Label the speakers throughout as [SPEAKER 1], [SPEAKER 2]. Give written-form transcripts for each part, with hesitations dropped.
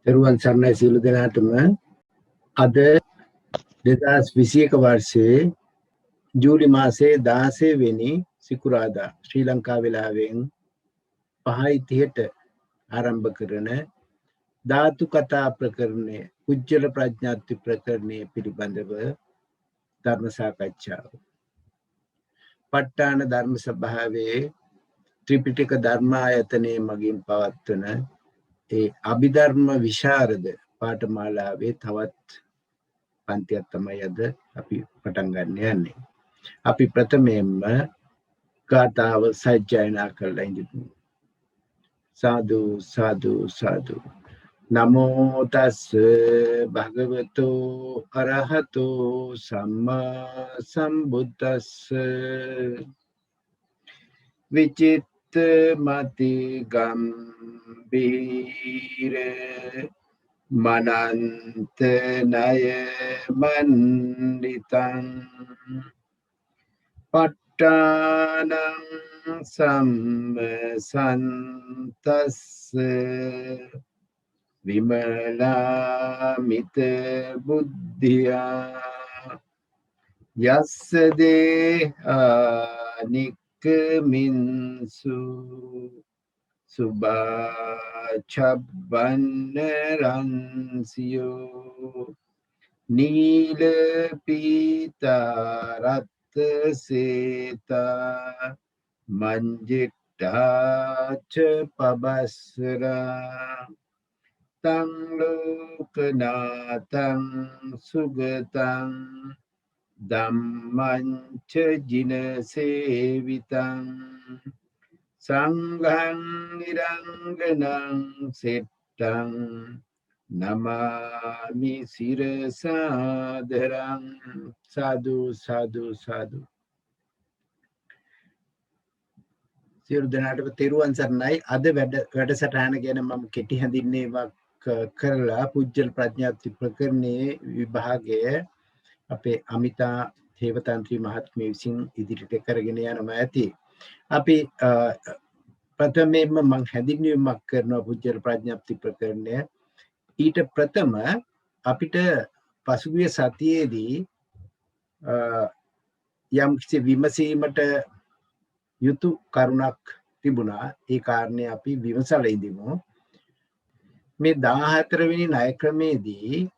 [SPEAKER 1] තෙරුවන් සරණයි සියලු දෙනාටම. අද 2021 වර්ෂයේ ජූලි මාසයේ 16 වෙනි සිකුරාදා ශ්‍රී ලංකා වේලාවෙන් 5:30ට ආරම්භ කරන ධාතු කතා ප්‍රකරණය කුජල ප්‍රඥාත්ති ප්‍රකරණය පිළිබඳව ධර්ම සාකච්ඡාව. ප ဋ ාණ ධර්ම සභාවේ ත්‍රිපිටක ධර්මායතනයේ මගින් පවත්වන ඒ අභිධර්ම විශාරද පාඨමාලාවේ තවත් පන්තියක් තමයි අද අපි පටන් ගන්න යන්නේ. අපි ප්‍රථමයෙන්ම ගාථාව සජ්ජායනා කරලා ඉඳිමු. සාදු සාදු සාදු. නමෝ තස් භගවතු අරහතෝ සම්මා සම්බුද්දස්ස විචිත්ත මති ගම්බීර මනන්ත නය මණ්ඩිතං ප ဋ ාණං සම්මසන්තස්ස විමලාමිත බුද්ධියා යස්ස දේහානික්කමින්සු සුභාචබ්බන්න රන්සියෝ නීල පීතා රත්ත සේතා මංජිට්ඨාච පබස්සරා තං ලෝකනාතං සුගතං ධම්මංච ජින සේවිතං සංඝං නිරංගනං සෙට්ටං නමාමි සිරසාදරං. සාදු සාදු සාදු. සියලු දෙනාටම තෙරුවන් සරණයි. අද වැඩසටහන ගැන මම කෙටි හැඳින්වීමක් කරලා පුජ්‍යල ප්‍රඥාත්ති ප්‍රකරණයේ විභාගය අපේ අමිතා හේවතන්ත්‍රී මහත්මිය විසින් ඉදිරියට කරගෙන යනවා ඇති. අපි ප්‍රථමයෙන්ම මම හැඳින්වීමක් කරනවා පුජ්‍යල ප්‍රඥාප්ති ප්‍රකරණය. ඊට ප්‍රථම අපිට පසුගිය සතියේදී යම් කිසි විමසීමට යුතු කරුණක් තිබුණා. ඒ කාරණේ අපි විමසලා ඉඳිමු. මේ 14 වෙනි ණය ක්‍රමේදී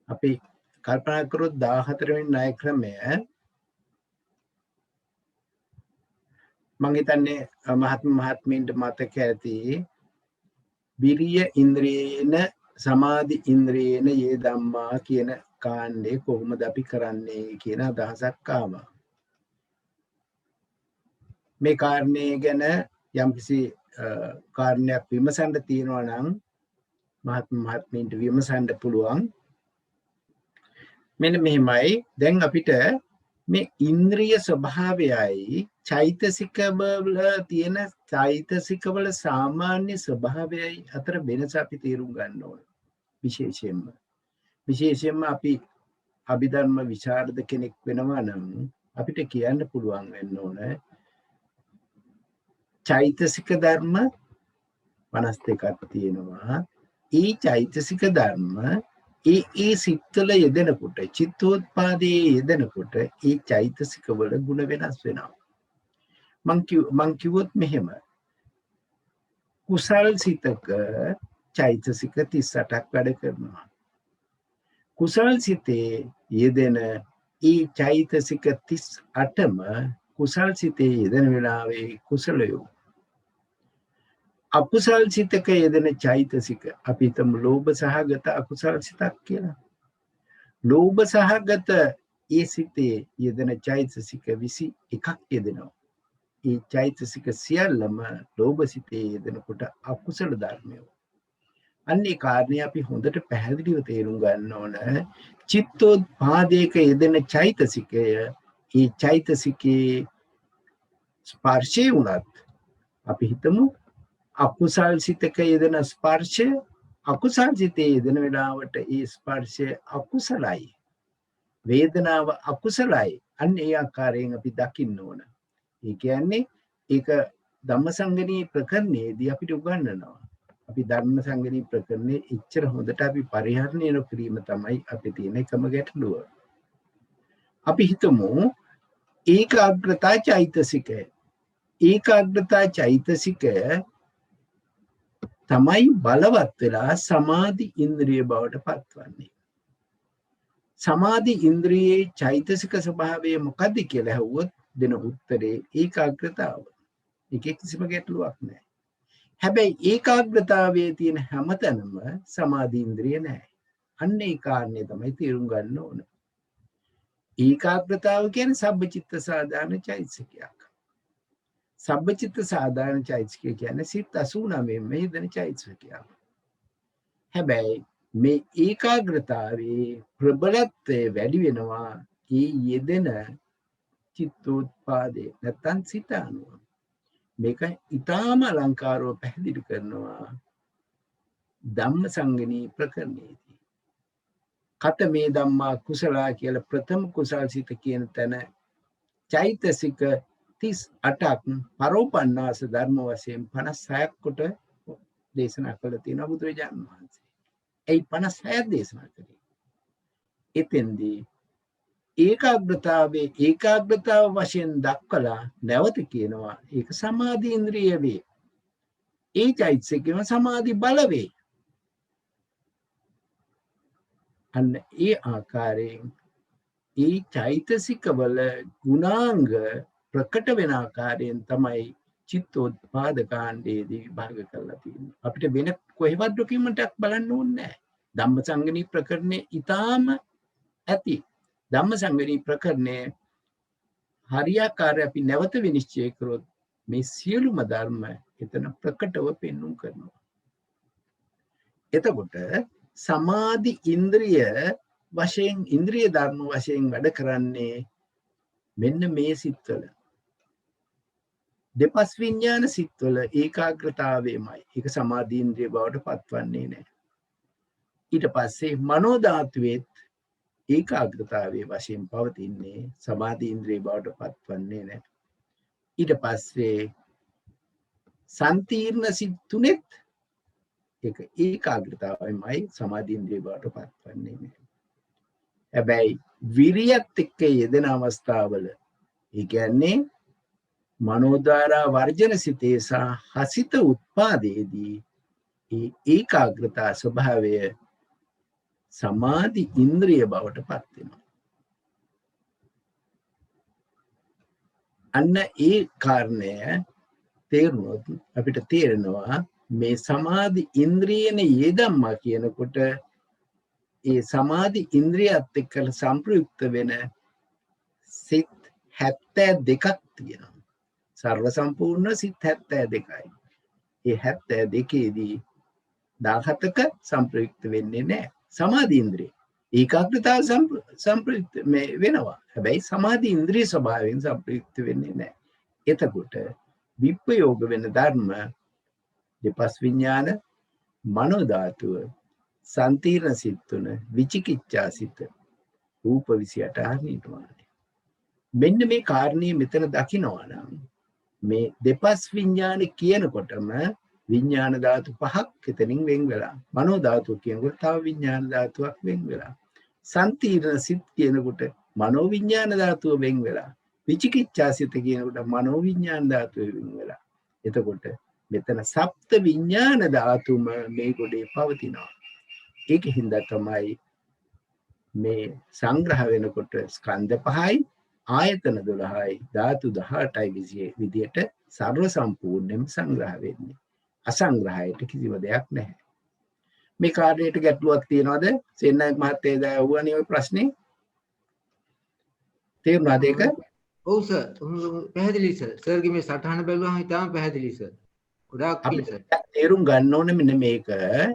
[SPEAKER 1] අපි කල්පනා කරොත් 14 වෙනි ණය ක්‍රමය මම හිතන්නේ මහත්මීන්ට මතක ඇති විරිය ඉන්ද්‍රියේන සමාධි ඉන්ද්‍රියේන යේ ධම්මා කියන කාණ්ඩේ කොහොමද අපි කරන්නේ කියන අදහසක් ආවා. මේ කාරණේ ගැන යම්කිසි කාරණයක් විමසන්න තියෙනවා නම් මහත්මීන්ට විමසන්න පුළුවන්. මෙන්න මෙහිමයි. දැන් අපිට මේ ඉන්ද්‍රිය ස්වභාවයයි චෛතසිකවල තියෙන චෛතසිකවල සාමාන්‍ය ස්වභාවයයි අතර වෙනස අපි තේරුම් ගන්න ඕන. විශේෂයෙන්ම අපි අභිධර්ම විශාරද කෙනෙක් වෙනවා නම් අපිට කියන්න පුළුවන් වෙන්න ඕන චෛතසික ධර්ම 52ක් තියෙනවා. ඒ චෛතසික ධර්ම ඒ සිත්වල යෙදෙනකොට චිත්තෝත්පාදයේ යෙදෙනකොට ඒ චෛතසික වල ගුණ වෙනස් වෙනවා. මං කිව්වොත් මෙහෙම කුසල් සිතක චෛතසික 38ක් වැඩ කරනවා. කුසල් සිතේ යෙදෙන ඒ චෛතසික 38ම කුසල් සිතේ යෙදෙන වෙලාවේ කුසලයෝ. අකුසල් සිතක යෙදෙන චෛතසික අපි හිතමු ලෝභ සහගත අකුසල් සිතක් කියලා. ලෝභ සහගත ඒ සිතේ යෙදෙන චෛතසික 21ක් යෙදෙනවා. ඒ චෛතසික සියල්ලම ලෝභ සිතේ යෙදෙනකොට අකුසල ධර්මයෝ. අන්නේ කාරණේ අපි හොඳට පැහැදිලිව තේරුම් ගන්න ඕන. චිත්තෝත්පාදයක යෙදෙන චෛතසිකය ඒ චෛතසිකේ ස්පර්ශය වුණත් අපි හිතමු අකුසල් සිතක යෙදෙන ස්පර්ශය අකුසල් සිතේ යෙදෙන වෙලාවට ඒ ස්පර්ශය අකුසලයි. වේදනාව අකුසලයි. අන්න ඒ ආකාරයෙන් අපි දකින්න ඕන. ඒ කියන්නේ ඒක ධම්මසංගණී ප්‍රකරණයේදී අපිට උගන්වනවා. අපි ධර්ම සංගණී ප්‍රකරණේ ඉච්චර හොඳට අපි පරිහරණය නොකිරීම තමයි අපි තියෙන එකම ගැටලුව. අපි හිතමු ඒකාග්‍රතා චෛතසිකය. ඒකාග්‍රතා චෛතසිකය තමයි බලවත් වෙලා සමාධි ඉන්ද්‍රිය බවට පත්වන්නේ. සමාධි ඉන්ද්‍රියේ චෛතසික ස්වභාවය මොකද්ද කියලා ඇහුවොත් දෙන උත්තරේ ඒකාග්‍රතාව. ඒකේ කිසිම ගැටලුවක් නැහැ. හැබැයි ඒකාග්‍රතාවයේ තියෙන හැමතැනම සමාධි ඉන්ද්‍රිය නැහැ. අන්න ඒ කාරණේ තමයි තේරුම් ගන්න ඕන. ඒකාග්‍රතාව කියන්නේ සබ්බචිත්ත සාධාරණ චෛතසිකයක්. සබ්බචිත්ත සාධාරණ චෛතසිකය කියන්නේ සිත් 89 මෙහෙදෙන චෛතසිකයක්. හැබැයි මේ ඒකාග්‍රතාවේ ප්‍රබලත්වය වැඩි වෙනවා ඒ යෙදෙන චිත්තෝත්පාදේ නැත්තම් සිත අනුව. මේක ඊටාම අලංකාරව පැහැදිලි කරනවා ධම්මසංගණී ප්‍රකරණයේදී. කත මේ ධම්මා කුසලා කියලා ප්‍රථම කුසල් සිත කියන තැන චෛතසික 38ක් පරෝපන්නාස ධර්ම වශයෙන් 56ක් කොට දේශනා කළ තියෙනවා බුදුරජාණන් වහන්සේ. ඒ 56ක් දේශනා කළේ. එතෙන්දී ඒකාග්‍රතාව වශයෙන් දක්වලා නැවත කියනවා ඒක සමාධි ඉන්ද්‍රිය වේ. ඒ චෛතසිකේම සමාධි බල වේ. අන්න ඒ ආකාරයෙන් ඒ චෛතසිකවල ගුණාංග ප්‍රකට වෙන ආකාරයෙන් තමයි චිත්තෝත්පාද කාණ්ඩයේදී විභාග කරලා තියෙන්නේ. අපිට වෙන කොහෙවත් ඩොකියුමන්ට් එකක් බලන්න ඕනේ නැහැ. ධම්මසංගණී ප්‍රකරණේ ඊටාම ඇති. ධම්මසංගණී ප්‍රකරණේ හරියාකාරව අපි නැවත විනිශ්චය කරොත් මේ සියලුම ධර්ම එතන ප්‍රකටව පෙන්වුම් කරනවා. එතකොට සමාධි ඉන්ද්‍රිය වශයෙන් ඉන්ද්‍රිය ධර්ම වශයෙන් වැඩ කරන්නේ මෙන්න මේ සිත්වල. දෙපස් විඥාන සිත්වල ඒකාග්‍රතාවයමයි. ඒක සමාධි ඉන්ද්‍රිය බවට පත්වන්නේ නැහැ. ඊට පස්සේ මනෝ ධාතුවේත් ඒකාග්‍රතාවයේ වශයෙන් පවතින්නේ සමාධි ඉන්ද්‍රිය බවට පත්වන්නේ නැහැ. ඊට පස්සේ සම්තිර්ණ සිත් තුනෙත් ඒක ඒකාග්‍රතාවයමයි සමාධි ඉන්ද්‍රිය බවට පත්වන්නේ නැහැ. හැබැයි විරියත් එක්ක යෙදෙන අවස්ථාවල ඒ කියන්නේ මනෝද්වාරා වර්ජන සිතේ සහ හසිත උත්පාදයේදී ඒ ඒකාග්‍රතා ස්වභාවය සමාධි ඉන්ද්‍රිය බවට පත් වෙනවා. අන්න ඒ කාරණය තේරුනොත් අපිට තේරෙනවා මේ සමාධි ඉන්ද්‍රියනේ යෙදම්මා කියනකොට ඒ සමාධි ඉන්ද්‍රියත් එක්ක සම්ප්‍රයුක්ත වෙන සිත් 72ක් තියෙනවා. සර්ව සම්පූර්ණ සිත් 72යි. ඒ 72ේදී 17ක සම්ප්‍රයුක්ත වෙන්නේ නැහැ සමාධි ඉන්ද්‍රිය. ඒකාග්‍රතාව සම්ප්‍රයුක්ත වෙනවා. හැබැයි සමාධි ඉන්ද්‍රිය ස්වභාවයෙන් සම්ප්‍රයුක්ත වෙන්නේ නැහැ. එතකොට විප්‍රයෝග වෙන ධර්ම දෙපස් විඥාන, මනෝ ධාතුව, සම්තිර්ණ සිත් තුන, විචිකිච්ඡා සිත, රූප 28 නිර්වාණය. මෙන්න මේ කාරණේ මෙතන දකිනවා නම් මේ දෙපස් විඥාන කියනකොටම විඥාන ධාතු පහක් එතනින් වෙන් වෙලා, මනෝ ධාතුව කියනකොට තව විඥාන ධාතුවක් වෙන් වෙලා, සම්තිර්ණ සිත් කියනකොට මනෝ විඥාන ධාතුව වෙන් වෙලා, විචිකිච්ඡා සිත කියනකොට මනෝ විඥාන ධාතුව වෙන් වෙලා. එතකොට මෙතන සප්ත විඥාන ධාතුම මේ ගොඩේ පවතිනවා. ඒකින්ද තමයි මේ සංග්‍රහ වෙනකොට ස්කන්ධ පහයි, ආයතන 12යි, ධාතු 18යි විදියට සර්ව සම්පූර්ණයෙන්ම සංග්‍රහ වෙන්නේ. අසංග්‍රහයට කිසිම දෙයක් නැහැ. මේ කාර්යයට ගැටලුවක් තියනවද? සෙන්නායක මහත්තයා දැවුවානේ ওই ප්‍රශ්නේ. තේරුණාද ඒක?
[SPEAKER 2] ඔව් සර්. පැහැදිලි සර්. සර්ගේ මේ සටහන බැලුවම ඉතාම පැහැදිලි සර්. ගොඩාක් පිං සර්.
[SPEAKER 1] තේරුම් ගන්න ඕනේ මෙන්න මේක.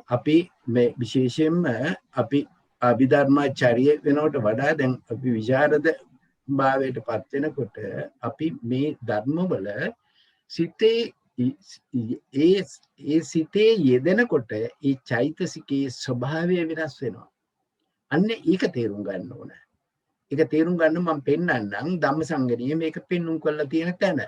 [SPEAKER 1] අපි මේ විශේෂයෙන්ම අපි අභිධර්මාචාර්ය වෙනවට වඩා දැන් අපි විචාරද භාවයට පත් වෙනකොට අපි මේ ධර්මවල සිතේ ඒ සිතේ යෙදෙනකොට ඒ චෛතසිකයේ ස්වභාවය වෙනස් වෙනවා. අන්න ඒක තේරුම් ගන්න ඕන. ඒක තේරුම් ගන්න මම පෙන්නන්නම් ධම්මසංගණියේ මේක පෙන්눔 කරලා තියෙන තැන.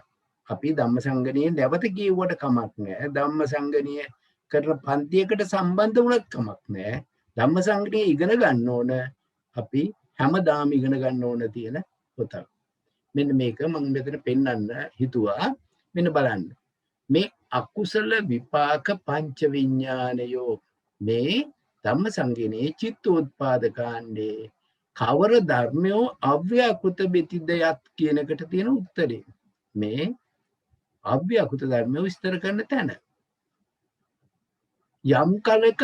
[SPEAKER 1] අපි ධම්මසංගණියේ නැවත කියුවට කමක් නැහැ. ධම්මසංගණිය කරන පන්තියකට සම්බන්ධ වුණත් කමක් නැහැ. ධම්මසංගණය ඉගෙන ගන්න ඕන අපි හැමදාම ඉගෙන ගන්න ඕන තියෙන පොතක්. මෙන්න මේක මම මෙතන පෙන්වන්න හිතුවා. මෙන්න බලන්න. මේ අකුසල විපාක පංච විඥානයෝ මේ ධම්මසංගණයේ චිත්තෝත්පාද කාණ්ඩේ කවර ධර්මයෝ අව්‍යාකෘත බෙතිද යත් කියන එකට තියෙන උත්තරේ. මේ අව්‍යාකෘත ධර්මයෝ විස්තර කරන තැන. යම් කලක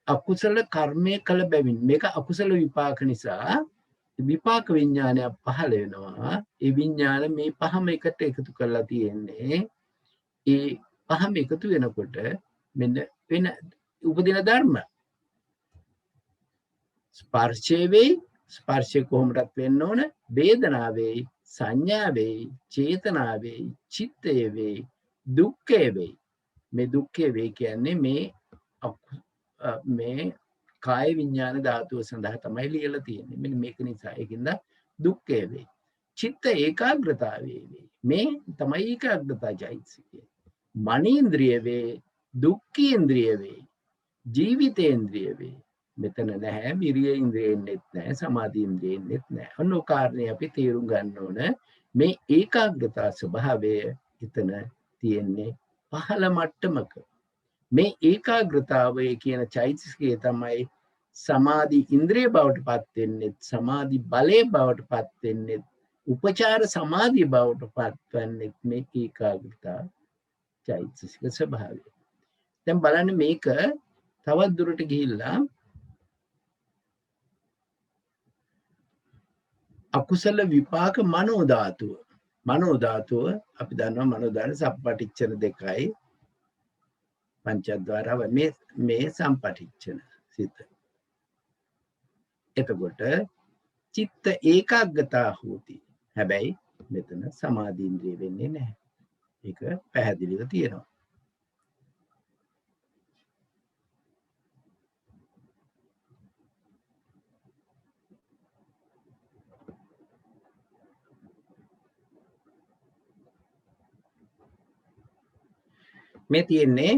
[SPEAKER 1] අකුසල කර්මය කළ බැවින් මේක අකුසල විපාක නිසා විපාක විඥානයක් පහළ වෙනවා. ඒ විඥාන මේ පහම එකට එකතු කරලා තියෙන්නේ. ඒ පහම එකතු වෙනකොට මෙන්න වෙන උපදින ධර්ම ස්පර්ශය වෙයි. ස්පර්ශය කොහොමදත් වෙන්න ඕන? වේදනාව වෙයි, සංඥා වෙයි, චේතනා වෙයි, චිත්තය වෙයි, දුක්ඛය වෙයි. මේ දුක්ඛය වෙයි කියන්නේ මේ කාය විඥාන ධාතුව සඳහා තමයි ලියලා තියෙන්නේ. මෙන්න මේක නිසා ඒකින්ද දුක්ඛය වෙයි. චිත්ත ඒකාග්‍රතාවය වෙයි. මේ තමයි ඒකාග්‍රතා චෛතසිකය. මනේන්ද්‍රිය වේ, දුක්ඛේන්ද්‍රිය වේ, ජීවිතේන්ද්‍රිය වේ. මෙතන නැහැ විරිය ඉන්ද්‍රියෙන්නෙත් නැහැ, සමාධි ඉන්ද්‍රියෙන්නෙත් නැහැ. අන්න ඔය කාරණේ අපි තේරුම් ගන්න ඕන. මේ ඒකාග්‍රතා ස්වභාවය එතන තියෙන්නේ පහළ මට්ටමක. මේ ඒකාග්‍රතාවය කියන චෛතසිකය තමයි සමාධි ඉන්ද්‍රිය බවට පත් වෙන්නේ, සමාධි බලයේ බවට පත් වෙන්නේ, උපචාර සමාධිය බවට පත් වෙන්නේ මේ ඒකාග්‍රතා චෛතසික ස්වභාවය. දැන් බලන්න මේක තවත් දුරට ගිහිල්ලා අකුසල විපාක මනෝ ධාතුව. මනෝ ධාතුව අපි දන්නවා මනෝ ධාතුව සම්පටිච්ඡන දෙකයි. පංචද්වාරව මේ සම්පටිච්ඡන සිත. එතකොට චිත්ත ඒකාග්‍රතා හෝති. හැබැයි මෙතන සමාධි ඉන්ද්‍රිය වෙන්නේ නැහැ. ඒක පැහැදිලිව තියෙනවා. මේ තියෙන්නේ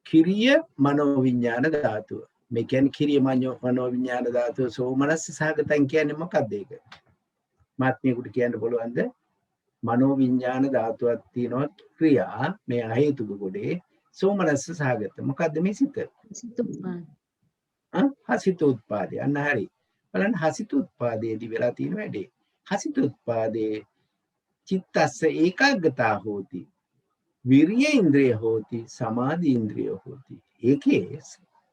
[SPEAKER 1] කිරිය මනෝවිඤ්ඤාණ ධාතුව. මේ කියන්නේ කිරිය මනෝවිඤ්ඤාණ ධාතුව සෝමනස්ස සහගතන් කියන්නේ මොකක්ද ඒක? මාත්මිකුට කියන්න බලවන්ද? මනෝවිඤ්ඤාණ ධාතුවක් තියෙනවා ක්‍රියා මේ අහේතුක කොටේ සෝමනස්ස සහගත. මොකද්ද මේ සිත? හසිතෝත්පාදේ. අන්න හරි. බලන්න හසිතෝත්පාදයේදී වෙලා තියෙන වැඩේ. හසිතෝත්පාදේ චිත්තස්ස ඒකාග්‍රතා හෝති. විරිය ඉන්ද්‍රිය හෝති, සමාධි ඉන්ද්‍රිය හෝති. ඒකේ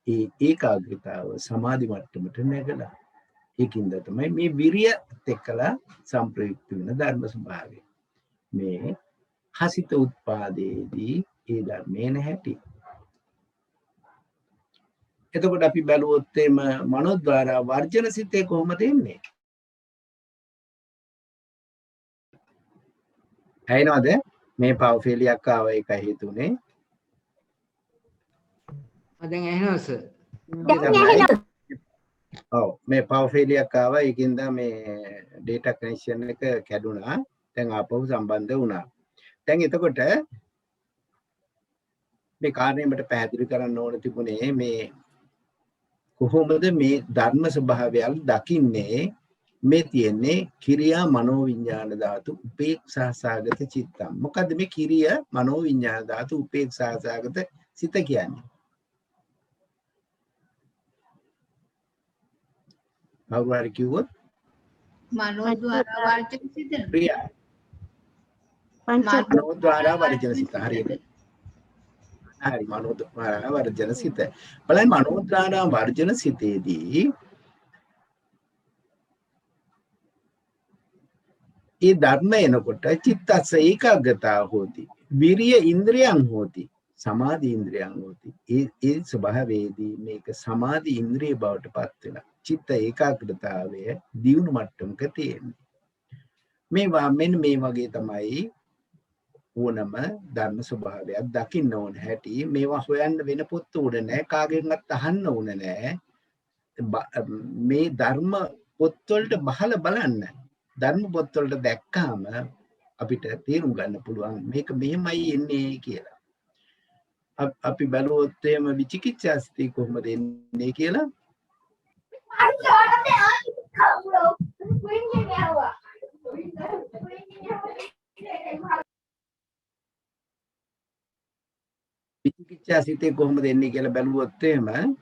[SPEAKER 1] ඒ ඒකාග්‍රතාව සමාධි මට්ටමට නැගලා. ඒකින්ද තමයි මේ විරියත් එක්කලා සම්ප්‍රයුක්ත වෙන ධර්ම ස්වභාවය. මේ හසිත උත්පාදයේදී ඒ ධර්මේ නැහැටි. එතකොට අපි බැලුවොත් එම මනෝද්වාර වර්ජන සිතේ කොහොමද එන්නේ? ඇයිනවද? මේ පවෆෙලියක් ආව එකයි හිතුනේ.
[SPEAKER 2] දැන් ඇහෙනවා සර්.
[SPEAKER 1] ඔව් මේ පවෆෙලියක් ආවා. ඒකින්ද මේ data connection එක කැඩුනා. දැන් ආපහු සම්බන්ධ වුණා. දැන් එතකොට මේ කාරණේ මට පැහැදිලි කරන්න ඕන තිබුණේ මේ කොහොමද මේ ධර්ම ස්වභාවයල් දකින්නේ? මේ තියෙන්නේ කිරියා මනෝවිඤ්ඤාණ ධාතු උපේක්ෂා සාගත චිත්තම්. මොකද්ද මේ කිරිය මනෝවිඤ්ඤාණ ධාතු උපේක්ෂා සාගත සිත කියන්නේ? කවුරු හරි කිව්වොත්
[SPEAKER 3] මනෝද්වාර වර්ජන සිත.
[SPEAKER 1] ක්‍රියා මනෝද්වාර වර්ජන සිත. හරියට. හරි මනෝද්වාර වර්ජන සිත. බලන්න මනෝද්වාර වර්ජන සිතේදී ඒ ධර්ම එනකොට චිත්තස්ස ඒකාග්‍රතා හෝති, විරිය ඉන්ද්‍රියං හෝති, සමාධි ඉන්ද්‍රියං හෝති. ඒ ස්වභාවයේදී මේක සමාධි ඉන්ද්‍රිය බවට පත් වෙනවා. චිත්ත ඒකාග්‍රතාවය දියුණු මට්ටමක තියෙන්නේ. මේවා මෙන්න මේ වගේ තමයි ඕනම ධර්ම ස්වභාවයක් දකින්න ඕන හැටි. මේවා හොයන්න වෙන පොත් උඩ නැහැ, කාගෙන්වත් අහන්න ඕන නැහැ. මේ ධර්ම පොත්වලට බහලා බලන්න. ධර්ම පොත්වලට දැක්කාම අපිට තේරුම් ගන්න පුළුවන් මේක මෙහෙමයි එන්නේ කියලා. අපි බැලුවොත් එහෙම විචිකිච්ඡා සිතේ කොහොමද එන්නේ කියලා විචිකිච්ඡා සිතේ කොහොමද එන්නේ කියලා බැලුවොත් එහෙම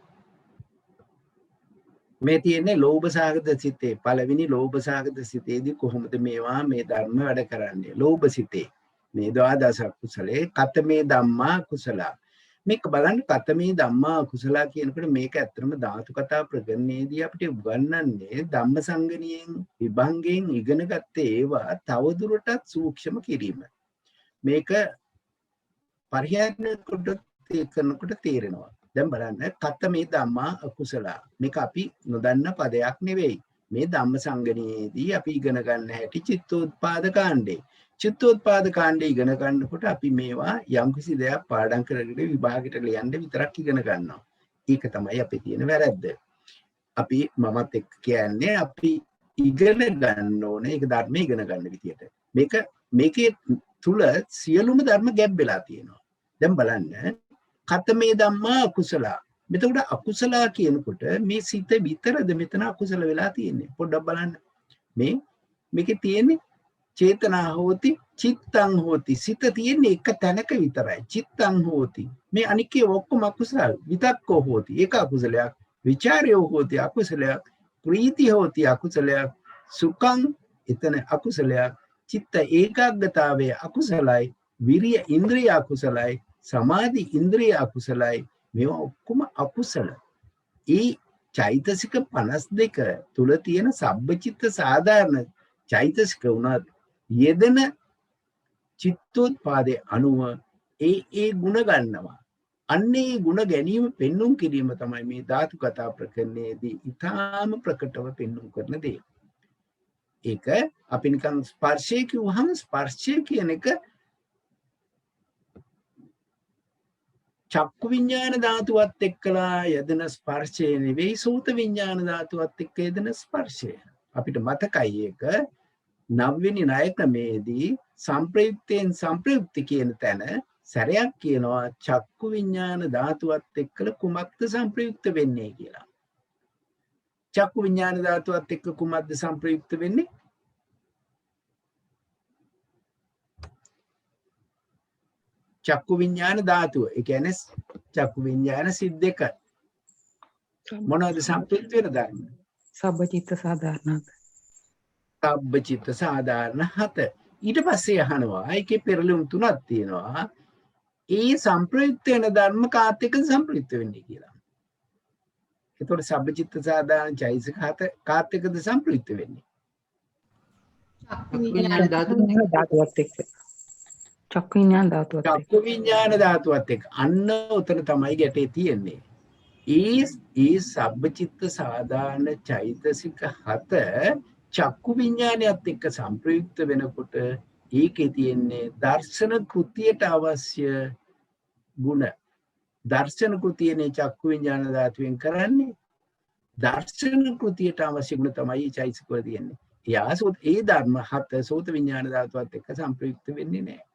[SPEAKER 1] මේ තියෙන්නේ ලෝභ සාගත සිතේ පළවෙනි ලෝභ සාගත සිතේදී කොහොමද මේවා මේ ධර්ම වැඩ කරන්නේ ලෝභ සිතේ මේ ද්වාදස කුසලේ කතමේ ධම්මා කුසල මේක බලන්න කතමේ ධම්මා කුසල කියනකොට මේක ඇත්තටම ධාතු කතා ප්‍රකරණයේදී අපිට උගන්වන්නේ ධම්මසංගණියෙන් විභංගයෙන් ඉගෙන ගත්තේ ඒවා තවදුරටත් සූක්ෂම කිරීම මේක පරිහරණය කරනකොට තේරෙනවා දැන් බලන්න කතමේ ධම්මා අකුසල මේක අපි නොදන්න පදයක් නෙවෙයි මේ ධම්මසංගණියේදී අපි ඉගෙන ගන්න හැටි චිත්තෝත්පාද කාණ්ඩේ චිත්තෝත්පාද කාණ්ඩේ ඉගෙන ගන්නකොට අපි මේවා යම්කිසි දෙයක් පාඩම් කරගෙන විභාගයට ලියන්න විතරක් ඉගෙන ගන්නවා. ඒක තමයි අපේ තියෙන වැරද්ද. අපි මමත් එක්ක කියන්නේ අපි ඉගෙන ගන්න ඕනේ ඒක ධර්මයේ ඉගෙන ගන්න විදියට. මේකේ තුල සියලුම ධර්ම ගැබ් වෙලා තියෙනවා. දැන් බලන්න කතමේ ධම්මා අකුසල. මෙතකොට අකුසල කියනකොට මේ සිත විතරද මෙතන අකුසල වෙලා තියෙන්නේ. පොඩ්ඩක් බලන්න. මේකේ තියෙන්නේ චේතනා හෝති චිත්තං හෝති සිත තියෙන්නේ එක තැනක විතරයි චිත්තං හෝති මේ අනිකේ ඔක්කොම අකුසල විතක්කෝ හෝති ඒක අකුසලයක් විචාරයෝ හෝති අකුසලයක් ප්‍රීති හෝති අකුසලයක් සුඛං එතන අකුසලයක් චිත්ත ඒකාග්‍රතාවයේ අකුසලයි විරිය ඉන්ද්‍රිය අකුසලයි සමාධි ඉන්ද්‍රිය අකුසලයි මේවා ඔක්කොම අකුසල ඒ චෛතසික 52 තුල තියෙන සබ්බචිත්ත සාධාරණ චෛතසික උනත් යෙදෙන චිත්තෝත්පාදේ අනුව ඒ ගුණ ගන්නවා අන්නේ ගුණ ගැනීම පෙන්눔 කිරීම තමයි මේ ධාතු කතා ප්‍රකරණයේදී ඊටාම ප්‍රකටව පෙන්눔 කරන දේ ඒක අපි නිකන් ස්පර්ශය කිව්වහම ස්පර්ශය කියන එක චක්කු විඤ්ඤාණ ධාතුවත් එක්කලා යෙදෙන ස්පර්ශය නෙවෙයි සෝත විඤ්ඤාණ ධාතුවත් එක්ක යෙදෙන ස්පර්ශය අපිට මතකයි ඒක නවවෙනි ණය ක්‍රමේදී සංප්‍රයුක්තයෙන් සංප්‍රයුක්ති කියන තැන සැරයක් කියනවා චක්කු විඤ්ඤාණ ධාතුවත් එක්කලා කුමක්ද සංප්‍රයුක්ත වෙන්නේ කියලා. චක්කු විඤ්ඤාණ ධාතුවත් එක්ක කුමක්ද සංප්‍රයුක්ත වෙන්නේ? චක්කු විඤ්ඤාණ ධාතුව. ඒ කියන්නේ චක්කු විඤ්ඤාණ සිත් දෙක. මොනවද සංප්‍රයුක්ත වෙන ධර්ම?
[SPEAKER 4] සබ්බචිත්ත සාධාරණත්.
[SPEAKER 1] සබ්බචිත්ත සාධාරණ 7. ඊට පස්සේ අහනවා ඒකේ පෙරළුම් තුනක් තියෙනවා. ඒ සංප්‍රයුක්ත වෙන ධර්ම කාත් එක්කද සංප්‍රයුක්ත වෙන්නේ කියලා. එතකොට සබ්බචිත්ත සාධාරණ චෛතසික 7 කාත් එක්කද සංප්‍රයුක්ත වෙන්නේ?
[SPEAKER 3] චක්කු විඤ්ඤාණ
[SPEAKER 4] ධාතුවත් එක්ක. චක්කු විඤ්ඤාණ ධාතුවත් එක්ක.
[SPEAKER 1] චක්කු විඤ්ඤාණ ධාතුවත් එක්ක. අන්න උතන තමයි ගැටේ තියෙන්නේ. ඒ සබ්බචිත්ත සාධාරණ චෛතසික 7 චක්කු විඤ්ඤාණයත් එක්ක සංප්‍රයුක්ත වෙනකොට ඒකේ තියෙන්නේ දර්ශන කෘතියට අවශ්‍ය ගුණ. දර්ශන කෘතියනේ චක්කු විඤ්ඤාණ ධාතුවෙන් කරන්නේ. දර්ශන කෘතියට අවශ්‍ය ගුණ තමයි චෛතසික වල තියෙන්නේ. ඒ ධර්ම 7 සෝත විඤ්ඤාණ ධාතුවත් එක්ක සංප්‍රයුක්ත වෙන්නේ නැහැ.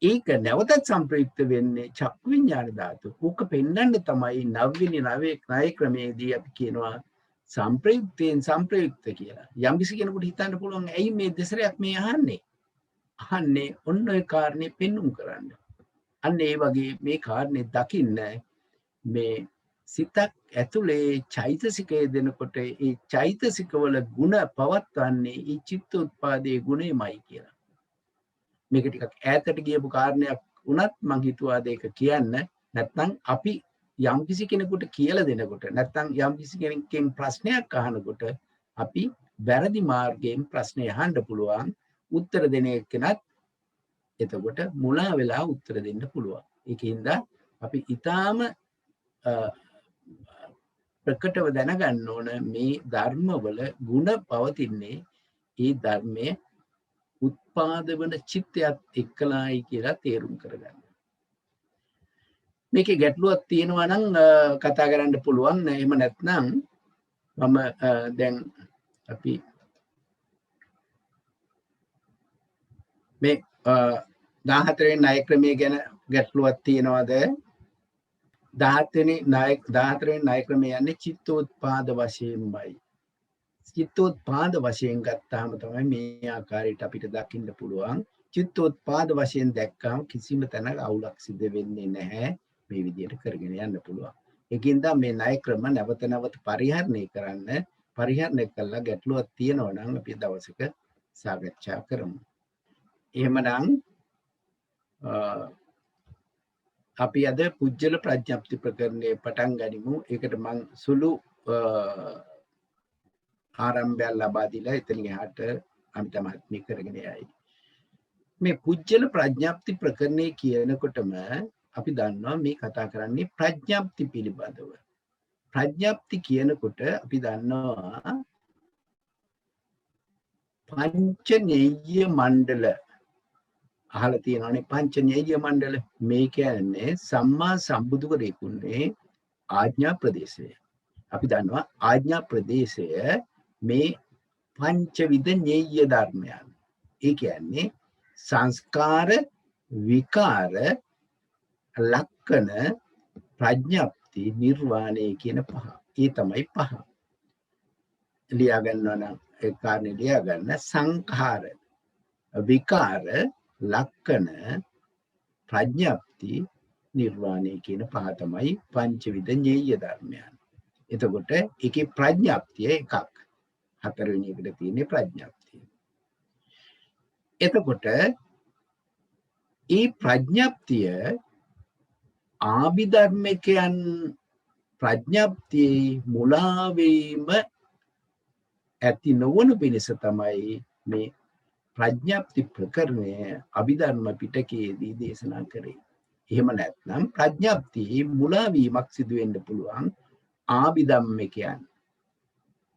[SPEAKER 1] ඒක නැවතත් සංප්‍රයුක්ත වෙන්නේ චක්කු විඤ්ඤාණ ධාතුව. ඕක පෙන්වන්න තමයි නවවෙනි ණය ක්‍රමයේදී අපි කියනවා සංප්‍රයුක්තයෙන් සංප්‍රයුක්ත කියලා. යම්කිසි කෙනෙකුට හිතන්න පුළුවන් ඇයි මේ දෙසරයක් මේ අහන්නේ ඔන්න ඔය කාරණේ පෙන්눔 කරන්න. අන්න ඒ වගේ මේ කාරණේ දකින්න මේ සිතක් ඇතුලේ චෛතසිකයේ දෙනකොට ඒ චෛතසිකවල ಗುಣ පවත්වන්නේ ඒ චිත්තෝත්පාදයේ ගුණෙමයි කියලා. මේක ටිකක් ඈතට ගියපු කාරණයක් වුණත් මං හිතුවා ඒක කියන්න. නැත්නම් අපි යම්කිසි කෙනෙකුට කියලා දෙනකොට නැත්නම් යම්කිසි කෙනෙක්ගෙන් ප්‍රශ්නයක් අහනකොට අපි වැරදි මාර්ගයෙන් ප්‍රශ්නේ අහන්න පුළුවන්. උත්තර දෙන එකනත් එතකොට මුලා වෙලා උත්තර දෙන්න පුළුවන්. ඒකින්ද අපි ඊටාම ප්‍රකටව දැනගන්න ඕන මේ ධර්මවල ಗುಣ පවතින්නේ ඒ ධර්මයේ උත්පාද වන චිත්තයත් එක්කලායි කියලා තේරුම් කරගන්න. මේකේ ගැටලුවක් තියෙනවා නම් කතා කරන්න පුළුවන්. එහෙම නැත්නම් මම දැන් අපි මේ 14 වෙනි ණය ක්‍රමය ගැන ගැටලුවක් තියනවාද? 14 වෙනි ණය ක්‍රමය යන්නේ චිත්තෝත්පාද වශයෙන්මයි. චිත්තෝත්පාද වශයෙන් ගත්තාම තමයි මේ ආකාරයට අපිට දකින්න පුළුවන්. චිත්තෝත්පාද වශයෙන් දැක්කම කිසිම තැනක අවුලක් සිද්ධ වෙන්නේ නැහැ. මේ විදිහට කරගෙන යන්න පුළුවන්. ඒකින්ද මේ ණය ක්‍රම නැවත නැවත පරිහරණය කළා ගැටලුවක් තියෙනවා නම් අපි දවසක සාකච්ඡා කරමු. එහෙමනම් අපි අද පුජ්‍යල ප්‍රඥප්ති ප්‍රකරණයේ පටන් ගනිමු. ඒකට මම සුළු ආරම්භයක් ලබා දීලා එතනින් එහාට අමිත මහත්මිය කරගෙන යයි. මේ පුජ්‍යල ප්‍රඥප්ති ප්‍රකරණය කියනකොටම අපි දන්නවා මේ කතා කරන්නේ ප්‍රඥප්ති පිළිබඳව. ප්‍රඥප්ති කියනකොට අපි දන්නවා පංචනේය මණ්ඩල අහලා තියෙනවානේ. පංචනේය මණ්ඩල මේ කියන්නේ සම්මා සම්බුදුවරයෙකුගේ ආඥා ප්‍රදේශය. අපි දන්නවා ආඥා ප්‍රදේශය මේ පංචවිධ ඤේය ධර්මයන්. ඒ කියන්නේ සංස්කාර, විකාර, ලක්කන, ප්‍රඥප්ති, නිර්වාණය කියන පහ. ඒ තමයි පහ. ලියා ගන්නවා නම් ඒ කාරණේ ලියා ගන්න. සංඛාර, විකාර, ලක්කන, ප්‍රඥප්ති, නිර්වාණය කියන පහ තමයි පංචවිධ ඤේය ධර්මයන්. එතකොට ඒකේ ප්‍රඥප්තිය එකක්. හතරවෙනි එකට තියෙන්නේ ප්‍රඥප්තිය. එතකොට ඒ ප්‍රඥප්තිය ආභිධර්මිකයන් ප්‍රඥප්තියේ මුලා වීම ඇති නොවන පිණිස තමයි මේ ප්‍රඥප්ති ප්‍රකරණය අභිධර්ම පිටකයේදී දේශනා කරේ. එහෙම නැත්නම් ප්‍රඥප්තියේ මුලා වීමක් සිදු වෙන්න පුළුවන් ආභිධම්මිකයන්.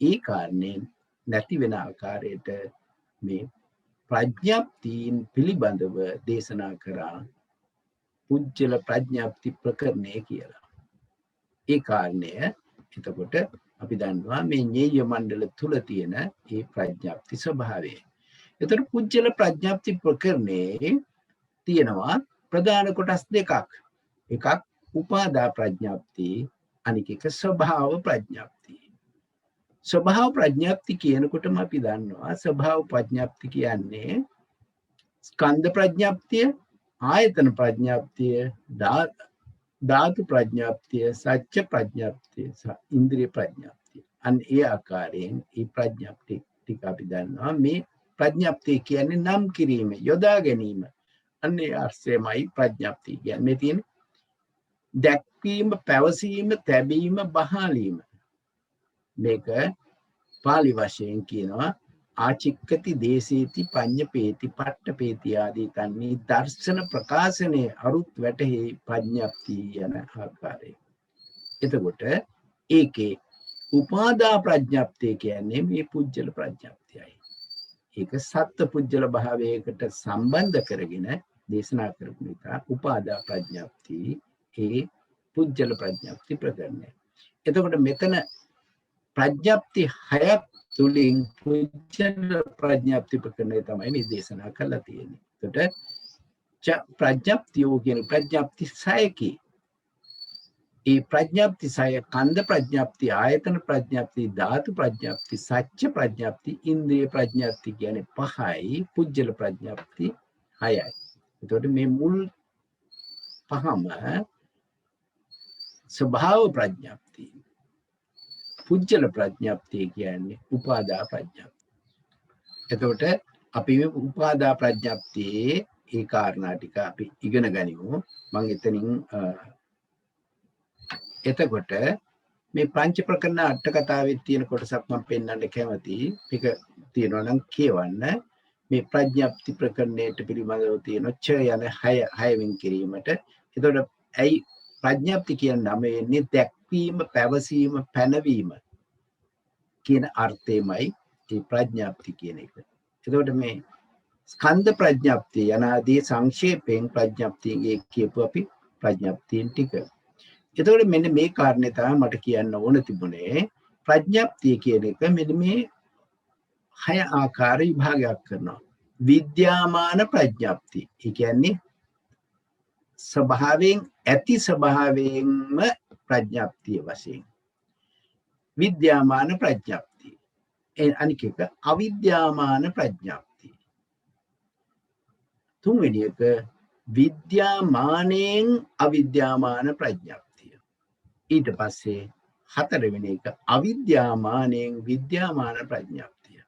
[SPEAKER 1] ඒ කාරණයෙන් නැති වෙන ආකාරයට මේ ප්‍රඥප්තියින් පිළිබඳව දේශනා කරා පුජ්‍යල ප්‍රඥප්ති ප්‍රකරණය කියලා. ඒ කාරණය එතකොට අපි දන්නවා මේ ඤේය මණ්ඩල තුල තියෙන ඒ ප්‍රඥප්ති ස්වභාවය. එතකොට පුජ්‍යල ප්‍රඥප්ති ප්‍රකරණේ තියෙනවා ප්‍රධාන කොටස් දෙකක්. එකක් උපාදා ප්‍රඥප්ති, අනික එක ස්වභාව ප්‍රඥප්ති. ස්වභාව ප්‍රඥප්ති කියනකොටම අපි දන්නවා ස්වභාව ප්‍රඥප්ති කියන්නේ ස්කන්ධ ප්‍රඥප්තිය, ආයතන ප්‍රඥප්තිය, ධාතු ප්‍රඥප්තිය, සත්‍ය ප්‍රඥප්තිය, ඉන්ද්‍රිය ප්‍රඥප්තිය. අන්න ඒ ආකාරයෙන් මේ ප්‍රඥප්ති ටික අපි දන්නවා. මේ ප්‍රඥප්තිය කියන්නේ නම් කිරීම, යොදා ගැනීම. අන්න ඒ අර්ථයමයි ප්‍රඥප්තිය කියන්නේ. මේ තියෙන දැක්වීම, පැවසීම, තැබීම, බහාලීම. මේක පාලි වශයෙන් කියනවා ආචික්කති දේශේති පඤ්ඤපේති පට්ඨපේති ආදී තන්නේ දර්ශන ප්‍රකාශනයේ අරුත් වැටෙහි ප්‍රඥප්ති යන ආකාරය. එතකොට ඒකේ උපාදා ප්‍රඥප්තිය කියන්නේ මේ පුජ්‍යල ප්‍රඥප්තියයි. ඒක සත්ත්ව පුජ්‍යල භාවයකට සම්බන්ධ කරගෙන දේශනා කරපු නිසා උපාදා ප්‍රඥප්ති ඒ පුජ්‍යල ප්‍රඥප්ති ප්‍රකරණය. එතකොට මෙතන ප්‍රඥප්ති 6ක් තුලින් පුජ්‍යල ප්‍රඥප්ති ප්‍රකරණය තමයි මේ දේශනා කරලා තියෙන්නේ. එතකොට ප්‍රඥප්තිය කියන ප්‍රඥප්ති 6කේ ඒ ප්‍රඥප්ති 6 කන්ද ප්‍රඥප්ති, ආයතන ප්‍රඥප්ති, ධාතු ප්‍රඥප්ති, සත්‍ය ප්‍රඥප්ති, ඉන්ද්‍රිය ප්‍රඥප්ති කියන්නේ 5යි, පුජ්‍යල ප්‍රඥප්ති 6යි. එතකොට මේ මුල් පහම ස්වභාව ප්‍රඥප්ති, පුජ්‍යල ප්‍රඥප්තිය කියන්නේ උපාදා ප්‍රඥප්තිය. එතකොට අපි මේ උපාදා ප්‍රඥප්තියේ ඒ කාරණා ටික අපි ඉගෙන ගනිමු. මම එතනින් එතකොට මේ පංච ප්‍රකරණ අට කතාවේ තියෙන කොටසක් මම පෙන්වන්න කැමතියි. මේක තියෙනවා නම් කියවන්න. මේ ප්‍රඥප්ති ප්‍රකරණයට පිළිබඳව තියෙන ච යන 6 වෙන් කිරීමට. එතකොට ඇයි ප්‍රඥප්ති කියන නම එන්නේ? දැක්වීම, පැවසීම, පැනවීම කියන අර්ථයමයි මේ ප්‍රඥප්ති කියන එක. එතකොට මේ ස්කන්ධ ප්‍රඥප්තිය යනාදී සංක්ෂේපයෙන් ප්‍රඥප්තියේ කියපු අපි ප්‍රඥප්තියන් ටික. එතකොට මෙන්න මේ කාරණේ තමයි මට කියන්න ඕන තිබුණේ. ප්‍රඥප්තිය කියන එක මෙන්න මේ 6 ආකාර විභාගයක් කරනවා. විද්‍යාමාන ප්‍රඥප්ති. ඒ කියන්නේ ස්වභාවයෙන් ඇති ස්වභාවයෙන්ම ප්‍රඥාප්තිය වශයෙන් විද්‍යාමාන ප්‍රඥාප්තිය. අනික එක අවිද්‍යාමාන ප්‍රඥාප්තිය. තුන්වෙනි එක විද්‍යාමානයෙන් අවිද්‍යාමාන ප්‍රඥාප්තිය. ඊට පස්සේ හතරවෙනි එක අවිද්‍යාමානයෙන් විද්‍යාමාන ප්‍රඥාප්තිය.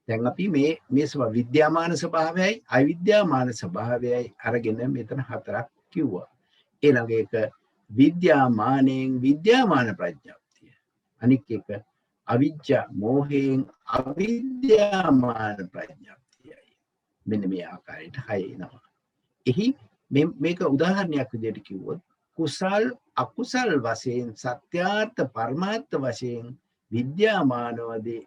[SPEAKER 1] දැන් අපි මේ විද්‍යාමාන ස්වභාවයයි අවිද්‍යාමාන ස්වභාවයයි අරගෙන මෙතන හතරක් කිව්වා. ඊළඟ එක විද්‍යාමානයෙන් විද්‍යාමාන ප්‍රඥාප්තිය. අනික් එක අවිජ්ජා මෝහයෙන් අවිද්‍යාමාන ප්‍රඥාප්තියයි. මෙන්න මේ ආකාරයට හය එනවා. එහි මේක උදාහරණයක් විදිහට කිව්වොත් කුසල් අකුසල් වශයෙන් සත්‍යාර්ථ පරමාර්ථ වශයෙන් විද්‍යාමානවදී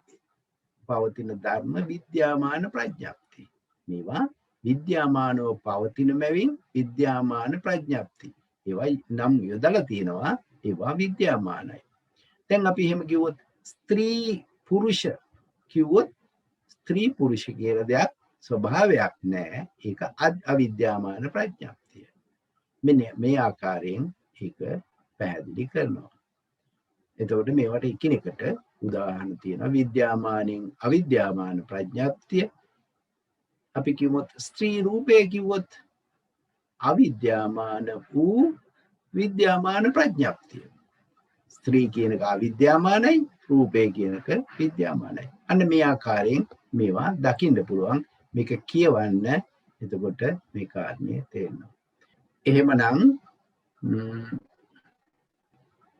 [SPEAKER 1] පවතින ධර්ම විද්‍යාමාන ප්‍රඥාප්ති. මේවා විද්‍යාමානව පවතින බැවින් විද්‍යාමාන ප්‍රඥාප්ති. ඒවා නම් යොදලා තියෙනවා. ඒවා විද්‍යාමානයි. දැන් අපි එහෙම කිව්වොත් ස්ත්‍රී පුරුෂ කිව්වොත් ස්ත්‍රී පුරුෂ කියලා දෙයක් ස්වභාවයක් නැහැ. ඒක අවිද්‍යාමාන ප්‍රඥාප්තිය. මෙන්න මේ ආකාරයෙන් ඒක පැහැදිලි කරනවා. එතකොට මේවට එකිනෙකට උදාහරණ තියෙනවා. විද්‍යාමානෙන් අවිද්‍යාමාන ප්‍රඥාප්තිය. අපි කිව්වොත් ස්ත්‍රී රූපය කිව්වොත් අවිද්‍යාමාන වූ විද්‍යාමාන ප්‍රඥාප්තිය. ස්ත්‍රී කියන එක අවිද්‍යාමානයි, රූපය කියන එක විද්‍යාමානයි. අන්න මේ ආකාරයෙන් මේවා දකින්න පුළුවන්. මේක කියවන්න. එතකොට මේ කාරණේ තේරෙනවා. එහෙමනම්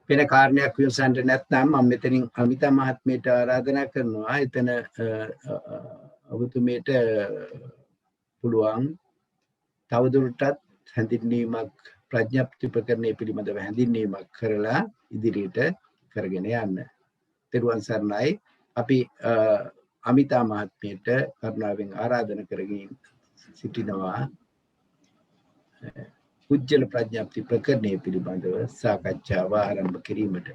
[SPEAKER 1] වෙන කාරණයක් විසඳන්න නැත්නම් මම මෙතනින් අමිතා මහත්මියට ආරාධනා කරනවා. එතන ඔබතුමීට පුළුවන් තවදුරටත් හැඳින්වීමක් ප්‍රඥප්ති ප්‍රකරණය පිළිබඳව හැඳින්වීමක් කරලා ඉදිරියට කරගෙන යන්න. තෙරුවන් සරණයි. අපි අමිතා මහත්මියට කරුණාවෙන් ආරාධනා කරගෙන සිටිනවා පුජ්‍යල ප්‍රඥප්ති ප්‍රකරණය පිළිබඳව සාකච්ඡාව ආරම්භ කිරීමට.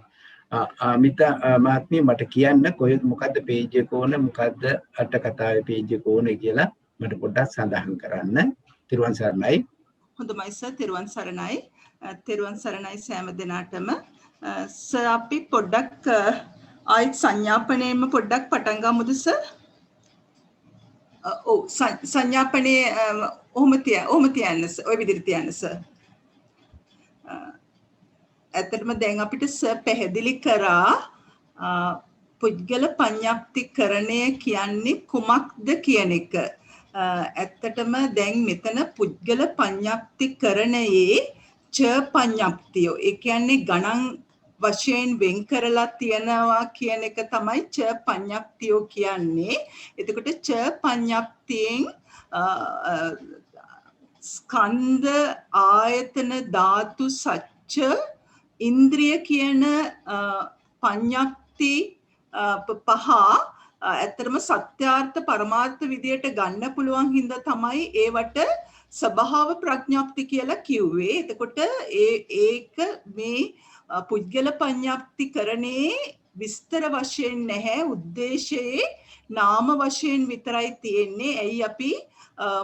[SPEAKER 1] අමිතා මහත්මිය මට කියන්න කොහෙද මොකද්ද පේජ් එක ඕන මොකද්ද අට කතාවේ පේජ් එක ඕනේ කියලා මට පොඩ්ඩක් සඳහන් කරන්න. තෙරුවන් සරණයි.
[SPEAKER 5] හොඳයි සර්. තෙරුවන් සරණයි. තෙරුවන් සරණයි සෑම දිනාටම. සර් අපි පොඩ්ඩක් ආයිත් සංඥාපනයෙන්ම පොඩ්ඩක් පටන් ගමුද සර්? ඔව් සංඥාපනයේ ඔහොම තියන්න සර්. ඔය විදිහට තියන්න සර්. ඇත්තටම දැන් අපිට සර් පැහැදිලි කරා පුද්ගල පඤ්ඤාප්තිකරණය කියන්නේ කුමක්ද කියන එක. ඇත්තටම දැන් මෙතන පුද්ගල පඤ්ඤාප්තිකරණයේ ච පඤ්ඤාප්තිය. ඒ කියන්නේ ගණන් වශයෙන් වෙන් කරලා තියනවා කියන එක තමයි ච පඤ්ඤාප්තිය කියන්නේ. එතකොට ච පඤ්ඤාප්තියෙන් ස්කන්ධ ආයතන ධාතු සච්ච ඉන්ද්‍රිය කියන පඤ්ඤාප්ති පහ ඇත්තටම සත්‍යාර්ථ පරමාර්ථ විදියට ගන්න පුළුවන් හින්දා තමයි ඒවට ස්වභාව ප්‍රඥාප්ති කියලා කිව්වේ. එතකොට ඒක මේ පුද්ගල පඤ්ඤාප්තිකරණේ විස්තර වශයෙන් නැහැ. උද්දේශයේ නාම වශයෙන් විතරයි තියෙන්නේ. ඇයි අපි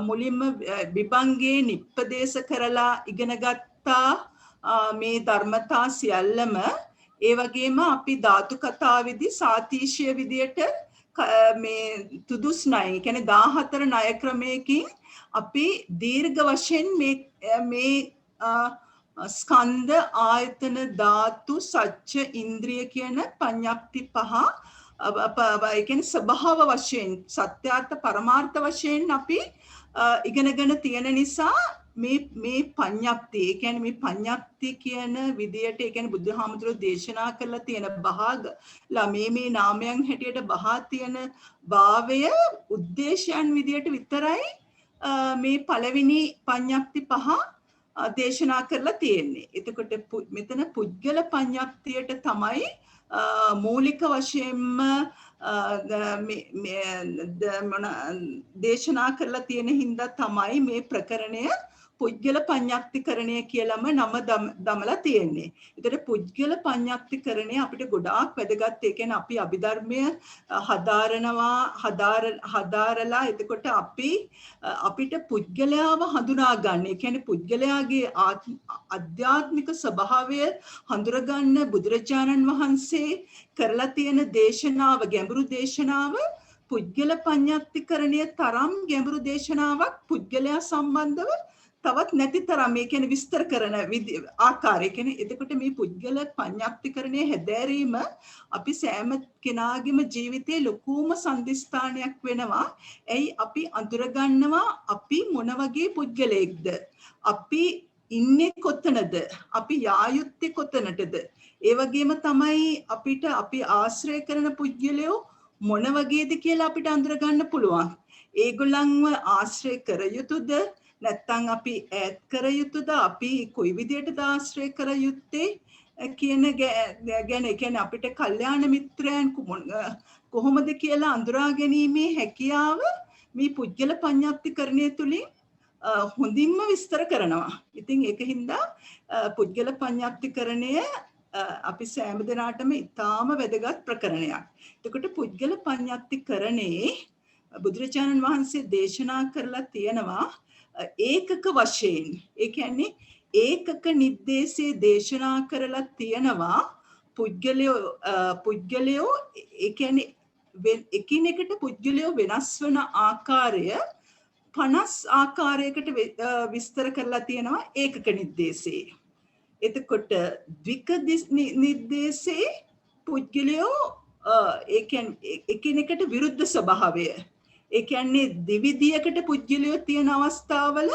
[SPEAKER 5] මුලින්ම විභංගේ නිප්පදේශ කරලා ඉගෙන ගත්තා මේ ධර්මතා සියල්ලම. ඒ වගේම අපි ධාතු කතාවේදී සාතිශය විදියට මේ තුදුස් ණය කියන්නේ 14 ණය ක්‍රමයකින් අපි දීර්ඝ වශයෙන් මේ ස්කන්ධ ආයතන ධාතු සච්ච ඉන්ද්‍රිය කියන පඤ්ඤාප්ති පහ ඒ කියන්නේ ස්වභාව වශයෙන් සත්‍යාර්ථ පරමාර්ථ වශයෙන් අපි ඉගෙනගෙන තියෙන නිසා මේ පඤ්ඤාප්ති ඒ කියන්නේ මේ පඤ්ඤාප්ති කියන විදියට ඒ කියන්නේ බුදුහාමුදුරුවෝ දේශනා කරලා තියෙන භාගලා මේ නාමයන් හැටියට බහා තියෙන භාවය උද්දේශයන් විදියට විතරයි මේ පළවෙනි පඤ්ඤාප්ති පහ දේශනා කරලා තියෙන්නේ. එතකොට මෙතන පුද්ගල පඤ්ඤාප්තියට තමයි මූලික වශයෙන්ම දේශනා කරලා තියෙන හින්දා තමයි මේ ප්‍රකරණය පුද්ගල පඤ්ඤාක්තිකරණය කියලාම නම දමලා තියෙන්නේ. ඒතර පුද්ගල පඤ්ඤාක්තිකරණය අපිට ගොඩාක් වැදගත්. ඒ කියන්නේ අපි අභිධර්මය හදාරලා එතකොට අපිට පුද්ගලයාව හඳුනා ගන්න. ඒ කියන්නේ පුද්ගලයාගේ ආධ්‍යාත්මික ස්වභාවය හඳුරගන්න බුදුරජාණන් වහන්සේ කරලා තියෙන දේශනාව, ගැඹුරු දේශනාව පුද්ගල පඤ්ඤාක්තිකරණය තරම් ගැඹුරු දේශනාවක් පුද්ගලයා සම්බන්ධව තවත් නැති තරම් මේ කියන්නේ විස්තර කරන ආකාරය. කියන්නේ එතකොට මේ පුද්ගල පඤ්ඤාක්තිකරණයේ හැදෑරීම අපි සෑම කෙනාගේම ජීවිතයේ ලොකුම සම්දිස්ථානයක් වෙනවා. ඇයි අපි අඳුරගන්නවා අපි මොන වගේ පුද්ගලයෙක්ද? අපි ඉන්නේ කොතනද? අපි යා යුත්තේ කොතනටද? ඒ වගේම තමයි අපිට අපි ආශ්‍රය කරන පුද්ගලයෝ මොන වගේද කියලා අපිට අඳුර ගන්න පුළුවන්. ඒගොල්ලන්ව ආශ්‍රය කර යුතුද නැත්නම් අපි ඈත් කර යුතුද? අපි කොයි විදියටද ආශ්‍රය කර යුත්තේ කියන ගැන කියන්නේ අපිට කල්යාණ මිත්‍රයන් කොහොමද කියලා අඳුරා ගැනීමේ හැකියාව මේ පුද්ගල පඤ්ඤාක්තිකරණය තුලින් හොඳින්ම විස්තර කරනවා. ඉතින් ඒකින්ද පුද්ගල පඤ්ඤාක්තිකරණය අපි සෑම දිනාටම ඉතාම වැදගත් ප්‍රකරණයක්. එතකොට පුද්ගල පඤ්ඤාක්තිකරණේ බුදුරජාණන් වහන්සේ දේශනා කරලා තියෙනවා ඒකක වශයෙන්. ඒ කියන්නේ ඒකක නිर्देशේ දේශනා කරලා තියෙනවා පුද්ගලයෝ ඒ කියන්නේ එකිනෙකට පුද්ගලයෝ වෙනස් වන ආකාරය 50 ආකාරයකට විස්තර කරලා තියෙනවා ඒකක නිर्देशේ. එතකොට ද්වික නිर्देशේ පුද්ගලයෝ ඒ කියන්නේ එකිනෙකට විරුද්ධ ස්වභාවය. ඒ කියන්නේ දෙවිදියකට පුද්ගලයෝ තියෙන අවස්ථාවල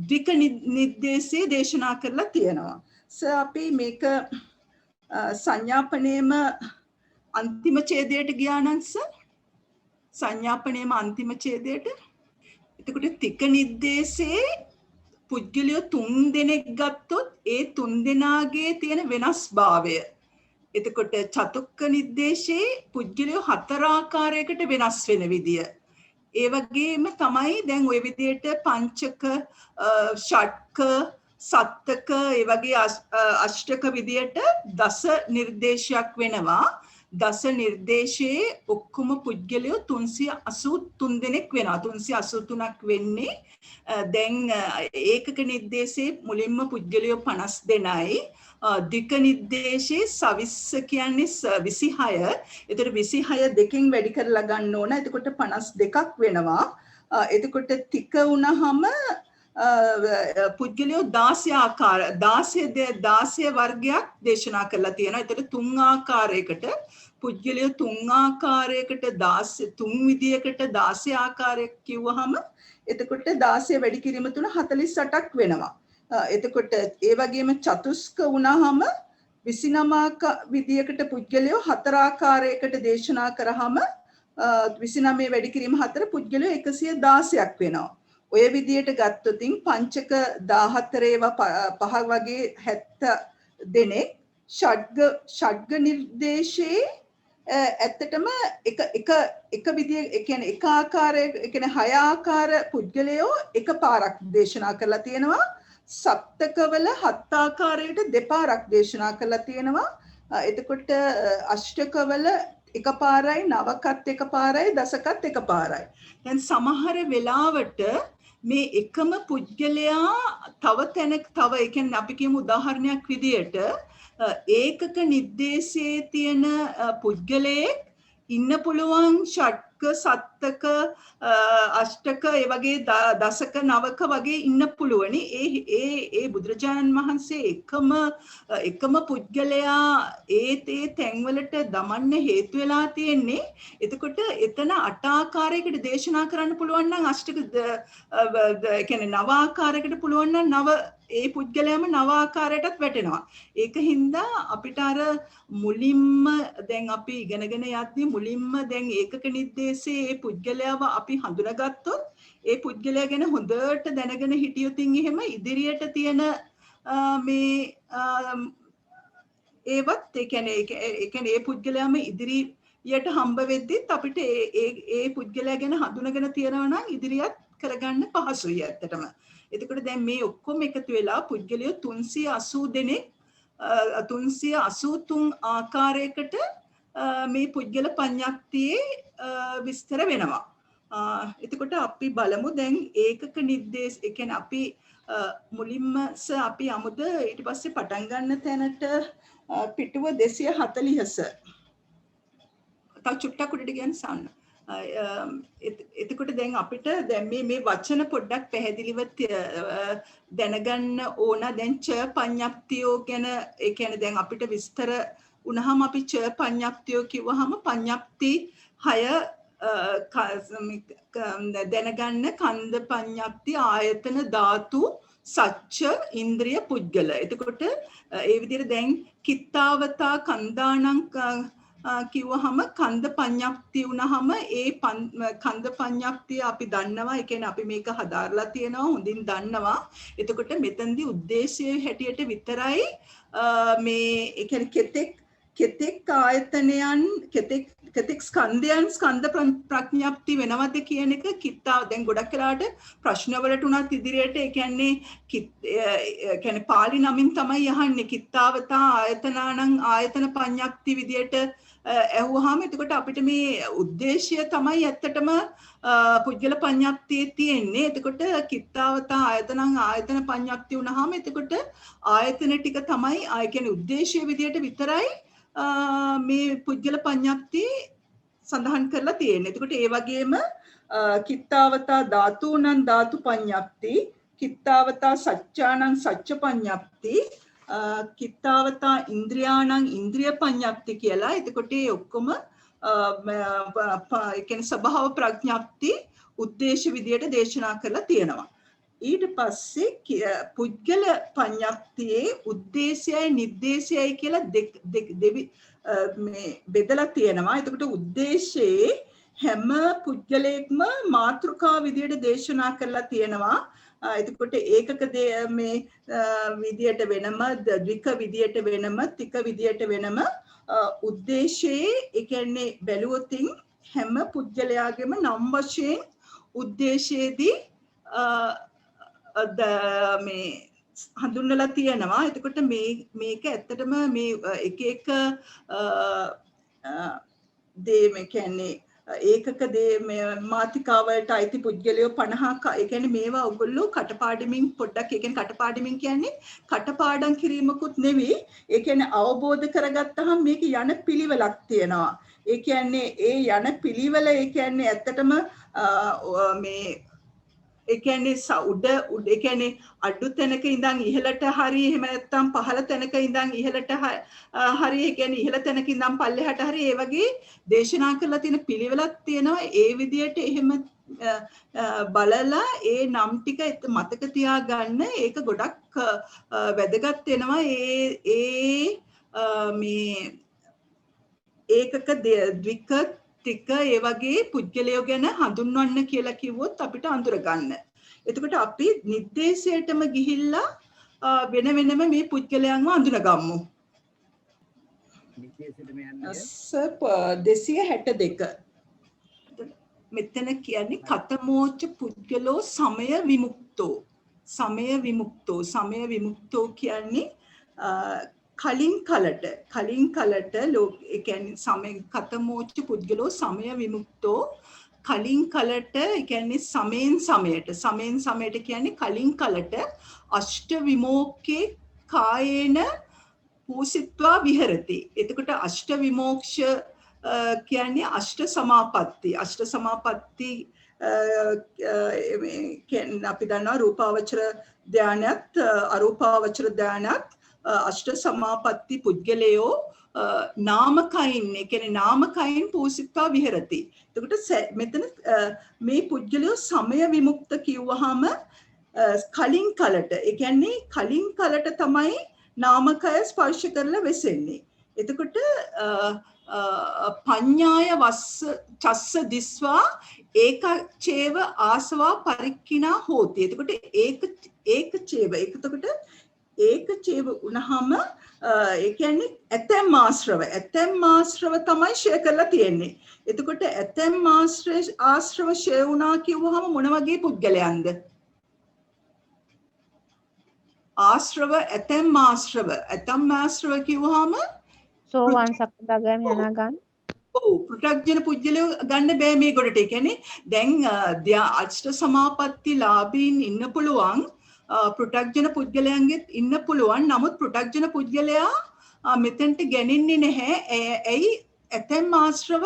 [SPEAKER 5] ද්වික නිर्देशේ දේශනා කරලා තියෙනවා. අපි මේක සංඥාපනයේම අන්තිම ඡේදයට ගියා නම් සංඥාපනයේම අන්තිම ඡේදයට. එතකොට තික නිर्देशේ පුද්ගලයෝ 3 දෙනෙක් ගත්තොත් ඒ 3 දෙනාගේ තියෙන වෙනස්භාවය. එතකොට චතුක්ක නිर्देशේ පුද්ගලයෝ 4 ආකාරයකට වෙනස් වෙන විදිය. ඒ වගේම තමයි දැන් ওই විදියට පංචක, ෂට්ක, සත්තක, ඒ වගේ අෂ්ටක විදියට දස නිर्देशයක් වෙනවා. දස නිर्देशේ ඔක්කොම පුද්ගලයෝ 383 දෙනෙක් වෙනවා. 383ක් වෙන්නේ දැන් ඒකක නිर्देशේ මුලින්ම පුද්ගලයෝ 50 දෙනයි. ද්වික නිर्देशේ සවිස්ස කියන්නේ 26. එතකොට 26 දෙකෙන් වැඩි කරලා ගන්න ඕන. එතකොට 52ක් වෙනවා. එතකොට තික වුණාම පුද්ගලයෝ 16 වර්ගයක් දේශනා කරලා තියෙනවා. එතකොට 3 ආකාරයකට පුද්ගලයෝ 3 ආකාරයකට 3 විදියකට 16 ආකාරයක් කිව්වහම එතකොට 16 වැඩි කිරීම තුන 48ක් වෙනවා. එතකොට ඒ වගේම චතුස්ක වුණාම 29 විදියකට පුද්ගලයෝ 4 ආකාරයකට දේශනා කරාම 29 වැඩි කිරීම 4 පුද්ගලයෝ 116ක් වෙනවා. ඔය විදියට ගත්තොතින් පංචක 14 ඒවා 5 වගේ 70 දෙනෙක් ෂඩ්ග නිर्देशේ ඇත්තටම එක විදිය ඒ කියන්නේ එක ආකාරයක ඒ කියන්නේ 6 ආකාර පුද්ගලයෝ එකපාරක් දේශනා කරලා තියෙනවා. සප්තකවල 7 ආකාරයකට දෙපාරක් දේශනා කරලා තියෙනවා. එතකොට අෂ්ටකවල එකපාරයි, නවකත් එකපාරයි, දසකත් එකපාරයි. දැන් සමහර වෙලාවට මේ එකම පුද්ගලයා තව ඒ කියන්නේ අපි කියමු උදාහරණයක් විදියට ඒකක නිर्देशේ තියෙන පුද්ගලයෙක් ඉන්න පුළුවන් ෂට්ක, සත්තක, අෂ්ටක, ඒ වගේ දසක, නවක වගේ ඉන්න පුළුවනි. ඒ බුදුරජාණන් වහන්සේ එකම පුද්ගලයා ඒ තැන්වලට දමන්න හේතු වෙලා තියෙන්නේ. එතකොට එතන 8 ආකාරයකට දේශනා කරන්න පුළුවන් නම් අෂ්ටක ඒ කියන්නේ 9 ආකාරයකට පුළුවන් නම් ඒ පුද්ගලයාම 9 ආකාරයටත් වැටෙනවා. ඒකින්ද අපිට අර මුලින්ම දැන් අපි ඉගෙනගෙන යද්දී මුලින්ම දැන් ඒකක නිर्देशේ ඒ පුද්ගලයාව අපි හඳුනාගත්තොත් ඒ පුද්ගලයා ගැන හොඳට දැනගෙන හිටියොතින් එහෙම ඉදිරියට තියෙන මේ ඒවත් ඒ කියන්නේ ඒ පුද්ගලයාම ඉදිරියට හම්බ වෙද්දිත් අපිට ඒ පුද්ගලයා ගැන හඳුනාගෙන තියනවා නම් ඉදිරියට කරගන්න පහසුයි ඇත්තටම. එතකොට දැන් මේ ඔක්කොම එකතු වෙලා පුද්ගලයෝ 380 දෙනෙක් 383 ආකාරයකට මේ පුද්ගල පඤ්ඤප්තියේ විස්තර වෙනවා. එතකොට අපි බලමු දැන් ඒකක නිर्देश ඒ කියන්නේ අපි මුලින්ම අපි අමුද ඊට පස්සේ පටන් ගන්න තැනට පිටුව 240 තව චුට්ටක් උඩට ගියන් සාන්න. එතකොට දැන් අපිට දැන් මේ වචන පොඩ්ඩක් පැහැදිලිව දැනගන්න ඕන. දැන් ච පඤ්ඤප්තියෝ ගැන ඒ කියන්නේ දැන් අපිට විස්තර වුණාම අපි ච පඤ්ඤප්තියෝ කිව්වහම පඤ්ඤප්ති 6 දැනගන්න කන්ද පඤ්ඤප්ති ආයතන ධාතු සච්ච ඉන්ද්‍රිය පුද්ගල. එතකොට ඒ විදිහට දැන් කිත්තාවතා කන්දානං කිව්වහම කන්ද පඤ්ඤප්ති වුණාම ඒ කන්ද පඤ්ඤප්තිය අපි දන්නවා. ඒ කියන්නේ අපි මේක හදාarලා තියෙනවා හොඳින් දන්නවා. එතකොට මෙතනදී ಉದ್ದೇಶයේ හැටියට විතරයි මේ ඒ කියන්නේ කෙතෙක් ආයතනයන් කෙතෙක් ස්කන්ධයන් ස්කන්ධ ප්‍රඥප්ති වෙනවද කියන එක කිත්තාව දැන් ගොඩක් වෙලාවට ප්‍රශ්නවලට උනත් ඉදිරියට ඒ කියන්නේ පාලි නමින් තමයි අහන්නේ කිත්තාවතා ආයතනානං ආයතන පඤ්ඤප්ති විදියට ඇහුවාම එතකොට අපිට මේ ಉದ್ದೇಶය තමයි ඇත්තටම පුද්ගල පඤ්ඤප්තියේ තියෙන්නේ. එතකොට කිත්තාවතා ආයතනං ආයතන පඤ්ඤප්ති වුණාම එතකොට ආයතන ටික තමයි ආය කියන්නේ ಉದ್ದೇಶය විදියට විතරයි මේ පුද්ගල පඤ්ඤප්ති සඳහන් කරලා තියෙන්නේ. එතකොට ඒ වගේම කිත්තාවතා ධාතුණං ධාතු පඤ්ඤප්ති, කිත්තාවතා සච්චාණං සච්ච පඤ්ඤප්ති, කිත්තාවතා ඉන්ද්‍රියාණං ඉන්ද්‍රිය පඤ්ඤප්ති කියලා. එතකොට ඒ ඔක්කොම ඒ කියන්නේ ස්වභාව ප්‍රඥප්ති ಉದ್ದೇಶ විදියට දේශනා කරලා තියෙනවා. ඊට පස්සේ පුද්ගල පඤ්ඤප්තියේ ಉದ್ದೇಶයයි නිर्देशයයි කියලා මේ බෙදලා තියෙනවා. එතකොට ಉದ್ದೇಶයේ හැම පුද්ගලයෙක්ම මාතෘකා විදියට දේශනා කරලා තියෙනවා. එතකොට ඒකක මේ විදියට වෙනම, ද්වික විදියට වෙනම, තික විදියට වෙනම ಉದ್ದೇಶයේ ඒ කියන්නේ බැලුවොතින් හැම පුද්ගලයාගේම නම් වශයෙන් ಉದ್ದೇಶයේදී මේ හඳුන්වලා තියෙනවා. එතකොට මේක ඇත්තටම මේ එක එක දේ මේ කියන්නේ ඒකක දේ මාතිකාවලට අයිති පුද්ගලයෝ 50ක ඒ කියන්නේ මේවා ඔයගොල්ලෝ කටපාඩමින් පොඩ්ඩක් ඒ කියන්නේ කටපාඩමින් කියන්නේ කටපාඩම් කිරීමකුත් නෙවෙයි. ඒ කියන්නේ අවබෝධ කරගත්තාම මේක යන පිළිවෙලක් තියෙනවා. ඒ කියන්නේ ඒ යන පිළිවෙල ඒ කියන්නේ ඇත්තටම මේ ඒ කියන්නේ උඩ ඒ කියන්නේ අඩු තැනක ඉඳන් ඉහළට හරි එහෙම නැත්නම් පහළ තැනක ඉඳන් ඉහළට හරි ඒ කියන්නේ ඉහළ තැනක ඉඳන් පල්ලෙහාට හරි ඒ වගේ දේශනා කරලා තියෙන පිළිවෙලක් තියෙනවා. ඒ විදිහට එහෙම බලලා ඒ නම් ටික මතක තියාගන්න ඒක ගොඩක් වැදගත් වෙනවා. ඒ මේ ඒකක ද්වික ටික ඒ වගේ පුද්ගලයෝ ගැන හඳුන්වන්න කියලා කිව්වොත් අපිට අඳුර ගන්න. එතකොට අපි නිर्देशයටම ගිහිල්ලා වෙන වෙනම මේ පුද්ගලයන්ව අඳුනගමු. 262 මෙතන කියන්නේ කතමෝච පුද්ගලෝ සමය විමුක්තෝ. සමය විමුක්තෝ කියන්නේ කලින් කලට ඒ කියන්නේ සමය කතමෝච්ච පුද්ගලෝ සමය විමුක්තෝ කලින් කලට ඒ කියන්නේ සමයෙන් සමයට කියන්නේ කලින් කලට අෂ්ට විමෝක්ඛේ කායේන පූසිත්වා විහෙරති. එතකොට අෂ්ට විමෝක්ෂ කියන්නේ අෂ්ට සමාපatti කියන්නේ අපි දන්නවා රූපාවචර ධානයත් අරූපාවචර ධානයත් අෂ්ට සමාපatti පුද්ගලයෝ නාමකයින් ඒ කියන්නේ නාමකයින් පූසිත්වා විහෙරති. එතකොට මෙතන මේ පුද්ගලයෝ සමය විමුක්ත කිව්වහම කලින් කලට ඒ කියන්නේ කලින් කලට තමයි නාමකය ස්පර්ශ කරලා වෙසෙන්නේ. එතකොට පඤ්ඤාය වස්ස චස්ස දිස්වා ඒකචේව ආසවා පරික්ඛිනා හෝති. එතකොට ඒකචේව එතකොට ඒකචේව වුණාම ඒ කියන්නේ ඇතැම් ආශ්‍රව තමයි ෂය කරලා තියෙන්නේ. එතකොට ඇතැම් ආශ්‍රව ෂය වුණා කිව්වහම මොන වගේ පුද්ගලයන්ද? ආශ්‍රව ඇතම් ආශ්‍රව කිව්වහම
[SPEAKER 3] සෝවාන් සකදාගාමි අනාගාමි.
[SPEAKER 5] ඔව් පෘථග්ජන පුජ්‍යලෝ ගන්න බෑ මේ ගොඩට. ඒ කියන්නේ දැන් අෂ්ට සමාපatti ලාභීන් ඉන්න පුළුවන්, පෘථග්ජන පුජ්‍යලයන්ගෙත් ඉන්න පුළුවන්. නමුත් පෘථග්ජන පුජ්‍යලයා මෙතෙන්ට ගැනෙන්නේ නැහැ. ඇයි? ඇතැම් ආශ්‍රව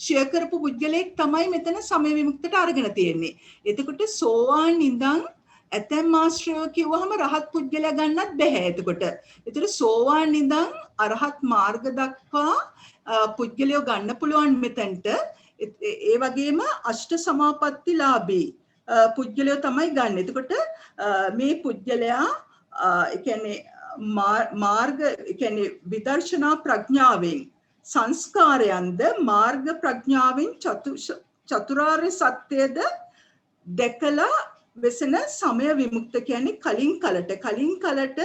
[SPEAKER 5] ෂෙයා කරපු පුජ්‍යලෙක් තමයි මෙතන සමය විමුක්තට අරගෙන තියෙන්නේ. එතකොට සෝවාන් ඉඳන් ඇතැම් ආශ්‍රව කිව්වහම රහත් පුජ්‍යලයා ගන්නත් බෑ. එතකොට සෝවාන් ඉඳන් අරහත් මාර්ග දක්වා පුජ්‍යලයෝ ගන්න පුළුවන් මෙතෙන්ට. ඒ වගේම අෂ්ට සමාපatti ලාභී පුජ්‍යලයෝ තමයි ගන්න. එතකොට මේ පුජ්‍යලයා ඒ කියන්නේ මාර්ග ඒ කියන්නේ විදර්ශනා ප්‍රඥාවෙන් සංස්කාරයන්ද මාර්ග ප්‍රඥාවෙන් චතුරාර්ය සත්‍යද දැකලා වෙසෙන සමය විමුක්ත කියන්නේ කලින් කලට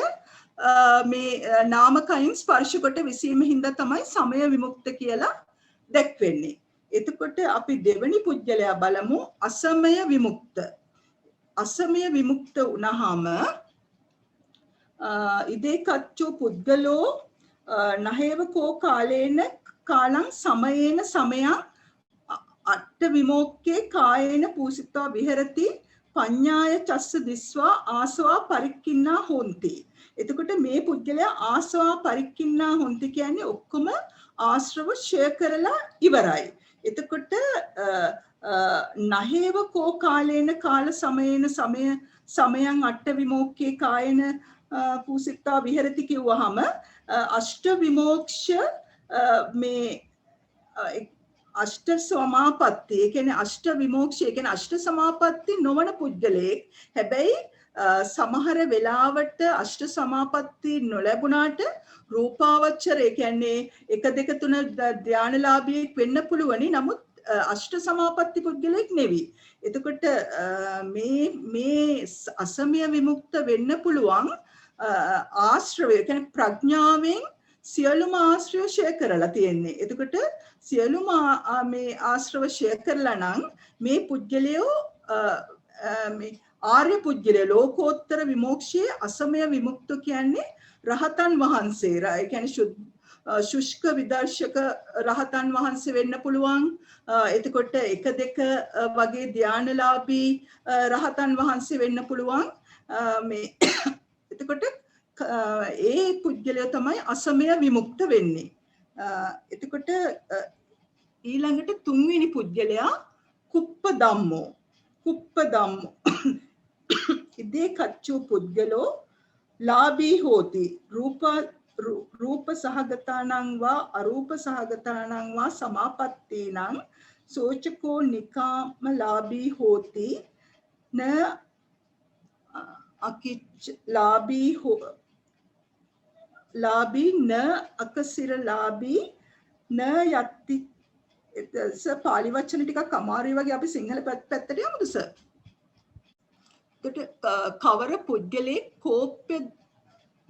[SPEAKER 5] මේ නාමකයින් ස්පර්ශ කොට විසීම හින්දා තමයි සමය විමුක්ත කියලා දැක්වෙන්නේ. එතකොට අපි දෙවනි පුජ්‍යලයා බලමු අසමය විමුක්ත. අසමය විමුක්ත වුණාම ඉදේ කච්චෝ පුද්ගලෝ නහේව කෝ කාලේන කාලං සමයේන සමයං අට්ඨ විමෝක්ඛේ කායේන පූසිතා විහෙරති පඤ්ඤාය චස්ස දිස්වා ආසවා පරික්ඛින්නා හොಂತಿ. එතකොට මේ පුද්ගලයා ආසවා පරික්ඛින්නා හොಂತಿ කියන්නේ ඔක්කොම ආශ්‍රව ෂය කරලා ඉවරයි. එතකොට නහේව කෝ කාලේන කාල සමයේන සමයං අට්ඨ විමෝක්ඛේ කායේන පූසිතා විහෙරති කිව්වහම අෂ්ට විමෝක්ෂ මේ අෂ්ට සමාපatti ඒ කියන්නේ අෂ්ට විමෝක්ෂ ඒ කියන්නේ අෂ්ට සමාපatti නොවන පුද්ගලයෙක්. හැබැයි සමහර වෙලාවට අෂ්ට සමාපatti නොලැබුණාට රූපාවචර ඒ කියන්නේ 1 2 3 ධානලාභියෙක් වෙන්න පුළුවනි. නමුත් අෂ්ට සමාපatti පුද්ගලයෙක් නෙවෙයි. එතකොට මේ අසමය විමුක්ත වෙන්න පුළුවන් ආශ්‍රවය කියන්නේ ප්‍රඥාවෙන් සියලුම ආශ්‍රය ෂය කරලා තියෙන්නේ. එතකොට සියලුම මේ ආශ්‍රව ෂය කරලා නම් මේ පුජ්‍යලයෝ මේ ආර්ය පුජ්‍යලය ලෝකෝත්තර විමෝක්ෂයේ අසමය විමුක්ත කියන්නේ රහතන් වහන්සේ. ඒ කියන්නේ ශුෂ්ක විදර්ශක රහතන් වහන්සේ වෙන්න පුළුවන්. එතකොට 1 2 වගේ ධානලාභී රහතන් වහන්සේ වෙන්න පුළුවන්. මේ එතකොට ඒ පුජ්‍යලය තමයි අසමය විමුක්ත වෙන්නේ. එතකොට ඊළඟට තුන්වෙනි පුජ්‍යලයා කුප්ප ධම්මෝ. ඉදේ කච්චෝ පුද්ගලෝ ලාභී හෝති රූප සහගතානං වා අරූප සහගතානං වා සමාපත්තීනං සෝචකෝ නිකාම ලාභී හෝති න අකිච්ච ලාභී න අකසිර ලාභී න යත්ති. පාලි වචන ටිකක් අමාරුයි වගේ අපි සිංහල පැත්තට යමුද සර්? කවර පුද්ගලේ කෝප්‍ය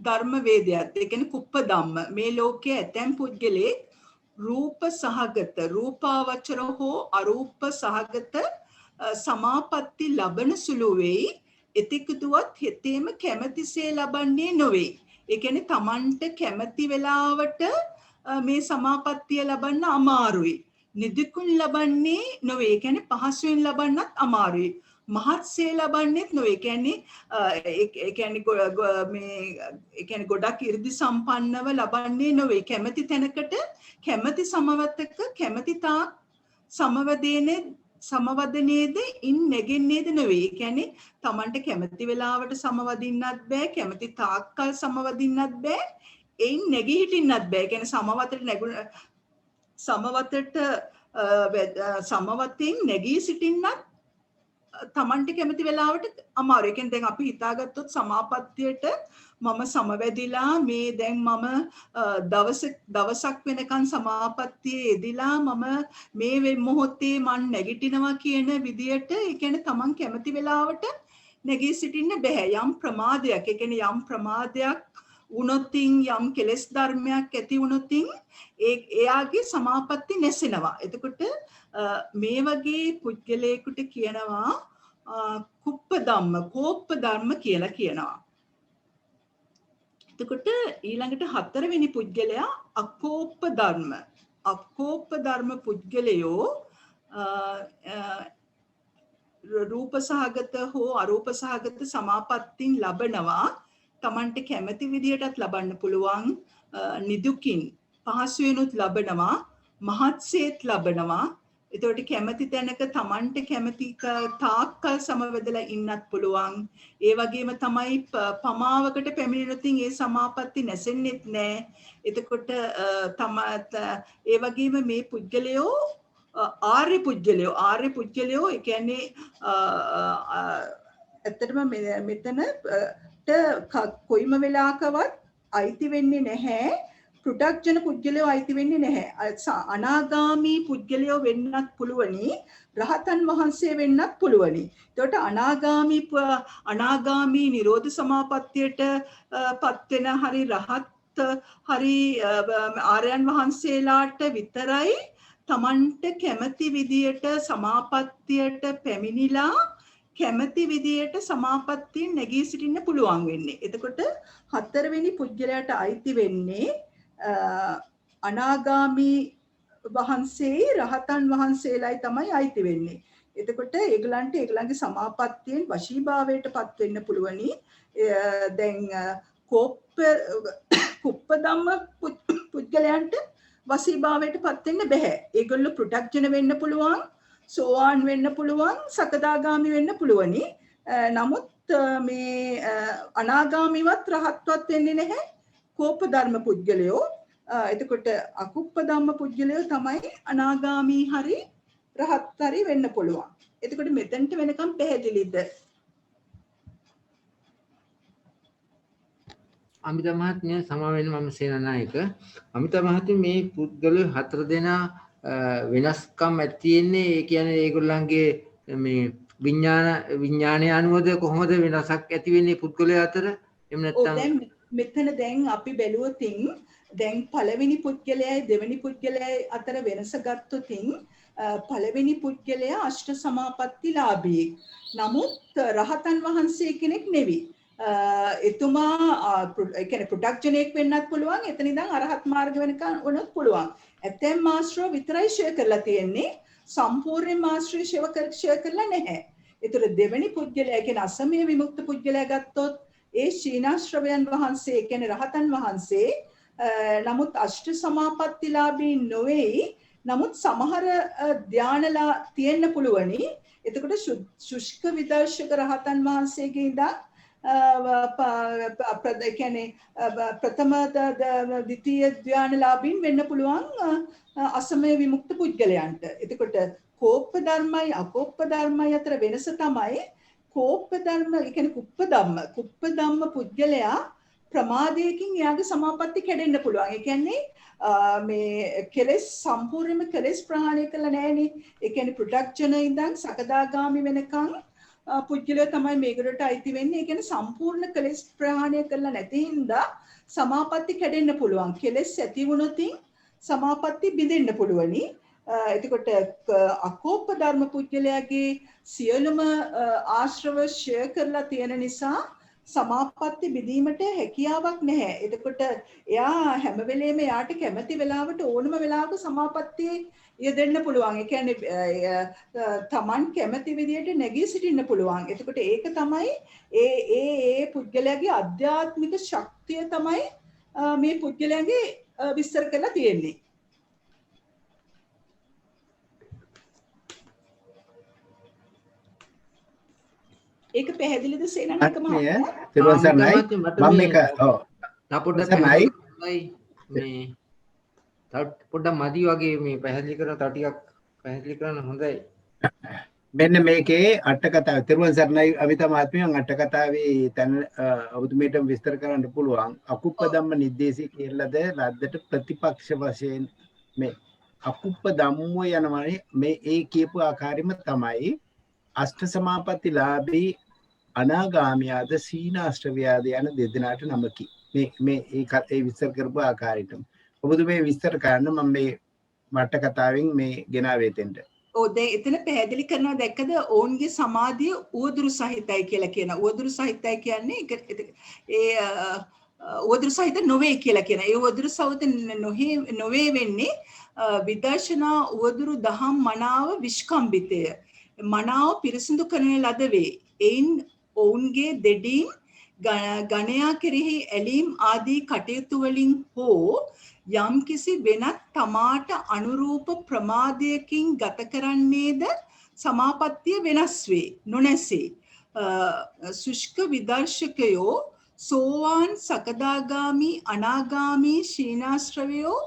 [SPEAKER 5] ධර්ම වේදයක්ද? ඒ කියන්නේ කුප්ප ධම්ම. මේ ලෝකයේ ඇතැම් පුද්ගලේ රූප සහගත රූපාවචර හෝ අරූප සහගත සමාපatti ලබන සුළු වෙයි. එතෙකුදුවත් හෙතේම කැමැතිසේ ලබන්නේ නොවේ. ඒ කියන්නේ Tamanට කැමැති වෙලාවට මේ සමාපත්තිය ලබන්න අමාරුයි. නිදුකුන් ලබන්නේ නොවේ. ඒ කියන්නේ පහසුවෙන් ලබන්නත් අමාරුයි. මහත්සේ ලබන්නේත් නොවේ. ඒ කියන්නේ ගොඩක් 이르දි සම්පන්නව ලබන්නේ නොවේ. කැමැති තැනකට කැමැති සමවතක කැමැති තාක් සමවදනේද ඉන් නැගෙන්නේද නොවේ. ඒ කියන්නේ Tamanට කැමැති වෙලාවට සමවදින්නත් බෑ, කැමැති තාක්කල් සමවදින්නත් බෑ, එයින් නැගී හිටින්නත් බෑ. ඒ කියන්නේ සමවතෙන් නැගී සිටින්නත් තමන්ට කැමති වෙලාවට අමාරුයි. ඒ කියන්නේ දැන් අපි හිතාගත්තොත් සමාපත්තියට මම සමවැදිලා මේ දැන් මම දවසක් වෙනකන් සමාපත්තියේ යෙදිලා මම මේ මොහොතේ මං නැගිටිනවා කියන විදියට ඒ කියන්නේ තමන් කැමති වෙලාවට නැගී සිටින්න බෑ. යම් ප්‍රමාදයක් ඒ කියන්නේ යම් ප්‍රමාදයක් වුණොතින් යම් කෙලෙස් ධර්මයක් ඇති වුණොතින් එයාගේ සමාපatti නැසෙනවා. එතකොට මේ වගේ පුද්ගලයෙකුට කියනවා කුප්ප ධම්ම, කෝප්ප ධර්ම කියලා කියනවා. එතකොට ඊළඟට හතරවෙනි පුද්ගලයා අකෝප ධර්ම. අකෝප ධර්ම පුද්ගලයෝ රූප සහගත හෝ අරූප සහගත සමාපත්තීන් ලබනවා. Tamante කැමති විදියටත් ලබන්න පුළුවන්. නිදුකින් පහසුවෙනුත් ලබනවා. මහත්සේත් ලබනවා. එතකොට කැමති තැනක Tamante කැමති තාක්කල් සමවැදලා ඉන්නත් පුළුවන්. ඒ වගේම තමයි පමාවකට පැමිණෙනොතින් ඒ සමාපatti නැසෙන්නෙත් නෑ. එතකොට ඒ වගේම මේ පුද්ගලයෝ ආර්ය පුද්ගලයෝ ඒ කියන්නේ ඇත්තටම මෙතන කොයිම වෙලාවකවත් අයිති වෙන්නේ නැහැ. පෘථග්ජන පුද්ගලයෝ අයිති වෙන්නේ නැහැ. අනාගාමී පුද්ගලයෝ වෙන්නත් පුළුවනි. රහතන් වහන්සේ වෙන්නත් පුළුවනි. එතකොට අනාගාමී නිරෝධ සමාපත්තියට පත් වෙන හරි රහත් හරි ආර්යයන් වහන්සේලාට විතරයි Tamante කැමති විදියට සමාපත්තියට පැමිණිලා කැමති විදියට සමාපත්තියෙන් නැගී සිටින්න පුළුවන් වෙන්නේ. එතකොට හතරවෙනි පුද්ගලයාට අයිති වෙන්නේ අනාගාමී වහන්සේ රහතන් වහන්සේලායි තමයි අයිති වෙන්නේ. එතකොට ඒගොල්ලන්ට ඒගොල්ලන්ගේ සමාපත්තියෙන් වශීභාවයට පත් වෙන්න පුළුවනි. දැන් කුප්ප ධම්ම පුද්ගලයන්ට වශීභාවයට පත් වෙන්න බෑ. ඒගොල්ලෝ පෘථග්ජන වෙන්න පුළුවන්, සෝවාන් වෙන්න පුළුවන්, සකදාගාමි වෙන්න පුළුවනි. නමුත් මේ අනාගාමීවත් රහත්වත් වෙන්නේ නැහැ කෝප ධර්ම පුද්ගලයෝ. එතකොට අකුප්ප ධම්ම පුද්ගලයෝ තමයි අනාගාමී හරි රහත් හරි වෙන්න පුළුවන්. එතකොට මෙතනට වෙනකම් පැහැදිලිද?
[SPEAKER 2] අමිතා මහත්මිය සමා වෙන මම සේනානායක. අමිතා මහත්මිය මේ පුද්ගලයෝ හතර දෙනා වෙනස්කම් ඇති තියෙන්නේ. ඒ කියන්නේ ඒගොල්ලන්ගේ මේ විඥානය අනුවද කොහොමද වෙනසක් ඇති වෙන්නේ පුද්ගලයා අතර? එහෙම නැත්නම්
[SPEAKER 5] මෙතන දැන් අපි බැලුවොතින් දැන් පළවෙනි පුද්ගලයයි දෙවෙනි පුද්ගලයයි අතර වෙනස ගත්තොතින් පළවෙනි පුද්ගලයා අෂ්ට සමාපත්තිලාභී. නමුත් රහතන් වහන්සේ කෙනෙක් නෙවෙයි. එතුමා ඒ කියන්නේ පෘථග්ජනෙක් වෙන්නත් පුළුවන්. එතන ඉඳන් අරහත් මාර්ග වෙනකන් වුණත් පුළුවන්. ඇතැම් ආශ්‍රව විතරයි ෂෙයා කරලා තියෙන්නේ. සම්පූර්ණ ආශ්‍රය ෂෙයා කරලා නැහැ. ඒතර දෙවෙනි පුද්ගලයා කියන්නේ අසමය විමුක්ත පුද්ගලයා ගත්තොත් ඒ ශීනාශ්‍රවයන් වහන්සේ කියන්නේ රහතන් වහන්සේ නමුත් අෂ්ට සමාපත්තිලාභී නොවේයි. නමුත් සමහර ධානලා තියෙන්න පුළුවනි. එතකොට ශුෂ්ක විදර්ශක රහතන් වහන්සේගේ ඉඳන් කියන්නේ ප්‍රථම ද්විතීය ධානලාභීන් වෙන්න පුළුවන් අසමය විමුක්ත පුද්ගලයන්ට. එතකොට කෝප ධර්මයි අකෝප ධර්මයි අතර වෙනස තමයි කෝප ධර්ම කියන්නේ කුප්ප ධම්ම පුද්ගලයා ප්‍රමාදයකින් එයාගේ සමාපatti කැඩෙන්න පුළුවන්. ඒ කියන්නේ මේ කෙලෙස් සම්පූර්ණයෙන්ම කෙලෙස් ප්‍රහාණය කළා නෑනේ. ඒ කියන්නේ පෘථග්ජන ඉඳන් සකදාගාමි වෙනකන් පුද්ගලයා තමයි මේකට අයිති වෙන්නේ. ඒ කියන්නේ සම්පූර්ණ කෙලෙස් ප්‍රහාණය කළා නැති හින්දා සමාපatti කැඩෙන්න පුළුවන්. කෙලෙස් ඇති වුණොතින් සමාපatti බිඳෙන්න පුළුවනි. එතකොට අකෝප ධර්ම පුද්ගලයාගේ සියලුම ආශ්‍රව ෂෙයා කරලා තියෙන නිසා සමාපatti බිඳීමට හැකියාවක් නැහැ. එතකොට එයා හැම වෙලේම යාට කැමති වෙලාවට ඕනම වෙලාවක සමාපත්තියේ යෙදෙන්න පුළුවන්. ඒ කියන්නේ තමන් කැමති විදියට නැගී සිටින්න පුළුවන්. එතකොට ඒක තමයි ඒ පුද්ගලයාගේ අධ්‍යාත්මික ශක්තිය තමයි මේ පුද්ගලයාගේ විස්තර කරලා තියෙන්නේ. ඒක පැහැදිලිද සේනානායක මහත්මයා?
[SPEAKER 1] තෙරුවන් සරණයි. මම මේක
[SPEAKER 2] පොඩ්ඩක් මේ පොඩ්ඩක් මදි වගේ මේ පැහැදිලි කරන තව ටිකක් පැහැදිලි කරන්න හොඳයි.
[SPEAKER 1] මෙන්න මේකේ අට කතාව තෙරුවන් සරණයි අමිතා මහත්මියන් අට කතාවේ තන ඔබතුමීට විස්තර කරන්න පුළුවන්. අකුප්ප ධම්ම නිද්දේශී කියලාද රද්දට ප්‍රතිපක්ෂ වශයෙන් මේ අකුප්ප ධම්මෝ යනවානේ මේ ඒ කියපු ආකාරෙම තමයි අෂ්ට සමාපත්තිලාභී අනාගාමියාද සීනාශ්‍රවයාද යන දෙදෙනාට නමකි. මේ ඒ විස්තර කරපු ආකාරයටම ඔබතුමේ විස්තර කරන්න මම මේ මට කතාවෙන් මේ ගෙනාවේ තෙන්ට.
[SPEAKER 5] ඔව් දැන් එතන පැහැදිලි කරනවා දැක්කද ඔවුන්ගේ සමාධිය උවදුරු සහිතයි කියලා කියනවා. උවදුරු සහිතයි කියන්නේ උවදුරු සහිත නොවේ කියලා කියන. ඒ උවදුරු සහිත නොවේ වෙන්නේ විදර්ශනා උවදුරු දහම් මනාව විස්කම්බිතය. මනාව පිරිසිදු කරන ලද වේ. එයින් ඔවුන්ගේ දෙඩීම් ගණයා කෙරෙහි ඇලීම් ආදී කටයුතු වලින් හෝ යම්කිසි වෙනත් තමාට අනුරූප ප්‍රමාදයකින් ගත කරන්නේද සමාපත්තිය වෙනස් වේ නොනැසේ. සුෂ්ක විදර්ශකයෝ සෝවාන් සකදාගාමි අනාගාමි ශීනාශ්‍රවයෝ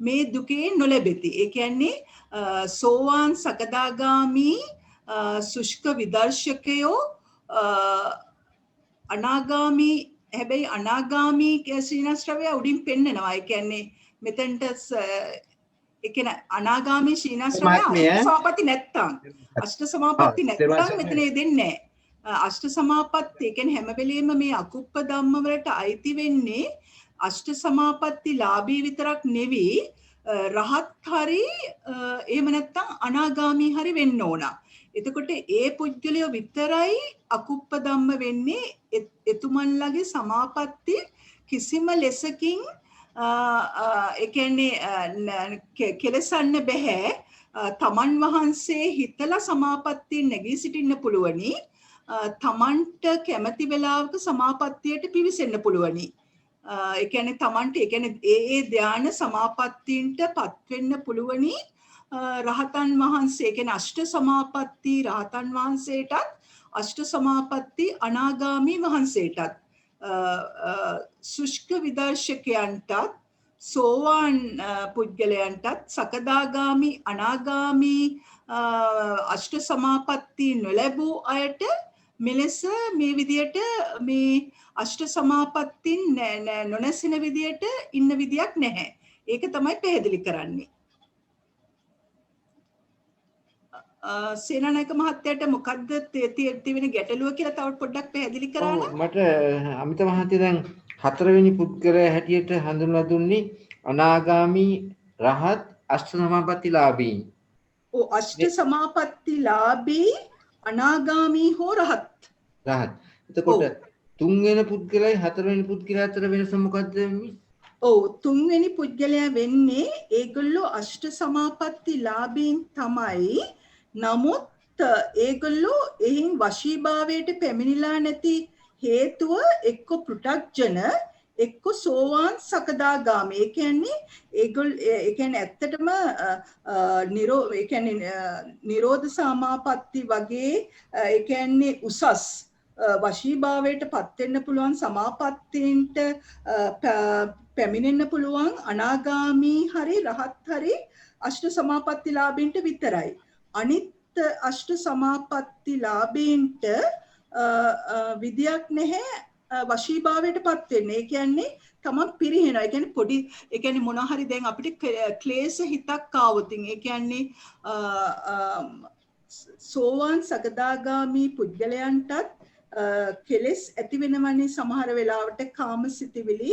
[SPEAKER 5] මේ දුකේ නොලැබෙති. ඒ කියන්නේ සෝවාන් සකදාගාමි සුෂ්ක විදර්ශකයෝ අනාගාමි හැබැයි අනාගාමි ශීනාශ්‍රවය උඩින් පෙන්නනවා. ඒ කියන්නේ මෙතනට ඒ කියන්නේ අනාගාමි ශීනාශ්‍රවය සමාපatti නැත්තම් අෂ්ට සමාපatti නැත්තම් මෙතන දෙන්නේ නැහැ. අෂ්ට සමාපatti කියන්නේ හැම වෙලෙම මේ අකුප්ප ධම්ම වලට අයිති වෙන්නේ අෂ්ට සමාපatti ලාභී විතරක් නෙවෙයි රහත් හරි එහෙම නැත්නම් අනාගාමී හරි වෙන්න ඕන. එතකොට ඒ පුද්ගලයෝ විතරයි අකුප්ප ධම්ම වෙන්නේ. එතුමන්ලගේ සමාපatti කිසිම ලෙසකින් ඒ කියන්නේ කෙලසන්න බෑ. තමන් වහන්සේ හිතලා සමාපatti නැගී සිටින්න පුළුවනි. තමන්ට කැමති වෙලාවක සමාපත්තියට පිවිසෙන්න පුළුවනි. ඒ කියන්නේ තමන්ට ඒ කියන්නේ ඒ ධාන සමාපත්තීන්ට පත් වෙන්න පුළුවනි. රහතන් වහන්සේ කියන්නේ අෂ්ට සමාපatti රහතන් වහන්සේටත් අෂ්ට සමාපatti අනාගාමී වහන්සේටත් සුෂ්ක විදර්ශකයන්ටත් සෝවාන් පුද්ගලයන්ටත් සකදාගාමි අනාගාමී අෂ්ට සමාපatti නොලැබූ අයට මෙලෙස මේ විදියට මේ අෂ්ට සමාපත්තින් නොනැසෙන විදියට ඉන්න විදියක් නැහැ. ඒක තමයි පැහැදිලි කරන්නේ. සේනානායක මහත්තයාට මොකද්ද තියෙන ගැටලුව කියලා තව පොඩ්ඩක් පැහැදිලි කරන්න.
[SPEAKER 2] මට අමිත මහත්තයා දැන් හතරවෙනි පුද්ගලයා හැටියට හඳුන්වලා දුන්නේ අනාගාමී රහත් අෂ්ට සමාපත්තිලාභී.
[SPEAKER 5] අෂ්ට සමාපත්තිලාභී අනාගාමී හෝ රහත්.
[SPEAKER 2] එතකොට තුන්වෙනි පුද්ගලයයි හතරවෙනි පුද්ගලයා අතර වෙනස මොකද්ද?
[SPEAKER 5] තුන්වෙනි පුද්ගලයා වෙන්නේ ඒගොල්ලෝ අෂ්ට සමාපත්තිලාභීන් තමයි. නමුත් ඒගොල්ලෝ එහින් වශීභාවයට පැමිණිලා නැති හේතුව එක්ක පෘථග්ජන එක්ක සෝවාන් සකදාගාමී. ඒ කියන්නේ ඒ කියන්නේ ඇත්තටම නිරෝධ සමාපatti වගේ ඒ කියන්නේ උසස් වශීභාවයට පත් වෙන්න පුළුවන් සමාපත්තීන්ට පැමිණෙන්න පුළුවන් අනාගාමී හරි රහත් හරි අෂ්ට සමාපත්තිලාභීන්ට විතරයි. අනිත් අෂ්ට සමාපත්තිලාභීන්ට විදියක් නැහැ වශීභාවයට පත් වෙන්න. ඒ කියන්නේ තමන් පිරිහෙනවා. ඒ කියන්නේ පොඩි ඒ කියන්නේ මොන හරි දැන් අපිට ක්ලේශ හිතක් ආවොත් ඒ කියන්නේ සෝවාන් සකදාගාමී පුද්ගලයන්ටත් කෙලෙස් ඇති වෙනවනේ සමහර වෙලාවට කාමසිතවිලි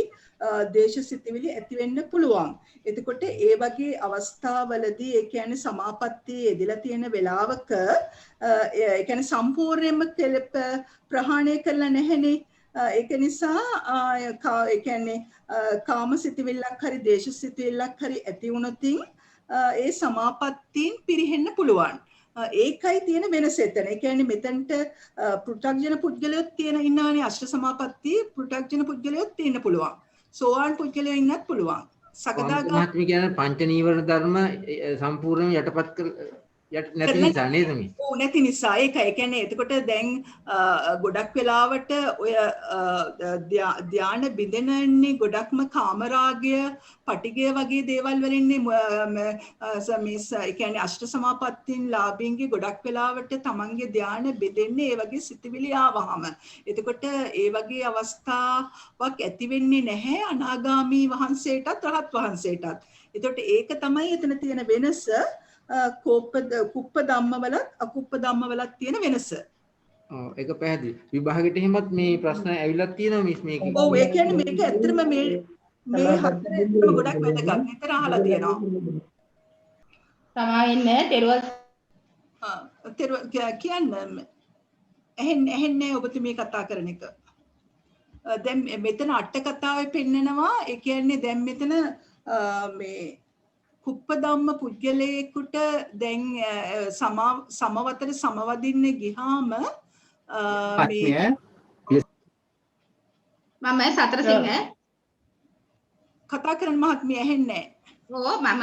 [SPEAKER 5] දේශසිතවිලි ඇති වෙන්න පුළුවන්. එතකොට ඒ වගේ අවස්ථාවලදී ඒ කියන්නේ සමාපත්තියේ යෙදලා තියෙන වෙලාවක ඒ කියන්නේ සම්පූර්ණයෙන්ම ප්‍රහාණය කරලා නැහැනේ. ඒක නිසා ඒ කියන්නේ කාමසිතවිල්ලක් හරි දේශසිතවිල්ලක් හරි ඇති වුණොතින් ඒ සමාපත්තීන් පිරෙහෙන්න පුළුවන්. ඒකයි තියෙන වෙනස එතන. ඒ කියන්නේ මෙතනට පෘථග්ජන පුද්ගලයොත් තියෙන ඉන්නවනේ අෂ්ට සමාපatti පෘථග්ජන පුද්ගලයොත් තියෙන්න පුළුවන්. සෝවාන් පුද්ගලයෝ ඉන්නත් පුළුවන්.
[SPEAKER 2] සකදාගාමී කියන්නේ පංච නීවරණ ධර්ම සම්පූර්ණයෙන් යටපත් කර නැති නිසා නේද මේ?
[SPEAKER 5] ඔව් නැති නිසා ඒකයි. ඒ කියන්නේ එතකොට දැන් ගොඩක් වෙලාවට ඔය ධාන බිඳෙනන්නේ ගොඩක්ම කාමරාගය, පටිගය වගේ දේවල් වලින්නේ මේ ඒ කියන්නේ අෂ්ට සමාපත්තීන් ලාභින්ගේ ගොඩක් වෙලාවට තමන්ගේ ධාන බෙදෙන්නේ ඒ වගේ සිතිවිලි ආවහම. එතකොට ඒ වගේ අවස්ථාවක් ඇති වෙන්නේ නැහැ අනාගාමී වහන්සේටත් රහත් වහන්සේටත්. එතකොට ඒක තමයි එතන තියෙන වෙනස. කුප්ප ධම්මවලත් අකුප්ප ධම්මවලත් තියෙන වෙනස.
[SPEAKER 2] ඒක පැහැදිලි. විභාගෙට එහෙමත් මේ ප්‍රශ්න ඇවිල්ලා තියෙනවා මේක.
[SPEAKER 5] ඔව් ඒ කියන්නේ මේක ඇත්තටම මේ හතරේ ගොඩක් වැදගත්. නිතර අහලා තියෙනවා.
[SPEAKER 6] සමාවෙන්නේ තෙරුවල්
[SPEAKER 5] කියන්නේ ඇහෙන්නේ ඔබතුමී කතා කරන එක. දැන් මෙතන අට කතාවේ පෙන්නනවා ඒ කියන්නේ දැන් මෙතන මේ කුප්පදම්ම පුද්ගලයෙකුට දැන් සමවතට සමවදින්න ගියාම මේ
[SPEAKER 1] ආත්මය
[SPEAKER 6] මම සතරසිංහ
[SPEAKER 5] කතා කරන මහත්මිය ඇහෙන්නේ
[SPEAKER 6] ඕ මම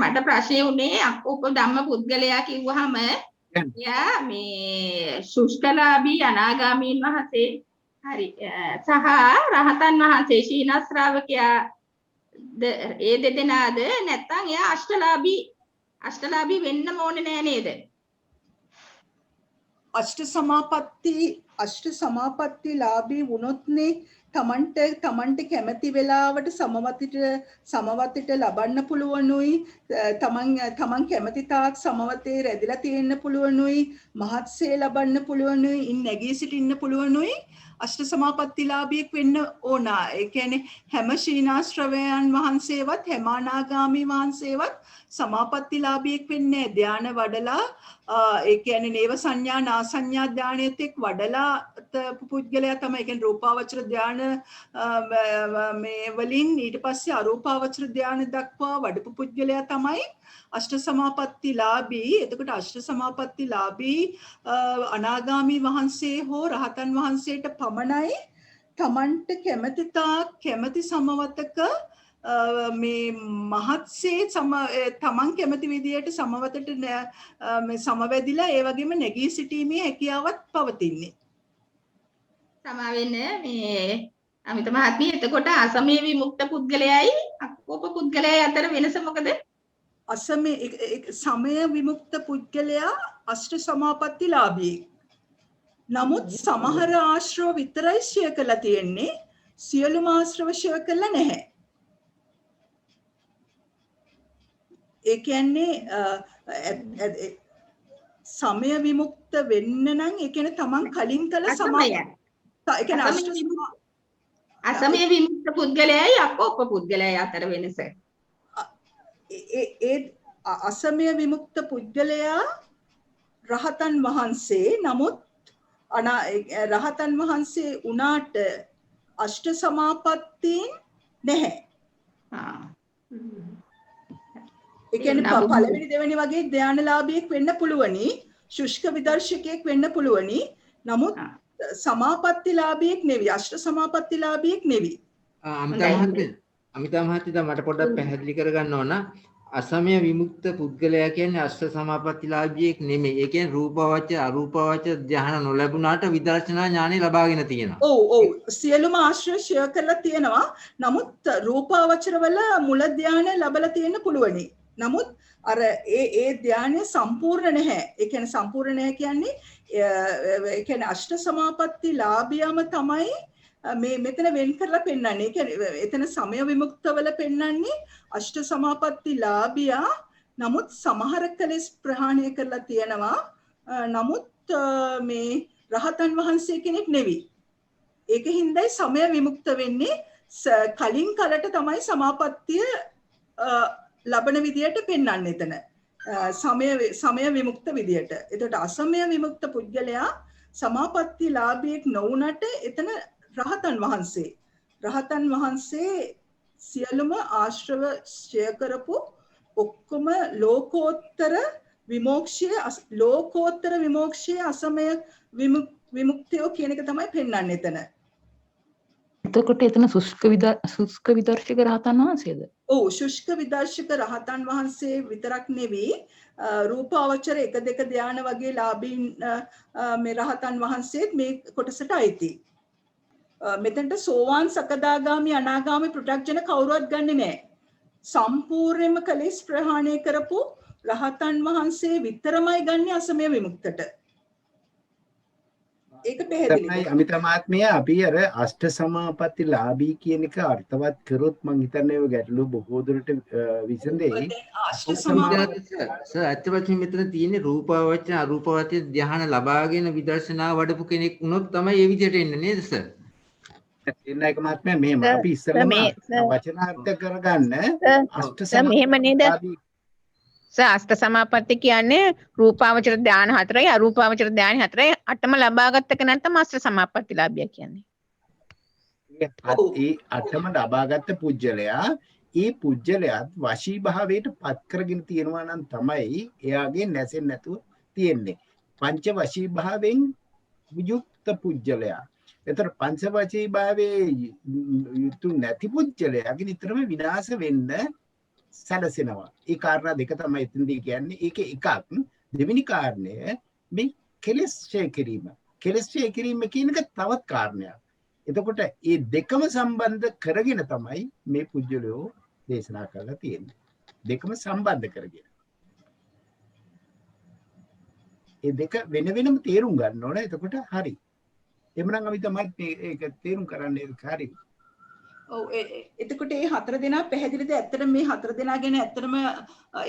[SPEAKER 6] මට ප්‍රශ්නේ උනේ උපදම්ම පුද්ගලයා කිව්වහම යා මේ සුෂ්ඨලාභී අනාගාමීන් වහන්සේ හරි සහ රහතන් වහන්සේ ශීන ශ්‍රාවකයා ඒ දෙදෙනාද නැත්නම් එයා අෂ්ටලාභී වෙන්න ඕනේ නෑ නේද?
[SPEAKER 5] අෂ්ට සමාපatti ලාභී වුණොත්නේ තමන්ට කැමති වෙලාවට සමවතට ලබන්න පුළුවනුයි තමන් කැමති තාක් සමවතේ රැඳිලා තියෙන්න පුළුවනුයි මහත්සේ ලබන්න පුළුවනුයි ඉන් නැගී සිටින්න පුළුවනුයි අෂ්ට සමාපත්තිලාභියෙක් වෙන්න ඕන. ඒ කියන්නේ හැම ශීනාශ්‍රවයන් වහන්සේවත් හැම අනාගාමී වහන්සේවත් සමාපත්තිලාභියෙක් වෙන්නේ ධාන වඩලා ඒ කියන්නේ නේව සංඥා නාසඤ්ඤා ධානයත් එක් වඩලා පුද්ගලයා තමයි. ඒ කියන්නේ රූපාවචර ධාන මේ වලින් ඊට පස්සේ අරූපාවචර ධාන දක්වා වඩපු පුද්ගලයා තමයි අෂ්ට සමාපත්තිලාභී. එතකොට අෂ්ට සමාපත්තිලාභී අනාගාමී වහන්සේ හෝ රහතන් වහන්සේට පමණයි තමන්ට කැමති තාක් කැමති සමවතක මේ මහත්සේ තමන් කැමති විදියට සමවතට සමවැදිලා ඒ වගේම නැගී සිටීමේ හැකියාවක් පවතින්නේ.
[SPEAKER 6] සමාවෙන්න මේ අමිත මහත්මිය එතකොට අසමේ විමුක්ත පුද්ගලයයි අකෝප පුද්ගලයයි අතර වෙනස මොකද?
[SPEAKER 5] සමය විමුක්ත පුද්ගලයා අෂ්ට සමාපත්තිලාභී. නමුත් සමහර ආශ්‍රව විතරයි ක්ෂය කරලා තියෙන්නේ. සියලුම ආශ්‍රව ක්ෂය කරලා නැහැ. ඒ කියන්නේ සමය විමුක්ත වෙන්න නම් ඒ කියන්නේ තමන් කලින් කළ
[SPEAKER 6] අසමය විමුක්ත පුද්ගලයයි අකෝප පුද්ගලයයි අතර වෙනස.
[SPEAKER 5] ඒ අසමය විමුක්ත පුද්ගලයා රහතන් වහන්සේ. නමුත් රහතන් වහන්සේ උනාට අෂ්ට සමාපත්තීන් නැහැ. ඒ කියන්නේ පළවෙනි දෙවෙනි වගේ ධානලාභියෙක් වෙන්න පුළුවනි, ශුෂ්ක විදර්ශකයෙක් වෙන්න පුළුවනි. නමුත් සමාපත්තිලාභියෙක් නෙවෙයි, අෂ්ට සමාපත්තිලාභියෙක් නෙවෙයි.
[SPEAKER 2] අමිතා මහත්තයා මට පොඩ්ඩක් පැහැදිලි කරගන්න ඕන. අසමය විමුක්ත පුද්ගලයා කියන්නේ අෂ්ට සමාපත්තිලාභියෙක් නෙමෙයි. ඒ කියන්නේ රූපවචර අරූපවචර ධ්‍යාන නොලැබුණාට විදර්ශනා ඥානෙ ලබාගෙන තියෙනවා.
[SPEAKER 5] ඔව් සියලුම ආශ්‍රය ක්ෂය කරලා තියෙනවා. නමුත් රූපාවචර වල මුල ධ්‍යාන ලැබලා තියෙන්න පුළුවනි. නමුත් අර ඒ ධ්‍යානය සම්පූර්ණ නැහැ. ඒ කියන්නේ සම්පූර්ණ නැහැ කියන්නේ ඒ කියන්නේ අෂ්ට සමාපත්තිලාභියම තමයි මේ මෙතන වෙන් කරලා පෙන්වන්නේ. ඒ කියන්නේ එතන සමය විමුක්තවල පෙන්වන්නේ අෂ්ට සමාපත්තිලාභියා. නමුත් සමහර කලස් ප්‍රහාණය කරලා තියෙනවා. නමුත් මේ රහතන් වහන්සේ කෙනෙක් නෙවෙයි. ඒකින්දයි සමය විමුක්ත වෙන්නේ. කලින් කලට තමයි සමාපත්තිය ලබන විදියට පෙන්වන්නේ එතන. සමය විමුක්ත විදියට. එතකොට අසමය විමුක්ත පුද්ගලයා සමාපත්තිලාභියෙක් නොවුනට එතන රහතන් වහන්සේ සියලුම ආශ්‍රව ක්ෂය කරපු ඔක්කොම ලෝකෝත්තර විමෝක්ෂයේ අසමය විමුක්තිය කියන එක තමයි පෙන්වන්නේ එතන.
[SPEAKER 4] එතකොට එතන සුෂ්ක විදර්ශක රහතන් වහන්සේද?
[SPEAKER 5] ඔව් ශුෂ්ක විදර්ශක රහතන් වහන්සේ විතරක් නෙවෙයි රූපාවචර 1 2 ධාන වගේ ලාභීන් මේ රහතන් වහන්සේත් මේ කොටසට අයිති. මෙතනට සෝවාන් සකදාගාමි අනාගාමි පෘථග්ජන කවුරුවත් ගන්නෙ නෑ. සම්පූර්ණයෙන්ම කලෙස් ප්‍රහාණය කරපු රහතන් වහන්සේ විතරමයි ගන්නෙ අසමය විමුක්තට. ඒක පැහැදිලියි.
[SPEAKER 1] අමිතා මහත්මිය අපි අර අෂ්ට සමාපත්තිලාභී කියන එක අර්ථවත් කරොත් මම හිතන්නේ ඔය ගැටලුව බොහෝ දුරට විසඳෙයි.
[SPEAKER 2] ඇත්තටම මෙතන තියෙන්නේ රූපාවචර අරූපාවචර ධ්‍යාන ලබාගෙන විදර්ශනා වඩපු කෙනෙක් වුණොත් තමයි මේ විදිහට එන්නේ නේද සර්?
[SPEAKER 1] එන්නයික මහත්මයා මෙහෙම අපි ඉස්සෙල්ලාම වචනාර්ථ කරගන්න අෂ්ට
[SPEAKER 3] මෙහෙම නේද? අෂ්ට සමාපatti කියන්නේ රූපාවචර ධාන 4යි අරූපාවචර ධාන 4යි අටම ලබාගත්ත කෙනාට තමයි අෂ්ට සමාපත්තිලාභිය කියන්නේ.
[SPEAKER 1] ඒ අටම ලබාගත්ත පුජ්‍යලයා ඒ පුජ්‍යලයාත් වශී භාවයට පත් කරගෙන තියෙනවා නම් තමයි එයාගේ නැසෙන්නේ නැතුව තියෙන්නේ. පංච වශී භාවයෙන් යුක්ත පුජ්‍යලයා. ඒතර පංච වශී භාවයේ යුතු නැති පුජ්‍යලයාගේ නිතරම විනාශ වෙන්න සැලසෙනවා. ඒ කාරණා දෙක තමයි එතනදී කියන්නේ. ඒකේ එකක් දෙවෙනි කාරණය මේ කෙලෙස් ඡය කිරීම. කෙලෙස් ඡය කිරීම කියන එක තවත් කාරණයක්. එතකොට මේ දෙකම සම්බන්ධ කරගෙන තමයි මේ පුජ්‍යලයෝ දේශනා කරලා තියෙන්නේ. දෙකම සම්බන්ධ කරගෙන. ඒ දෙක වෙන වෙනම තේරුම් ගන්න ඕනේ. එතකොට හරි. එමනම් අපි තමයි ඒක තේරුම් කරන්නේ හරි.
[SPEAKER 5] ඔව් එතකොට මේ හතර දෙනා පැහැදිලිද? ඇත්තටම මේ හතර දෙනා ගැන ඇත්තටම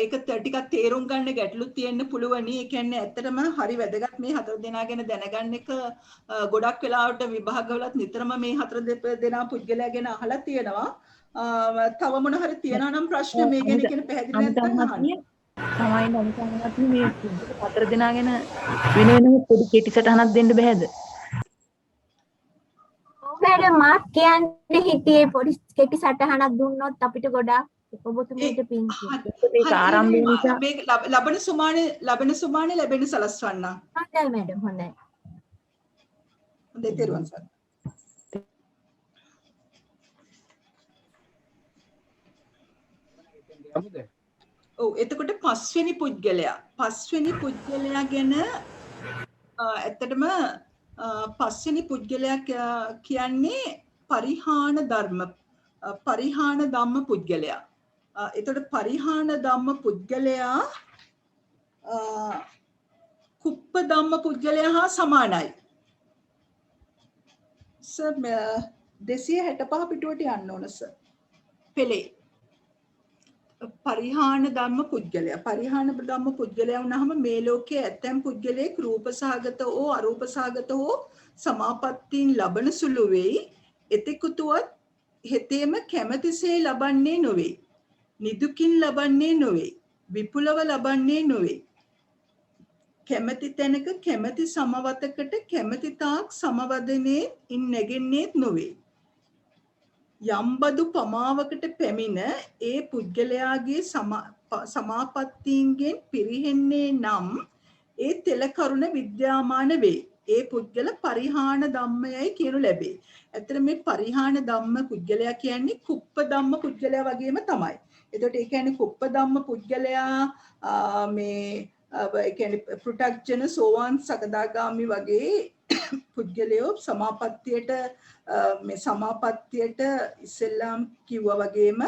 [SPEAKER 5] ඒක ටිකක් තේරුම් ගන්න ගැටලු තියෙන්න පුළුවනි. ඒ කියන්නේ ඇත්තටම හරි වැදගත් මේ හතර දෙනා ගැන දැනගන්න එක. ගොඩක් වෙලාවට විභාගවලත් නිතරම මේ හතර දෙනා පුද්ගලයා ගැන අහලා තියෙනවා. තව මොන හරි තියනවා නම් ප්‍රශ්න මේ ගැන කියන පැහැදිලි නැත්නම් අහන්න.
[SPEAKER 4] තමයි අනිත් මේ හතර දෙනා ගැන වෙන වෙනම පොඩි කෙටි සටහනක් දෙන්න බෑද?
[SPEAKER 7] මෑඩම් මාත් කියන්නේ හිටියේ පොඩි කෙටි සටහනක් දුන්නොත් අපිට ගොඩාක් ඔබතුමීට පිං
[SPEAKER 4] ඒක ආරම්භය නිසා
[SPEAKER 5] මේ ලබන සුමානේ ලැබෙන සලස්වන්න.
[SPEAKER 7] හොඳයි මෑඩම් හොඳයි.
[SPEAKER 5] හොඳයි තෙරුවන් සරණයි. ඔව් එතකොට පස්වෙනි පුද්ගලයා ගැන ඇත්තටම පස්වෙනි පුද්ගලයා කියන්නේ පරිහාන ධම්ම පුද්ගලයා. එතකොට පරිහාන ධම්ම පුද්ගලයා කුප්ප ධම්ම පුද්ගලයා හා සමානයි. සර් 265 පිටුවට යන්න ඕන සර්. පෙළේ පරිහාන ධම්ම පුද්ගලයා වුණාම මේ ලෝකයේ ඇතැම් පුද්ගලයෙක් රූපසහගත හෝ අරූපසහගත හෝ සමාපත්තීන් ලබන සුළු වෙයි. එතෙකුතුවත් හෙතේම කැමැතිසේ ලබන්නේ නොවේ. නිදුකින් ලබන්නේ නොවේ. විපුලව ලබන්නේ නොවේ. කැමැති තැනක කැමැති සමවතකට කැමැති තාක් සමවදනේ ඉන් නැගෙන්නේත් නොවේ. යම්බදු පමාවකට පැමිණ ඒ පුද්ගලයාගේ සමාපත්තීන්ගෙන් පිරිහෙන්නේ නම් ඒ තෙල කරුණ විද්‍යාමාන වේ. ඒ පුද්ගල පරිහාන ධම්මයයි කියනු ලැබේ. ඇත්තට මේ පරිහාන ධම්ම පුද්ගලයා කියන්නේ කුප්ප ධම්ම පුද්ගලයා වගේම තමයි. එතකොට ඒ කියන්නේ කුප්ප ධම්ම පුද්ගලයා මේ ඒ කියන්නේ පෘථග්ජන සෝවාන් සකදාගාමි වගේ පුද්ගලයෝ සමාපත්තියට ඉස්සෙල්ලාම් කිව්වා වගේම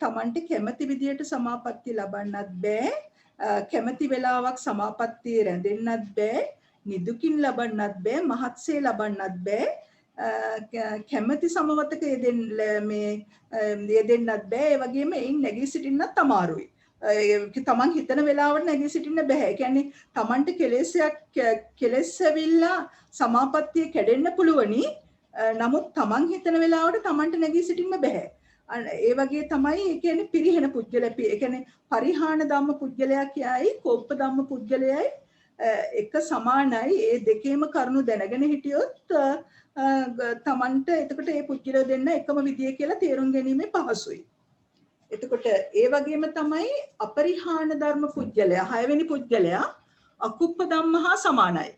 [SPEAKER 5] තමන්ට කැමති විදියට සමාපත්තිය ලබන්නත් බෑ. කැමති වෙලාවක් සමාපත්තිය රැඳෙන්නත් බෑ. නිදුකින් ලබන්නත් බෑ. මහත්සේ ලබන්නත් බෑ. කැමති සමවතක යෙදෙන්නත් බෑ. ඒ වගේම එයින් නැගී සිටින්නත් අමාරුයි. තමන් හිතන වෙලාවට නැගී සිටින්න බෑ. ඒ කියන්නේ තමන්ට කෙලෙස් ඇවිල්ලා සමාපත්තිය කැඩෙන්න පුළුවනි. නමුත් තමන් හිතන වෙලාවට තමන්ට නැගී සිටින්න බෑ. ඒ වගේ තමයි ඒ කියන්නේ පිරිහෙන පුද්ගලයා. ඒ කියන්නේ පරිහාන ධම්ම පුද්ගලයා කියයි කෝප්ප ධම්ම පුද්ගලයයි එක සමානයි. ඒ දෙකේම කරුණු දැනගෙන හිටියොත් තමන්ට එතකොට ඒ පුද්ගලයෝ දෙන්න එකම විදිය කියලා තේරුම් ගැනීම පහසුයි. එතකොට ඒ වගේම තමයි අපරිහාන ධර්ම පුද්ගලයා 6 වෙනි පුද්ගලයා අකුප්ප ධම්ම හා සමානයි.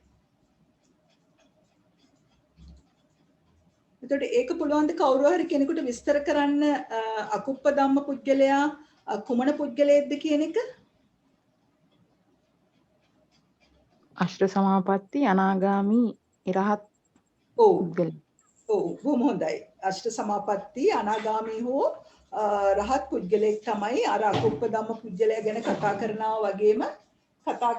[SPEAKER 5] එතකොට ඒක පුළුවන් ද කවුරු හරි කෙනෙකුට විස්තර කරන්න අකුප්ප ධම්ම පුද්ගලයා කුමන පුද්ගලයෙක්ද කියන එක?
[SPEAKER 4] අෂ්ට සමාපatti අනාගාමි ඉරහත් පුද්ගල.
[SPEAKER 5] ඔව් බොහොම හොඳයි. අෂ්ට සමාපatti අනාගාමි හෝ රහත් පුද්ගලයෙක් තමයි අර අකුප්ප ධම්ම පුද්ගලයා ගැන කතා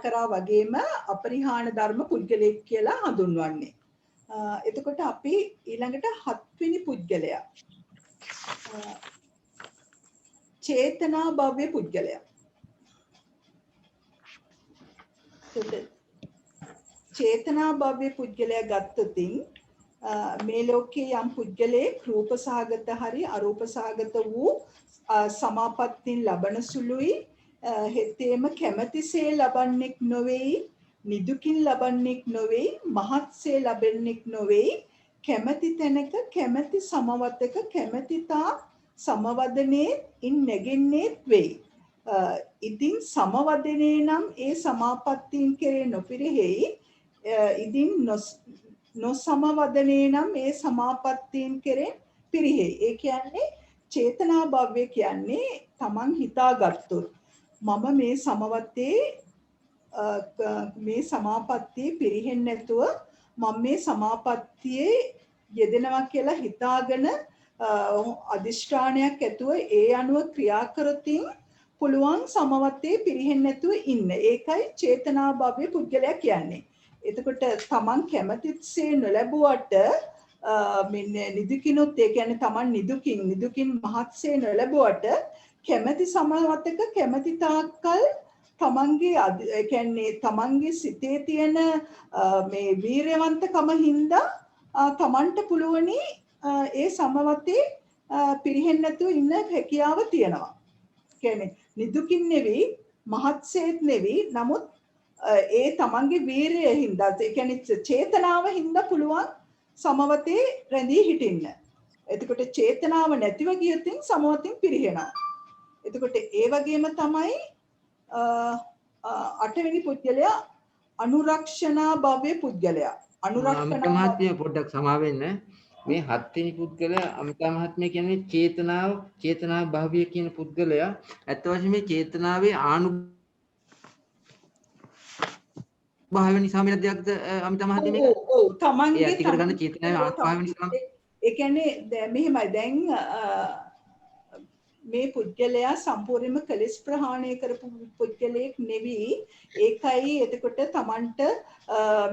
[SPEAKER 5] කරා වගේම අපරිහාන ධර්ම පුද්ගලයෙක් කියලා හඳුන්වන්නේ. එතකොට අපි ඊළඟට 7 වෙනි පුද්ගලයා චේතනා භව්‍ය පුද්ගලයා. චේතනා භව්‍ය පුද්ගලයා ගත්තොතින් මේ ලෝකයේ යම් පුද්ගලයෙක් රූපසහගත හරි අරූපසහගත වූ සමාපත්තීන් ලබන සුළුයි. හෙතේම කැමැතිසේ ලබන්නෙක් නොවේයි. නිදුකින් ලබන්නෙක් නොවේයි. මහත්සේ ලබන්නෙක් නොවේයි. කැමැති තැනක කැමැති සමවතක කැමැතිතා සමවදනේ ඉන් නැගෙන්නේත් වෙයි. ඉතින් සමවදනේ නම් ඒ සමාපත්තීන් කෙරේ නොපිරිහෙයි. ඉතින් නොසමවදනේ නම් ඒ සමාපත්තීන් කෙරේ පිරිහෙයි. ඒ කියන්නේ චේතනා භව්‍ය කියන්නේ තමන් හිතාගත්තොත් මම මේ සමවතේ මේ සමාපත්තියේ පිරිහෙන්නේ නැතුව මම මේ සමාපත්තියේ යෙදෙනවා කියලා හිතාගෙන අදිෂ්ඨානයක් ඇතුව ඒ අනුව ක්‍රියා කරොතින් පුළුවන් සමවතේ පිරිහෙන්නේ නැතුව ඉන්න. ඒකයි චේතනා භව්‍ය පුද්ගලයා කියන්නේ. එතකොට තමන් කැමැතිසේ නොලැබුවට මෙන්න නිදුකිනුත් ඒ කියන්නේ තමන් නිදුකින් මහත්සේ නොලැබුවට කැමැති සමවතක කැමැති තාක්කල් තමන්ගේ ඒ කියන්නේ තමන්ගේ සිතේ තියෙන මේ වීරයවන්තකම හින්දා තමන්ට පුළුවනි ඒ සමවතේ පිරිහෙන්නේ නැතුව ඉන්න හැකියාව තියෙනවා. කියන්නේ නිදුකින් නෙවෙයි මහත්සේත් නෙවෙයි නමුත් ඒ තමන්ගේ වීරය හින්දා ඒ කියන්නේ චේතනාව හින්දා පුළුවන් සමවතේ රැඳී හිටින්න. එතකොට චේතනාව නැතිව ගියොතින් සමවතින් පිරිහෙනවා. එතකොට ඒ වගේම තමයි අටවෙනි පුද්ගලයා අනුරක්ෂණා භව්‍ය පුද්ගලයා.
[SPEAKER 2] අමිතා මහත්මිය පොඩ්ඩක් සමා වෙන්න. මේ හත්වෙනි පුද්ගලයා අමිතා මහත්මිය කියන්නේ චේතනා භව්‍ය කියන පුද්ගලයා ඇත්ත වශයෙන්ම මේ චේතනාවේ භාව නිසා වෙන දෙයක්ද අමිතා මහත්මිය මේක?
[SPEAKER 5] ඔව් තමන්ගේ
[SPEAKER 2] ඒ ඇති කරගන්න චේතනාවේ භාව නිසා.
[SPEAKER 5] ඒ කියන්නේ මෙහෙමයි දැන් මේ පුද්ගලයා සම්පූර්ණයෙන්ම කලස් ප්‍රහාණය කරපු පුද්ගලයෙක් නෙවෙයි. ඒකයි එතකොට තමන්ට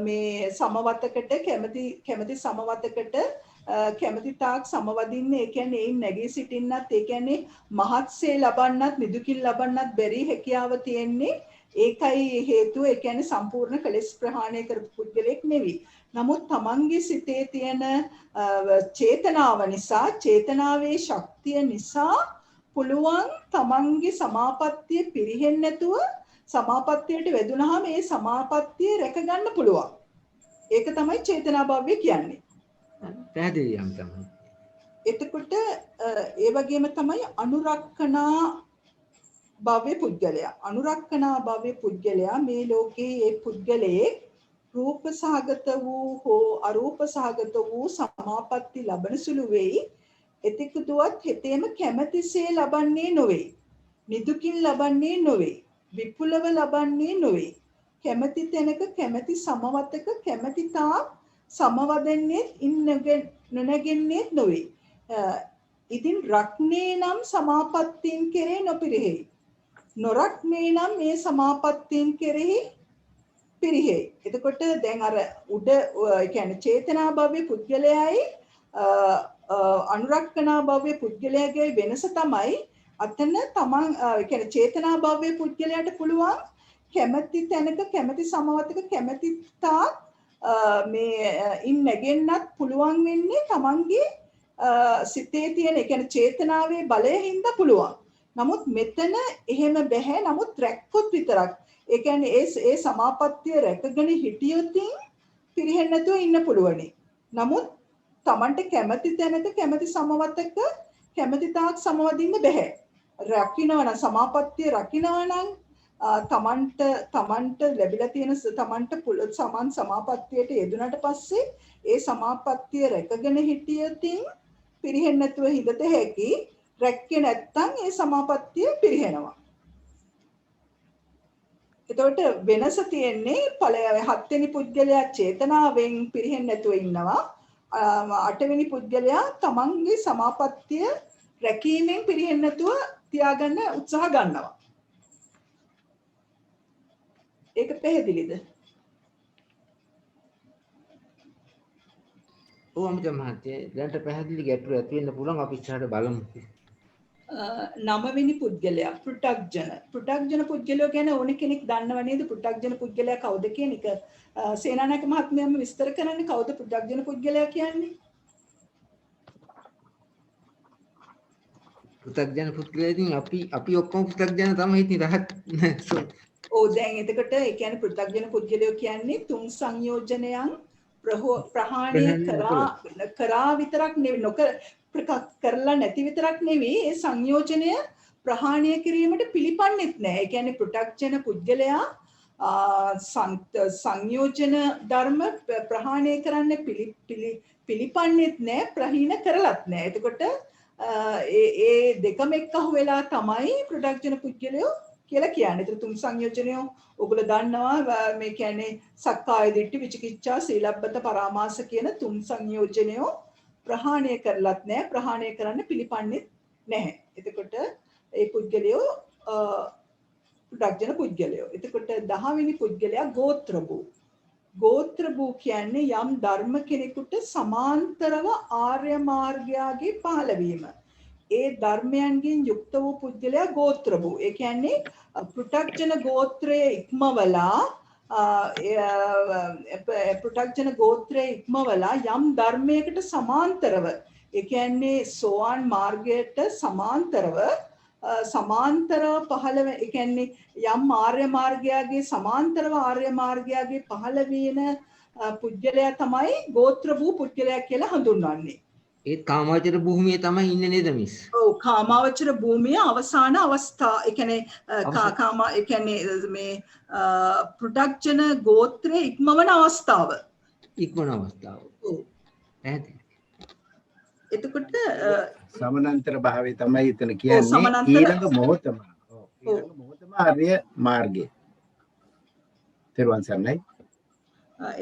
[SPEAKER 5] මේ සමවතකට කැමති සමවතකට කැමති තාක් සමවදින්න ඒ කියන්නේ ඒ නැගී සිටින්නත් ඒ කියන්නේ මහත්සේ ලබන්නත් නිදුකින් ලබන්නත් බැරි හැකියාව තියෙන්නේ. ඒකයි හේතුව ඒ කියන්නේ සම්පූර්ණ කලස් ප්‍රහාණය කරපු පුද්ගලයෙක් නෙවෙයි. නමුත් තමන්ගේ සිතේ තියෙන චේතනාව නිසා චේතනාවේ ශක්තිය නිසා පුළුවන් තමන්ගේ සමාපත්තිය පිරිහෙන්නේ නැතුව සමාපත්තියට වැදුනහම ඒ සමාපත්තිය රැක ගන්න පුළුවන්. ඒක තමයි චේතනා භව්‍ය කියන්නේ.
[SPEAKER 2] පැහැදිලි යම් තමයි.
[SPEAKER 5] එතකොට ඒ වගේම තමයි අනුරක්ෂණා භව්‍ය පුද්ගලයා. අනුරක්ෂණා භව්‍ය පුද්ගලයා මේ ලෝකයේ ඒ පුද්ගලයේ රූප සහගත වූ හෝ අරූප සහගත වූ සමාපatti ලබන සුළු වෙයි. එතෙකුදුවත් හෙතේම කැමැතිසේ ලබන්නේ නොවේ. නිදුකින් ලබන්නේ නොවේ. විපුලව ලබන්නේ නොවේ. කැමැති තැනක කැමැති සමවතක කැමැති තා සමවදන්නේ නොනැගෙන්නේ නොවේ. ඉතින් රක්නේ නම් සමාපත්තීන් කෙරේ නොපිරිහෙයි. නොරක්නේ නම් මේ සමාපත්තීන් කෙරෙහි පිරිහෙයි. එතකොට දැන් අර උඩ ඒ කියන්නේ චේතනා භව්‍ය පුද්ගලයයි අනුරක්ෂණා භව්‍ය පුද්ගලයාගේ වෙනස තමයි අතන තමන් ඒ කියන්නේ චේතනා භව්‍ය පුද්ගලයාට පුළුවන් කැමැති තැනක කැමැති සමවතක කැමැති තාක් මේ ඉන් නැගෙන්නත් පුළුවන් වෙන්නේ තමන්ගේ සිතේ තියෙන ඒ කියන්නේ චේතනාවේ බලය හින්දා පුළුවන්. නමුත් මෙතන එහෙම බෑ. නමුත් රැක්කොත් විතරක්. ඒ කියන්නේ ඒ සමාපත්තිය රැකගෙන හිටියොත් පිරිහෙන්නේ නැතුව ඉන්න පුළුවනි. නමුත් තමන්ට කැමැති තැනක කැමැති සමවතක කැමැති තාක් සමවදින්න බෑ. රකින්නවනම් සමාපත්තිය රකින්නවනම් තමන්ට ලැබිලා තියෙන තමන්ට සමාන සමාපත්තියට යෙදුනට පස්සේ ඒ සමාපත්තිය රැකගෙන හිටියොත් පිරිහෙන්නේ නැතුව හිඳත හැකි. රැක්කේ නැත්තම් ඒ සමාපත්තිය පිරිහෙනවා. එතකොට වෙනස තියෙන්නේ හත්වෙනි පුද්ගලයා චේතනාවෙන් පිරිහෙන්නේ නැතුව ඉන්නවා. අටවෙනි පුද්ගලයා තමන්ගේ සමාපත්තිය රැකීමෙන් පිරිහෙන්නේ නැතුව තියාගන්න උත්සාහ ගන්නවා. ඒක පැහැදිලිද?
[SPEAKER 2] ඔව් අමිතා මහත්මිය දැන්ට පැහැදිලි ගැටලු ඇති වෙන්න පුළුවන්. අපි ඉස්සරහට බලමු.
[SPEAKER 5] නවවෙනි පුද්ගලයා පෘථග්ජන පුද්ගලයෝ ගැන ඕන කෙනෙක් දන්නව නේද? පෘථග්ජන පුද්ගලයා කවුද කියන එක සේනානායක මහත්මයාම විස්තර කරන්නේ. කවුද පෘථග්ජන පුද්ගලයා කියන්නේ?
[SPEAKER 2] පෘථග්ජන පුද්ගලයා ඉතින් අපි ඔක්කොම පෘථග්ජන තමයි ඉතින් රහත්.
[SPEAKER 5] ඔව් දැන් එතකොට ඒ කියන්නේ පෘථග්ජන පුද්ගලයෝ කියන්නේ තුන් සංයෝජනයන් ප්‍රහාණය කරා විතරක් නෙවෙයි නොකර කරලා නැති විතරක් නෙවෙයි ඒ සංයෝජනය ප්‍රහාණය කිරීමට පිළිපන්නෙත් නැහැ. ඒ කියන්නේ පෘථග්ජන පුද්ගලයා සංයෝජන ධර්ම ප්‍රහාණය කරන්න පිළිපන්නෙත් නැහැ, ප්‍රහීන කරලත් නැහැ. එතකොට ඒ දෙකම එක්කහු වෙලා තමයි පෘථග්ජන පුද්ගලයෝ කියලා කියන්නේ. ඒතර තුන් සංයෝජනය ඔයගොල්ලෝ දන්නවා මේ කියන්නේ සක්කාය දිට්ඨි, විචිකිච්ඡා, සීලබ්බත, පරාමාස කියන තුන් සංයෝජනය ප්‍රහාණය කරලත් නැහැ, ප්‍රහාණය කරන්න පිළිපන්නෙත් නැහැ. එතකොට ඒ පුද්ගලයෝ පෘථග්ජන පුද්ගලයෝ. එතකොට 10 වෙනි පුද්ගලයා ගෝත්‍ර භූ. ගෝත්‍ර භූ කියන්නේ යම් ධර්ම කෙනෙකුට සමාන්තරව ආර්ය මාර්ගයාගේ පහළවීම. ඒ ධර්මයන්ගෙන් යුක්ත වූ පුද්ගලයා ගෝත්‍ර භූ. ඒ කියන්නේ පෘථග්ජන ගෝත්‍රයේ ඉක්මවලා පෘථග්ජන ගෝත්‍රයේ ඉක්මවලා යම් ධර්මයකට සමාන්තරව, ඒ කියන්නේ සෝවාන් මාර්ගයට සමාන්තරව පහළ, ඒ කියන්නේ යම් ආර්ය මාර්ගයාගේ සමාන්තරව ආර්ය මාර්ගයාගේ පහළ වෙන පුද්ගලයා තමයි ගෝත්‍ර භූ පුද්ගලයා කියලා හඳුන්වන්නේ.
[SPEAKER 2] ඒ කාමාවචර භූමියේ තමයි ඉන්නේ නේද මිස්?
[SPEAKER 5] ඔව්, කාමාවචර භූමියේ අවසාන අවස්ථා. ඒ කියන්නේ ඒ කියන්නේ මේ පෘථග්ජන ගෝත්‍රයේ ඉක්මවන අවස්ථාව.
[SPEAKER 2] ඉක්මන අවස්ථාව.
[SPEAKER 5] ඔව්. එතකොට
[SPEAKER 1] සමානන්තර භාවය තමයි එතන කියන්නේ. ඊළඟ මොහොතම. ඊළඟ මොහොතම ආර්ය මාර්ගය. තෙරුවන් සරණයි.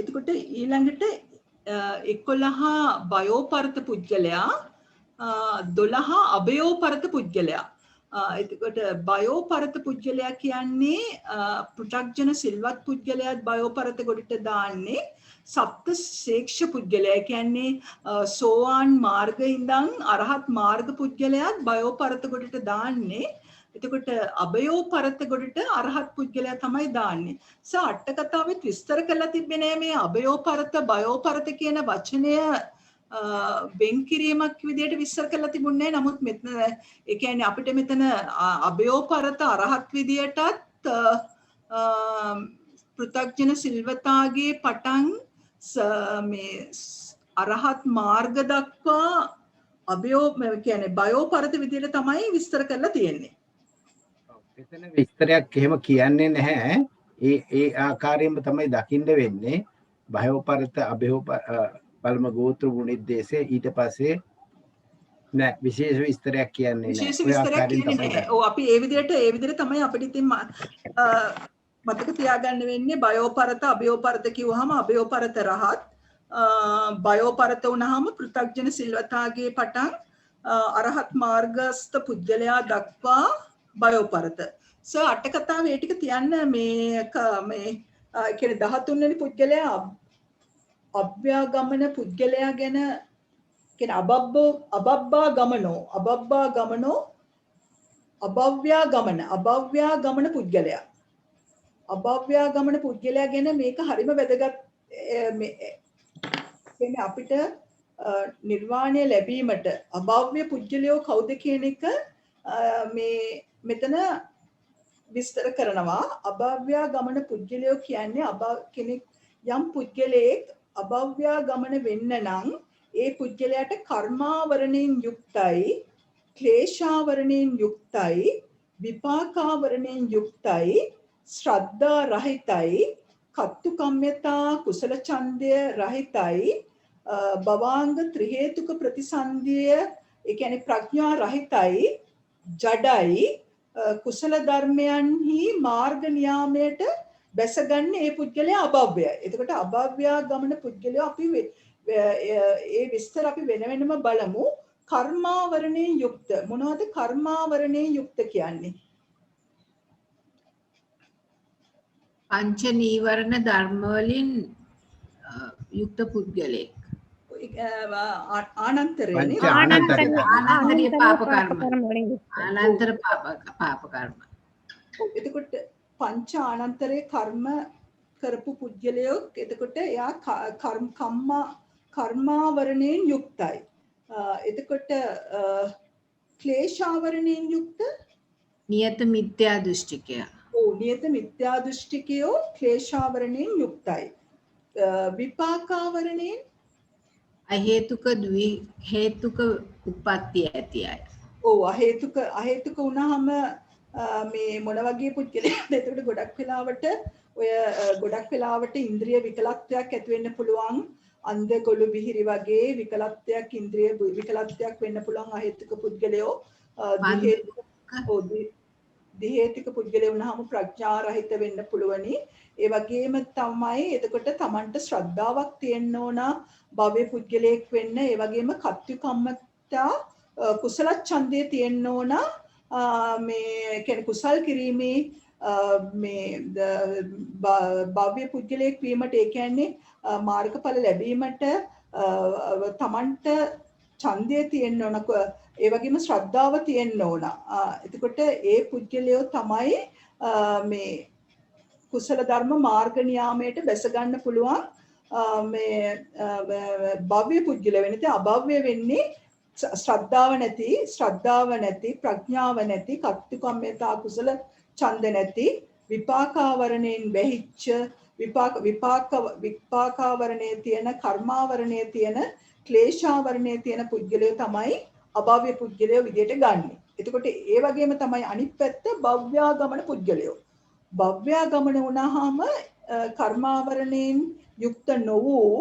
[SPEAKER 5] එතකොට ඊළඟට 11 බයෝපරත පුද්ගලයා, 12 අභයෝපරත පුද්ගලයා. එතකොට බයෝපරත පුද්ගලයා කියන්නේ පෘථග්ජන සිල්වත් පුද්ගලයාත් බයෝපරත ගොඩට දාන්නේ. සප්ත ශේක්ෂ පුද්ගලයා කියන්නේ සෝවාන් මාර්ගයේ ඉඳන් අරහත් මාර්ග පුද්ගලයාත් බයෝපරත ගොඩට දාන්නේ. එතකොට අභයෝපරත ගොඩට අරහත් පුද්ගලයා තමයි දාන්නේ. අට කතාවෙත් විස්තර කරලා තිබෙන්නේ මේ අභයෝපරත බයෝපරත කියන වචනය වෙන් කිරීමක් විදිහට විස්තර කරලා තිබුණේ නැහැ. නමුත් මෙතන ඒ කියන්නේ අපිට මෙතන අභයෝපරත අරහත් විදියටත් පෘථග්ජන සිල්වතාගේ පටන් මේ අරහත් මාර්ග දක්වා අභයෝ කියන්නේ බයෝපරත විදියට තමයි විස්තර කරලා තියෙන්නේ.
[SPEAKER 1] එතන විස්තරයක් එහෙම කියන්නේ නැහැ. ඒ ආකාරයෙන්ම තමයි දකින්න වෙන්නේ. බයෝපරත අභයෝපරම ගෝත්‍ර ගුණිද්දේශේ ඊට පස්සේ නෑ විශේෂ විස්තරයක් කියන්නේ නැහැ.
[SPEAKER 5] විශේෂ විස්තරයක් කියන්නේ නැහැ. ඔව් අපි ඒ විදිහට තමයි අපිට ඉතින් මතක තියාගන්න වෙන්නේ. බයෝපරත අභයෝපරත කිව්වහම අභයෝපරත රහත්, බයෝපරත වුණාම පෘථග්ජන සිල්වතාගේ පටන් අරහත් මාර්ගස්ත පුද්ගලයා දක්වා බයෝපරත. අට කතාවේ ඒ ටික තියන්න මේ කියන්නේ 13 වෙනි පුද්ගලයා අභ්‍යාගමන පුද්ගලයා ගැන කියන්නේ අබබ්බා ගමන පුද්ගලයා. අභව්‍යාගමන පුද්ගලයා ගැන මේක හරිම වැදගත්. කියන්නේ අපිට නිර්වාණය ලැබීමට අභව්‍ය පුද්ගලයෝ කවුද කියන එක මේ මෙතන විස්තර කරනවා. අභව්‍යාගමන පුද්ගලයෝ කියන්නේ කෙනෙක් යම් පුද්ගලයෙක් අභව්‍යාගමන වෙන්න නම් ඒ පුද්ගලයාට කර්මාවරණයෙන් යුක්තයි, ක්ලේශාවරණයෙන් යුක්තයි, විපාකාවරණයෙන් යුක්තයි, ශ්‍රද්ධා රහිතයි, කත්තු කම්මතා කුසල ඡන්දය රහිතයි, භවාංග ත්‍රි හේතුක ප්‍රතිසන්දිය ඒ කියන්නේ ප්‍රඥා රහිතයි, ජඩයි, කුසල ධර්මයන්හි මාර්ග නියාමයට බැසගන්නේ ඒ පුද්ගලයා අභව්‍යයි. එතකොට අභව්‍යාගමන පුද්ගලයා අපි ඒ විස්තර අපි වෙනම බලමු. කර්මාවරණයෙන් යුක්ත. මොනවද කර්මාවරණයෙන් යුක්ත කියන්නේ?
[SPEAKER 3] පංච නීවරණ ධර්ම වලින් යුක්ත පුද්ගලෙක්.
[SPEAKER 5] ආනන්තරේ
[SPEAKER 3] ආනන්තරීය පාප කර්ම. ආනන්තර පාප කර්ම.
[SPEAKER 5] එතකොට පංච ආනන්තරේ කර්ම කරපු පුද්ගලයෝ එතකොට එයා කර්මාවරණයෙන් යුක්තයි. එතකොට ක්ලේශාවරණයෙන් යුක්ත
[SPEAKER 3] නියත මිත්‍යා දෘෂ්ටිකය.
[SPEAKER 5] නියත මිත්‍යා දෘෂ්ටිකයෝ ක්ලේශාවරණයෙන් යුක්තයි. විපාකාවරණයෙන්
[SPEAKER 3] අහේතුක ද්වි හේතුක උප්පත්තිය ඇති අය.
[SPEAKER 5] ඔව් අහේතුක වුණාම මේ මොන වගේ පුද්ගලයාද? එතකොට ගොඩක් වෙලාවට ඉන්ද්‍රිය විකලත්වයක් ඇති වෙන්න පුළුවන්. අන්ධ ගොළු බිහිරි වගේ විකලත්වයක් ඉන්ද්‍රිය විකලත්වයක් වෙන්න පුළුවන් අහේතුක පුද්ගලයෝ. දිහේතික පුද්ගලයෝ වුණාම ප්‍රඥා රහිත වෙන්න පුළුවනි. ඒ වගේම තමයි එතකොට Tamanට ශ්‍රද්ධාවක් තියෙන්න ඕන භව්‍ය පුද්ගලයෙක් වෙන්න. ඒ වගේම කත්විකම්මතා කුසල ඡන්දය තියෙන්න ඕන. මේ කියන්නේ කුසල් කිරීමේ මේ භව්‍ය පුද්ගලයෙක් වීමට ඒ කියන්නේ මාර්ගඵල ලැබීමට Tamanට ඡන්දය තියෙන්න ඕන. ඒ වගේම ශ්‍රද්ධාව තියෙන්න ඕන. එතකොට ඒ පුද්ගලයෝ තමයි මේ කුසල ධර්ම මාර්ග නියාමයට බැස ගන්න පුළුවන් මේ භව්‍ය පුද්ගල වෙන. ඉතින් අභව්‍ය වෙන්නේ ශ්‍රද්ධාව නැති ප්‍රඥාව නැති කත්තිකම්මතා කුසල ඡන්ද නැති විපාකාවරණයෙන් වැහිච්ච විපාකාවරණයේ තියෙන කර්මාවරණයේ තියෙන ක්ලේශාවරණයේ තියෙන පුද්ගලයෝ තමයි අභව්‍ය පුද්ගලයෝ විදියට ගන්නෙ. එතකොට ඒ වගේම තමයි අනිත් පැත්ත භව්‍යාගමන පුද්ගලයෝ. භව්‍යාගමන වුණාම කර්මාවරණයෙන් යුක්ත නොවූ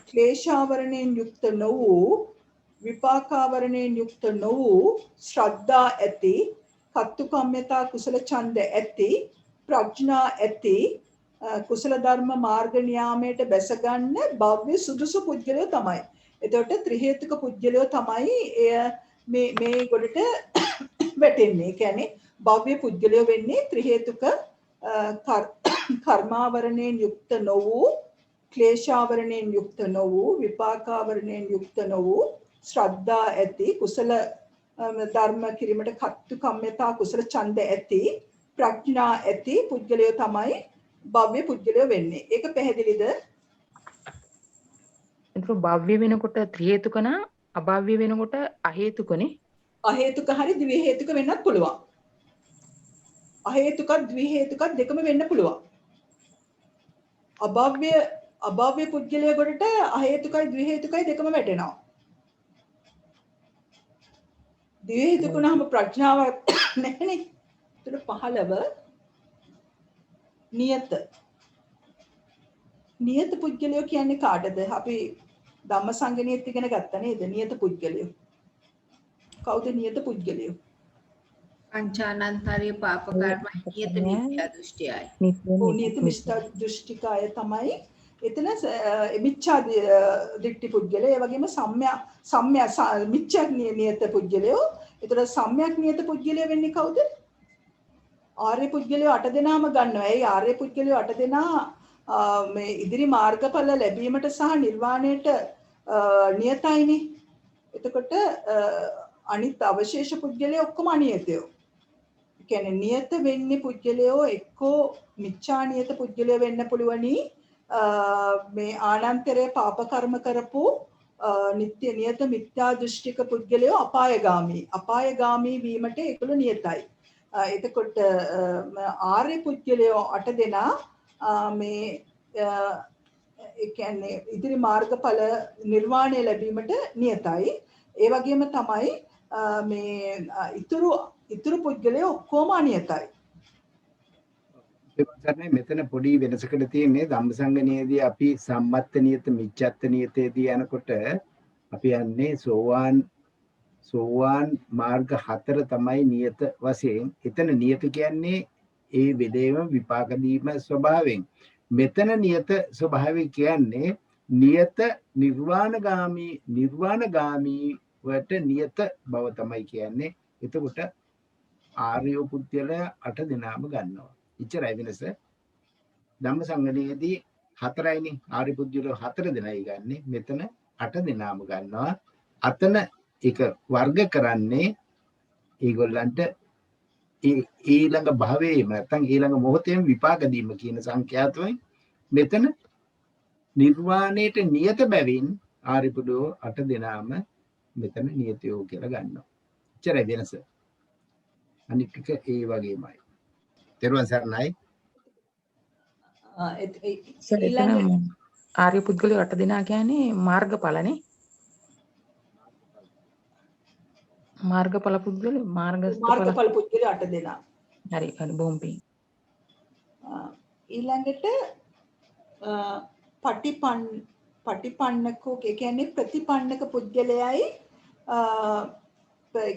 [SPEAKER 5] ක්ලේශාවරණයෙන් යුක්ත නොවූ විපාකාවරණයෙන් යුක්ත නොවූ ශ්‍රද්ධා ඇති කත්තුකම්මතා කුසල ඡන්ද ඇති ප්‍රඥා ඇති කුසල ධර්ම මාර්ග නියාමයට බැස ගන්න භව්‍ය සුදුසු පුද්ගලයෝ තමයි. එතකොට ත්‍රි හේතුක පුද්ගලයෝ තමයි මේ ගොඩට වැටෙන්නේ. කියන්නේ භව්‍ය පුද්ගලයෝ වෙන්නේ ත්‍රි හේතුක කර්මාවරණයෙන් යුක්ත නොවූ ක්ලේශාවරණයෙන් යුක්ත නොවූ විපාකාවරණයෙන් යුක්ත නොවූ ශ්‍රද්ධා ඇති කුසල ධර්ම කිරීමට කත්තුකම්මතා කුසල ඡන්ද ඇති ප්‍රඥා ඇති පුද්ගලයෝ තමයි භව්‍ය පුද්ගලයෝ වෙන්නේ. ඒක පැහැදිලිද?
[SPEAKER 4] එතකොට භව්‍ය වෙනකොට ත්‍රි හේතුක නා අභව්‍ය වෙනකොට අහේතුකනේ.
[SPEAKER 5] අහේතුක හරි ද්වි හේතුක වෙන්නත් පුළුවන්. අහේතුක ද්වි හේතුක දෙකම වෙන්න පුළුවන්. අභව්‍ය පුද්ගලයා ගොඩට අහේතුකයි ද්වි හේතුකයි දෙකම වැටෙනවා. ද්වි හේතුක නම් ප්‍රඥාව නැහැනේ. ඒතර 15 නියත පුද්ගලයෝ කියන්නේ කාටද? අපි ධම්මසංගණියත් ඉගෙන ගත්තා නේද? නියත පුද්ගලයෝ. කවුද නියත පුද්ගලයෝ?
[SPEAKER 3] පංචානන්තරේ පාප කර්ම නියත මිත්‍යා දෘෂ්ටියයි.
[SPEAKER 5] නියත මිත්‍යා දෘෂ්ටිකය තමයි එතන මිච්ඡා දිට්ඨි පුද්ගලයෝ. ඒ වගේම මිච්ඡා නියත පුද්ගලයෝ. ඒතර සම්‍යක් නියත පුද්ගලයෝ වෙන්නේ කවුද? ආර්ය පුද්ගලයෝ 8 දෙනාම ගන්නවා. ඒ ආර්ය පුද්ගලයෝ 8 දෙනා මේ ඉදිරි මාර්ගඵල ලැබීමට සහ නිර්වාණයට නියතයිනේ. එතකොට අනිත් අවශේෂ පුද්ගලයෝ ඔක්කොම අනියතයෝ. කියන්නේ නියත වෙන්නේ පුද්ගලයෝ එක්කෝ මිච්ඡා නියත පුද්ගලයෝ වෙන්න පුළුවනි. මේ ආනන්තරේ පාප කර්ම කරපු නිත්‍ය නියත මිත්‍යා දෘෂ්ටික පුද්ගලයෝ අපායගාමී වීමට ඒකළු නියතයි. එතකොට ආර්ය පුද්ගලයෝ 8 දෙනා මේ ඒ කියන්නේ ඉදිරි මාර්ගඵල නිර්වාණය ලැබීමට නියතයි. ඒ වගේම තමයි මේ ඉතුරු පුද්ගලයෝ ඔක්කොම අනියතයි.
[SPEAKER 1] ඒකතරනේ මෙතන පොඩි වෙනසකට තියෙන්නේ ධම්මසංගණියේදී අපි සම්මත්ත නියත මිච්ඡත්ත නියතේදී යනකොට අපි යන්නේ සෝවාන් මාර්ග 4 තමයි නියත වශයෙන්. එතන නියත කියන්නේ ඒ වෙලේම විපාක දීම ස්වභාවයෙන්. මෙතන නියත ස්වභාවය කියන්නේ නියත නිර්වාණගාමී වට නියත බව තමයි කියන්නේ. එතකොට ආර්ය පුද්ගලයා 8 දෙනාම ගන්නවා. ඉච්චරයි වෙනස. ධම්මසංගණියේදී 4යිනේ ආර්ය පුද්ගලයෝ 4 දෙනයි ගන්නෙ. මෙතන 8 දෙනාම ගන්නවා. අතන ඒක වර්ග කරන්නේ ඒගොල්ලන්ට ඊළඟ භවයේම නැත්නම් ඊළඟ මොහොතේම විපාක දීම කියන සංඛ්‍යාතවයි. මෙතන නිර්වාණයට නියත බැවින් ආර්ය පුද්ගලයෝ 8 දෙනාම මෙතන නියතයෝ කියලා ගන්නවා. එච්චරයි වෙනස. අනිත් එක ඒ වගේමයි. තෙරුවන් සරණයි.
[SPEAKER 4] ආර්ය පුද්ගලයෝ 8 දෙනා කියන්නේ මාර්ගඵලනේ. මාර්ගඵල පුද්ගලයෝ මාර්ගස්ත ඵල.
[SPEAKER 5] මාර්ගඵල පුද්ගලයෝ 8 දෙනා.
[SPEAKER 4] හරි හරි බොහොම පිං.
[SPEAKER 5] ඊළඟට පටිපන්නකෝ කියන්නේ ප්‍රතිපන්නක පුද්ගලයයි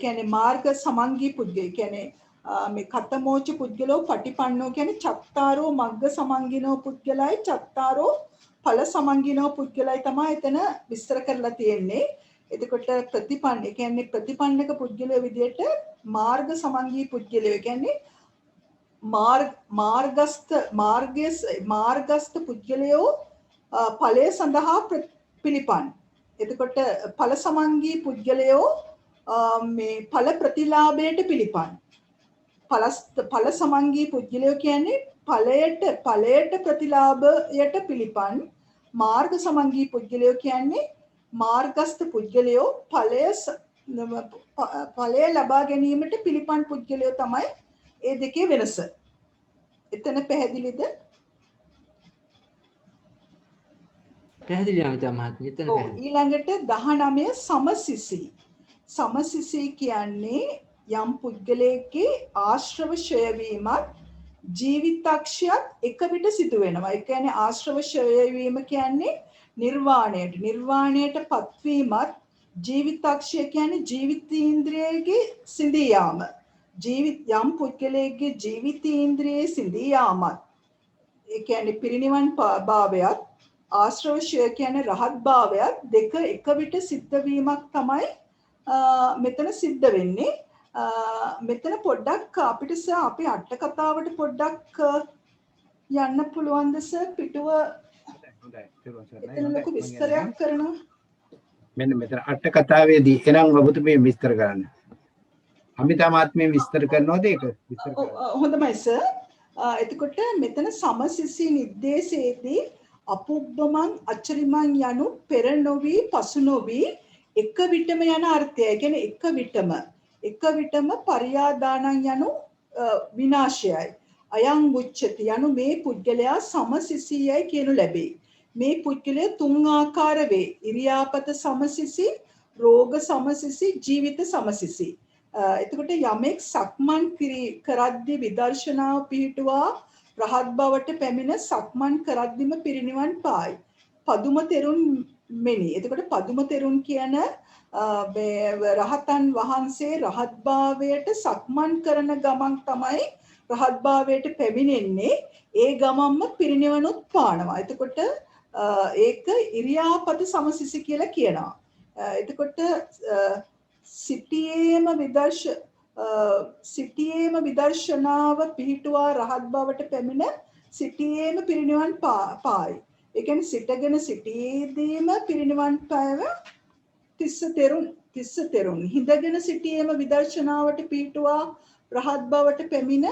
[SPEAKER 5] කියන්නේ මාර්ග සමංගී පුද්ගලය කියන්නේ මේ කතමෝච පුද්ගලෝ පටිපන්නෝ කියන්නේ චත්තාරෝ මග්ග සමංගිනෝ පුද්ගලයි චත්තාරෝ ඵල සමංගිනෝ පුද්ගලයි තමයි එතන විස්තර කරලා තියෙන්නේ. එතකොට ප්‍රතිපන්න කියන්නේ ප්‍රතිපන්නක පුද්ගලයෝ විදිහට මාර්ග සමංගී පුද්ගලයෝ කියන්නේ මාර්ගස්ත පුද්ගලයෝ ඵලය සඳහා පිළිපන්. එතකොට ඵල සමංගී පුද්ගලයෝ මේ ඵල ප්‍රතිලාභයට පිළිපන්. ඵල සමංගී පුද්ගලයෝ කියන්නේ ඵලයට ප්‍රතිලාභයට පිළිපන්. මාර්ග සමංගී පුද්ගලයෝ කියන්නේ මාර්ගස්ත පුද්ගලයෝ ඵලය ලබා ගැනීමට පිළිපන් පුද්ගලයෝ තමයි ඒ දෙකේ වෙනස. එතන පැහැදිලිද?
[SPEAKER 2] පැහැදිලි අමිතා මහත්මිය එතන පැහැදිලි.
[SPEAKER 5] ඊළඟට 19 සමසිසි. සමසිසි කියන්නේ යම් පුද්ගලයෙක්ගේ ආශ්‍රව ක්ෂය වීමත් ජීවිතක්ෂයත් එක විට සිදු වෙනවා. ඒ කියන්නේ ආශ්‍රව ක්ෂය වීම කියන්නේ නිර්වාණයට පත්වීමත් ජීවිතක්ෂය කියන්නේ ජීවිතීන්ද්‍රියයේ සිඳී යාම. යම් පුද්ගලයෙක්ගේ ජීවිතීන්ද්‍රියේ සිඳී යාමත් ඒ කියන්නේ පිරිනිවන් භාවයත් ආශ්‍රව ක්ෂය කියන්නේ රහත් භාවයත් දෙක එක විට සිද්ධ වීමක් තමයි මෙතන සිද්ධ වෙන්නේ. මෙතන පොඩ්ඩක් අපිට අපේ අට කතාවට පොඩ්ඩක් යන්න පුළුවන්ද සර්? පිටුව එතන ලොකු විස්තරයක් කරනවා.
[SPEAKER 1] මෙන්න මෙතන අට කතාවේදී එනම් ඔබතුමිය විස්තර කරන්න. අමිතා මහත්මිය විස්තර කරනවද ඒක? විස්තර කරන්න.
[SPEAKER 5] හොඳයි සර්. එතකොට මෙතන සමසිසි නිर्देशයේදී අපුබ්බමං අචරිමං යනු පෙර නොවි පසු නොවි එක විටම යන අර්ථය. ඒ කියන්නේ එක විටම පරියාදානං යනු විනාශයයි. අයං උච්චති යනු මේ පුද්ගලයා සමසිසියයි කියනු ලැබේ. මේ පුද්ගලයා තුන් ආකාර වේ. ඉරියාපත සමසිසි, රෝග සමසිසි, ජීවිත සමසිසි. එතකොට යමෙක් සක්මන් කරද්දී විදර්ශනාව පිහිටුවා රහත් බවට පැමිණ සක්මන් කරද්දිම පිරිනිවන් පායි. පදුම තෙරුන් මෙනි. එතකොට පදුම තෙරුන් කියන රහතන් වහන්සේ රහත් භාවයට සක්මන් කරන ගමන් තමයි රහත් භාවයට පැමිණෙන්නේ. ඒ ගමන්ම පිරිනිවනුත් පානවා. එතකොට ඒක ඉරියාපත සමසිසි කියලා කියනවා. එතකොට සිටියේම විදර්ශනාව පිහිටුවා රහත් බවට පැමිණ සිටියේම පිරිනිවන් පායි. ඒ කියන්නේ සිටගෙන සිටියේදීම පිරිනිවන් පාව තිස්ස තෙරුන් හිඳගෙන සිටියේම විදර්ශනාවට පිහිටුවා රහත් බවට පැමිණ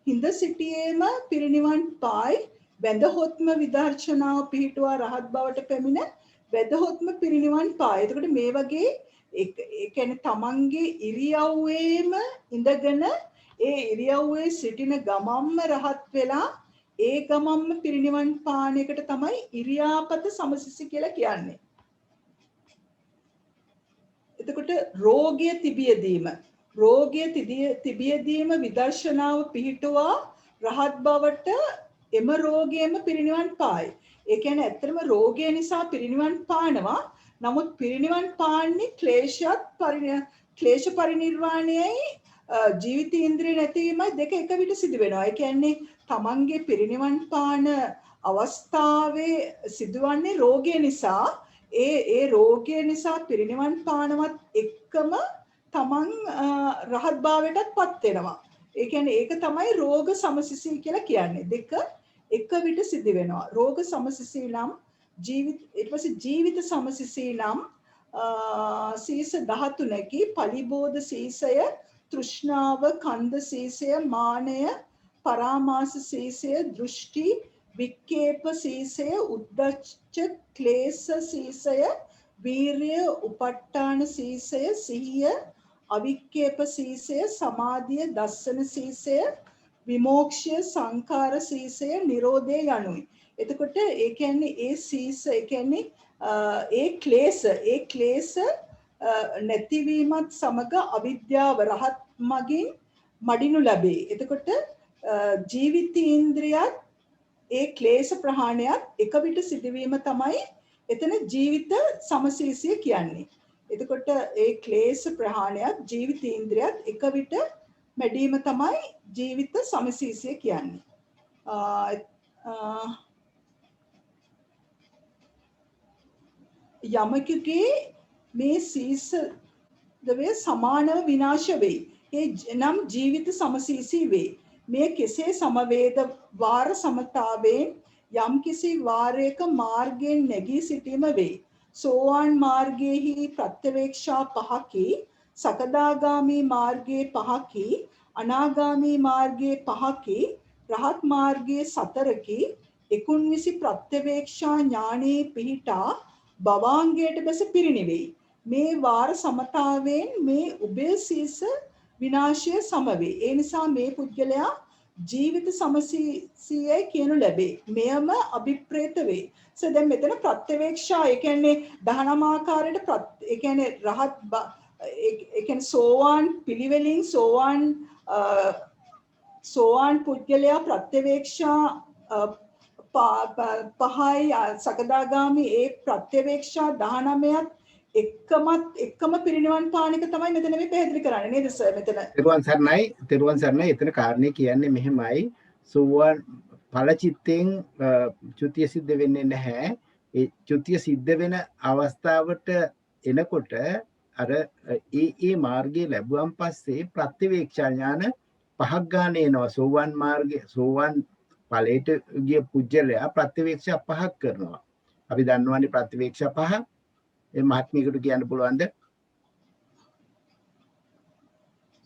[SPEAKER 5] හිඳ සිටියේම පිරිනිවන් පායි. වැඳහොත්ම විදර්ශනාව පිහිටුවා රහත් බවට පැමිණ වැඳහොත්ම පිරිනිවන් පායි. එතකොට මේ වගේ ඒ කියන්නේ තමන්ගේ ඉරියව්වේම ඉඳගෙන ඒ ඉරියව්වේ සිටින ගමම්ම රහත් වෙලා ඒ ගමම්ම පිරිනිවන් පාන එකට තමයි ඉරියාපත සමසිසි කියලා කියන්නේ. එතකොට රෝගය තිබියදීම විදර්ශනාව පිහිටුවා රහත් බවට එම රෝගයම පිරිනිවන් පායි. ඒ කියන්නේ ඇත්තටම රෝගය නිසා පිරිනිවන් පානවා. නමුත් පිරිනිවන් පාන්නේ ක්ලේශ පරිනිර්වාණයයි ජීවිතේන්ද්‍රිය නැතිවීමයි දෙක එක විට සිදු වෙනවා. ඒ කියන්නේ තමන්ගේ පිරිනිවන් පාන අවස්ථාවේ සිදුවන්නේ රෝගය නිසා. ඒ රෝගය නිසා පිරිනිවන් පානවත් එක්කම තමන් රහත් භාවයටත් පත් වෙනවා. ඒ කියන්නේ ඒක තමයි රෝග සමසිසි කියලා කියන්නේ. දෙක එක විට සිදු වෙනවා. රෝග සමසිසි නම් ඊට පස්සේ ජීවිත සමසිසි නම් සීස 13කි. පලිබෝධ සීසය, තෘෂ්ණාව, කන්ද සීසය, මානය, පරාමාස සීසය, දෘෂ්ටි, වික්කේප සීසය, උද්ධච්ච ක්ලේශ සීසය, වීර්ය, උපට්ඨාන සීසය, සිහිය, අවික්කේප සීසය, සමාධිය, දස්සන සීසය, විමෝක්ෂය සංඛාර සීසය නිරෝධය යනුයි. එතකොට ඒ කියන්නේ ඒ සීස ඒ කියන්නේ ඒ ක්ලේශ නැතිවීමත් සමග අවිද්‍යාව රහත් මගින් මඩිනු ලැබේ. එතකොට ජීවිතේන්ද්‍රයත් ඒ ක්ලේශ ප්‍රහාණයත් එක විට සිදුවීම තමයි එතන ජීවිත සමසීසිය කියන්නේ. එතකොට ඒ ක්ලේශ ප්‍රහාණයත් ජීවිතේන්ද්‍රයත් එක විට මැඩීම තමයි ජීවිත සමසීසිය කියන්නේ. යමකගේ මේ සීස දවේ සමානව විනාශ වෙයි. ඒ නම් ජීවිත සමසීසී වේ. මේ කෙසේ සමවේද වාර සමතාවෙන් යම් කිසි වාරයක මාර්ගයෙන් නැගී සිටීම වේ. සෝවාන් මාර්ගයේහි ප්‍රත්‍යවේක්ෂා පහකි, සකදාගාමී මාර්ගයේ පහකි, අනාගාමී මාර්ගයේ පහකි, රහත් මාර්ගයේ සතරකි, 19 ප්‍රත්‍යවේක්ෂා ඥානයේ පිහිටා භවාංගයට බැස පිරිනිවෙයි. මේ වාර සමතාවෙන් මේ උභය සීස විනාශය සමවේ. ඒ නිසා මේ පුද්ගලයා ජීවිත සමසීසියයි කියනු ලැබේ. මෙයම අභිප්‍රේත වේ. දැන් මෙතන ප්‍රත්‍යවේක්ෂා ඒ කියන්නේ 19 ආකාරයට ඒ කියන්නේ රහත් ඒ කියන්නේ සෝවාන් පිළිවෙලින් සෝවාන් පුද්ගලයා ප්‍රත්‍යවේක්ෂා පහයි සකදාගාමි ඒ ප්‍රත්‍යවේක්ෂා 19ත් එක්කම පිරිනිවන් පාන එක තමයි මෙතන මේ පැහැදිලි කරන්නේ නේද සර්? මෙතන
[SPEAKER 1] තෙරුවන් සරණයි එතන කාරණේ කියන්නේ මෙහෙමයි. සෝවාන් ඵල චිත්තෙන් චුතිය සිද්ධ වෙන්නේ නැහැ. ඒ චුතිය සිද්ධ වෙන අවස්ථාවට එනකොට අර ඒ මාර්ගය ලැබුවන් පස්සේ ප්‍රත්‍යවේක්ෂා ඥාන පහක් ගන්න එනවා. සෝවාන් මාර්ගයේ සෝවාන් ඵලයට ගිය පුජ්‍යලයා ප්‍රත්‍යවේක්ෂා පහක් කරනවා. අපි දන්නවනේ ප්‍රත්‍යවේක්ෂා පහ. ඒ මහත්මියකට කියන්න පුළුවන්ද?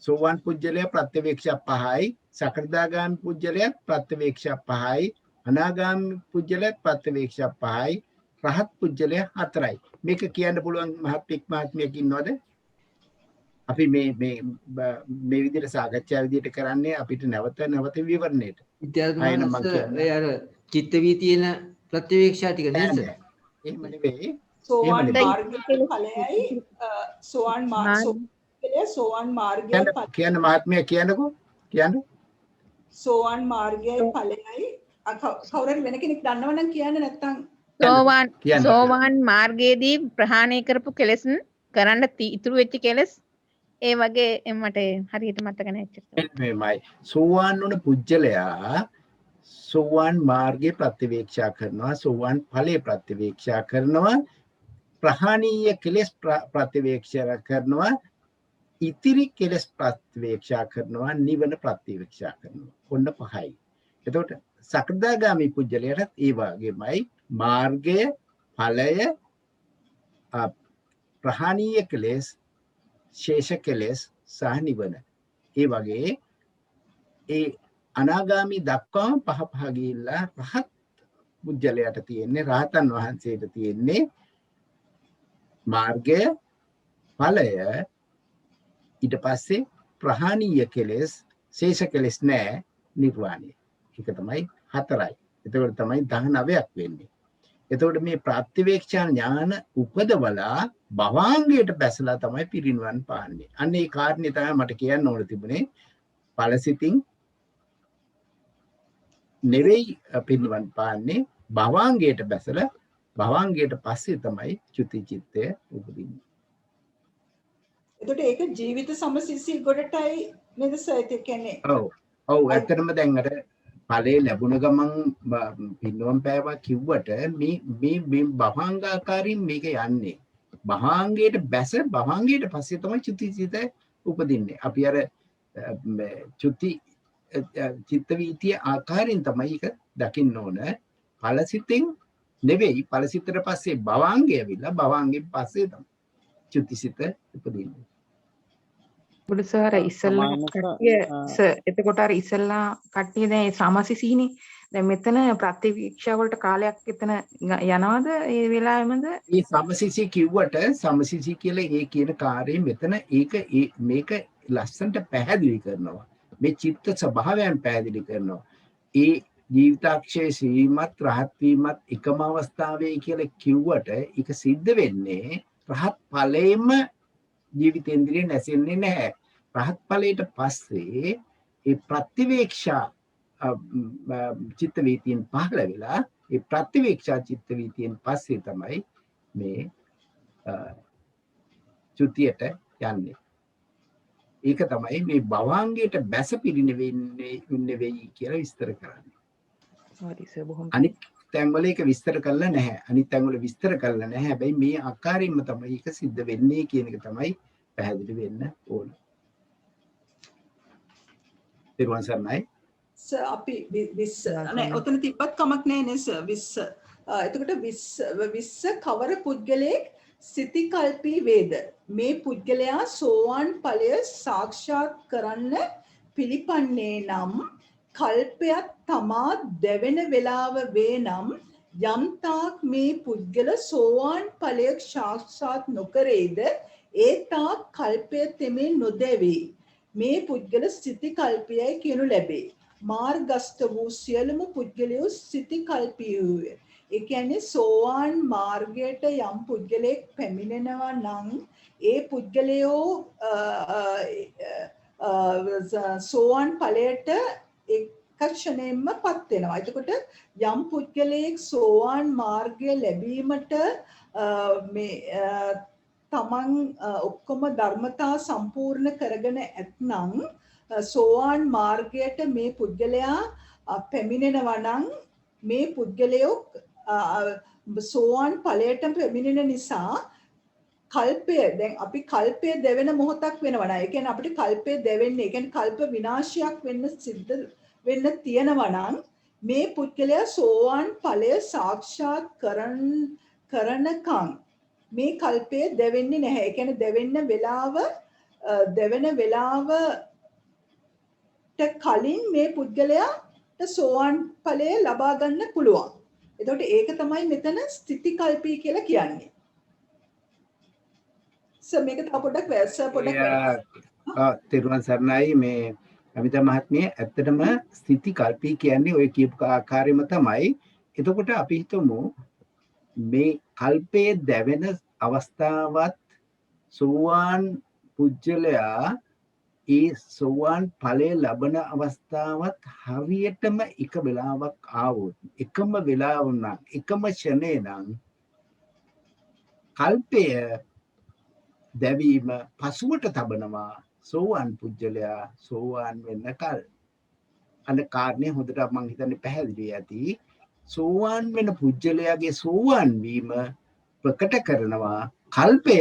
[SPEAKER 1] සෝවාන් පුජ්‍යලයා ප්‍රත්‍යවේක්ෂා පහයි, සකදාගාමී පුජ්‍යලයා ප්‍රත්‍යවේක්ෂා පහයි, අනාගාමී පුජ්‍යලයා ප්‍රත්‍යවේක්ෂා පහයි, රහත් පුජ්‍යලයා 4යි. මේක කියන්න පුළුවන් මහත්මියක් ඉන්නවද? අපි මේ විදිහට සාකච්ඡා විදිහට කරන්නේ අපිට නැවත විවරණයට.
[SPEAKER 2] විද්‍යාත්මක අර චිත්ත වීතියන ප්‍රතිවේක්ෂා ටික නේද?
[SPEAKER 1] එහෙම නෙවෙයි.
[SPEAKER 5] සෝවාන් මාර්ගයේ ඵලයයි සෝවාන් මාර්ගයේ
[SPEAKER 1] කියන්න මහත්මිය කියන්නකෝ කියන්න.
[SPEAKER 5] සෝවාන් මාර්ගයේ ඵලයයි කවුරුහරි වෙන කෙනෙක් දන්නවනම් කියන්න නැත්නම්
[SPEAKER 8] සෝවාන් මාර්ගයේදී ප්‍රහාණය කරපු කෙලෙස් කරන්න ඉතුරු වෙච්ච කෙලෙස් ඒ වගේ මට හරියට මතක නැහැ.
[SPEAKER 1] මේමයි සෝවාන් වුණ පුජ්‍යලයා සෝවාන් මාර්ගයේ ප්‍රතිවේක්ෂා කරනවා, සෝවාන් ඵලයේ ප්‍රතිවේක්ෂා කරනවා, ප්‍රහාණීය කෙලෙස් ප්‍රතිවේක්ෂා කරනවා, ඉතිරි කෙලෙස් ප්‍රතිවේක්ෂා කරනවා, නිවන ප්‍රතිවේක්ෂා කරනවා. ඔන්න පහයි. එතකොට සකදාගාමී පුජ්‍යලයටත් ඒ වගේමයි මාර්ගය, ඵලය, ප්‍රහාණීය කෙලෙස්, ශේෂ කෙලෙස් සහ නිවන. ඒ වගේ ඒ අනාගාමී දක්වාම පහ ගිහිල්ලා රහත් පුජ්‍යලයට තියෙන්නේ, රහතන් වහන්සේට තියෙන්නේ මාර්ගය, ඵලය, ඊට පස්සේ ප්‍රහාණීය කෙලෙස්, ශේෂ කෙලෙස් නැහැ, නිර්වාණය. ඒක තමයි 4යි. එතකොට තමයි 19ක් වෙන්නේ. එතකොට මේ ප්‍රත්‍යවේක්ෂා ඥාන උපදවලා භවාංගයට බැසලා තමයි පිරිනිවන් පාන්නේ. අන්න ඒ කාරණේ තමයි මට කියන්න ඕන තිබුණේ. ඵලසිතින් නෙවෙයි පිරිනිවන් පාන්නේ, භවාංගයට බැසලා භවාංගයට පස්සේ තමයි චුති චිත්තය උපදින්නේ.
[SPEAKER 5] එතකොට ඒක ජීවිත සමසිසි ගොඩටයි නේද සර්? ඒ කියන්නේ
[SPEAKER 1] ඔව් ඇත්තටම දැන් අර ඵලේ ලැබුණ ගමන් පින්නම් පෑවා කිව්වට මේ භවාංගාකාරින් මේක යන්නේ. භවාංගයට බැස භවාංගයට පස්සේ තමයි චුති චිත්තය උපදින්නේ. අපි අර චුති චිත්ත වීතිය ආකාරයෙන් තමයි ඒක දකින්න ඕන. ඵලසිතෙන් නෙවෙයි, ඵලසිතට පස්සේ භවාංගය ඇවිල්ලා භවාංගෙන් පස්සේ තමයි චුතිසිත උපදින්නේ.
[SPEAKER 4] බුදුසාර ඉස්සල්ලා කට්ටිය එතකොට අර ඉස්සල්ලා කට්ටිය දැන් සමසිසීනේ. දැන් මෙතන ප්‍රතිවීක්ෂා වලට කාලයක් එතන යනවද ඒ වෙලාවෙමද?
[SPEAKER 1] මේ සමසිසී කිව්වට සමසිසී කියලා ඒ කියන කාර්යය මෙතන මේක ලස්සනට පැහැදිලි කරනවා. මේ චිත්ත ස්වභාවයන් පැහැදිලි කරනවා. ඒ ජීවිතාක්ෂයේ සීමත් රහත් වීමත් එකම අවස්ථාවේ කියලා කිව්වට ඒක සිද්ධ වෙන්නේ රහත් ඵලයෙන්ම ජීවිතේන්ද්‍රිය නැසෙන්නේ නැහැ. රහත් ඵලයට පස්සේ ඒ ප්‍රතිවේක්ෂා චිත්ත වීතියෙන් පහළ වෙලා ඒ ප්‍රතිවේක්ෂා චිත්ත වීතියෙන් පස්සේ තමයි මේ චුතියට යන්නේ. ඒක තමයි මේ භවංගයට බැස පිරිනෙවෙන්නේ වෙයි කියලා විස්තර කරන්නේ.
[SPEAKER 4] හරි සර් බොහොම
[SPEAKER 1] අනිත් තැන්වල ඒක විස්තර කරලා නැහැ. අනිත් තැන්වල විස්තර කරලා නැහැ. හැබැයි මේ ආකාරයෙන්ම තමයි ඒක සිද්ධ වෙන්නේ කියන එක තමයි පැහැදිලි වෙන්න ඕන. තිරුවන් සරණයි.
[SPEAKER 5] සර් අපි 20 නෑ ඔතන තිබ්බත් කමක් නෑ නේ සර් 20. එතකොට 20 කවර පුද්ගලයෙක් සිතිකල්පී වේද මේ පුද්ගලයා සෝවාන් ඵලය සාක්ෂාත් කරන්න පිළිපන්නේ නම් කල්පයක් තමා දැවෙන වේලාව වේ නම් යම්තාක් මේ පුද්ගල සෝවාන් ඵලය සාක්ෂාත් නොකරේද ඒ තාක් කල්පය තෙමේ නොදැවේ මේ පුද්ගල සිතිකල්පයයි කියනු ලැබේ මාර්ගස්ත වූ සියලුම පුද්ගලයෝ සිතිකල්පී වූය. ඒ කියන්නේ සෝවාන් මාර්ගයට යම් පුද්ගලයෙක් පැමිණෙනවා නම් ඒ පුද්ගලයෝ සෝවාන් ඵලයට එක ක්ෂණයෙන්ම පත් වෙනවා. එතකොට යම් පුද්ගලයෙක් සෝවාන් මාර්ගය ලැබීමට මේ තමන් ඔක්කොම ධර්මතා සම්පූර්ණ කරගෙන ඇතනම් සෝවාන් මාර්ගයට මේ පුද්ගලයා පැමිණෙනවා නම් මේ පුද්ගලයෝ සෝවාන් ඵලයට පැමිණෙන නිසා කල්පය දැන් අපි කල්පය දෙවෙන මොහොතක් වෙනවා නේද? ඒ කියන්නේ අපිට කල්පය දෙවෙන්නේ, ඒ කියන්නේ කල්ප විනාශයක් වෙන්න සිද්ධ වෙන්න තියෙනවා නම් මේ පුද්ගලයා සෝවාන් ඵලය සාක්ෂාත් කරනකම් මේ කල්පය දෙවෙන්නේ නැහැ. ඒ කියන්නේ දෙවෙන වෙලාවට කලින් මේ පුද්ගලයාට සෝවාන් ඵලය ලබා ගන්න පුළුවන්. එතකොට ඒක තමයි මෙතන ස්ථಿತಿකල්පී කියලා කියන්නේ. මේක තව පොඩ්ඩක්
[SPEAKER 1] තිරුවන් සරණයි මේ අමිතා මහත්මිය ඇත්තටම ස්ථಿತಿකල්පී කියන්නේ ඔය කියපු ආකාරයෙන්ම තමයි. එතකොට අපි හිතමු මේ කල්පයේ දැවෙන අවස්ථාවත් සෝවාන් පුජ්‍යලයා ඒ සෝවාන් ඵලය ලබන අවස්ථාවත් හරියටම එක වෙලාවක් ආවොත් එකම වෙලාව නම් එකම ක්ෂණේ නම් කල්පය දැවීම පසුවට තබනවා සෝවාන් පුජ්‍යලයා සෝවාන් වෙන්න කල. අන්න කාරණේ හොඳට මම හිතන්නේ පැහැදිලි ඇති. සෝවාන් වෙන පුජ්‍යලයාගේ සෝවාන් වීම ප්‍රකට කරනවා කල්පය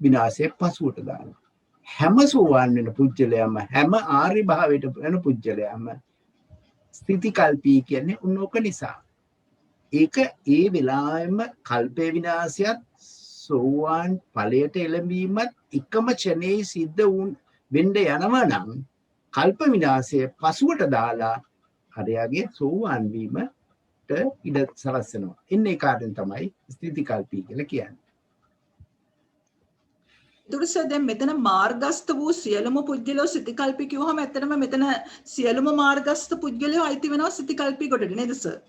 [SPEAKER 1] විනාශයේ පසුවට දානවා. හැම සෝවාන් වෙන පුජ්‍යලයාම හැම ආර්ය භාවයට වෙන පුජ්‍යලයාම ස්ථಿತಿකල්පී කියන්නේ උන්නෝක නිසා. ඒක ඒ වෙලාවෙම කල්පේ විනාශයත් සෝවාන් ඵලයට එළඹීමත් එකම ක්ෂණේ සිද්ධ වෙන්න යනවා නම් කල්ප විනාශය පසුවට දාලා හරියගේ සෝවාන් වීමට ඉඩ සලස්සනවා. එන්නේ කාටෙන් තමයි ස්ථಿತಿකල්පී කියලා කියන්නේ.
[SPEAKER 5] දුරස දැන් මෙතන මාර්ගස්ත වූ සියලුම පුද්ගලයෝ සිතිකල්පී කිව්වහම ඇත්තටම මෙතන සියලුම මාර්ගස්ත පුද්ගලයෝ අයිති වෙනවා සිතිකල්පී කොටට නේද සර්?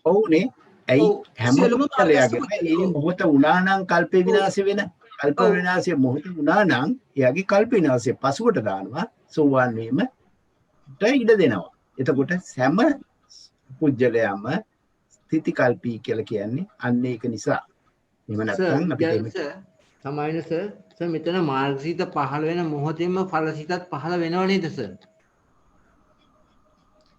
[SPEAKER 1] ඔව්නේ. ඇයි හැම පුද්ගලයාගේම මේ මොහොත වුණා නම් කල්පේ විනාශ වෙන කල්ප විනාශය මොහොත වුණා නම් එයාගේ කල්ප විනාශය පසුවට දානවා සෝවාන් වීමට ඉඩ දෙනවා. එතකොට හැම පුජ්‍යලයම ස්ථಿತಿකල්පී කියලා කියන්නේ අන්න ඒක නිසා. එහෙම නැත්නම් අපි
[SPEAKER 2] සමායන සර් මෙතන මාර්ගසිත පහළ වෙන මොහොතේම ඵලසිතත් පහළ වෙනව නේද සර්?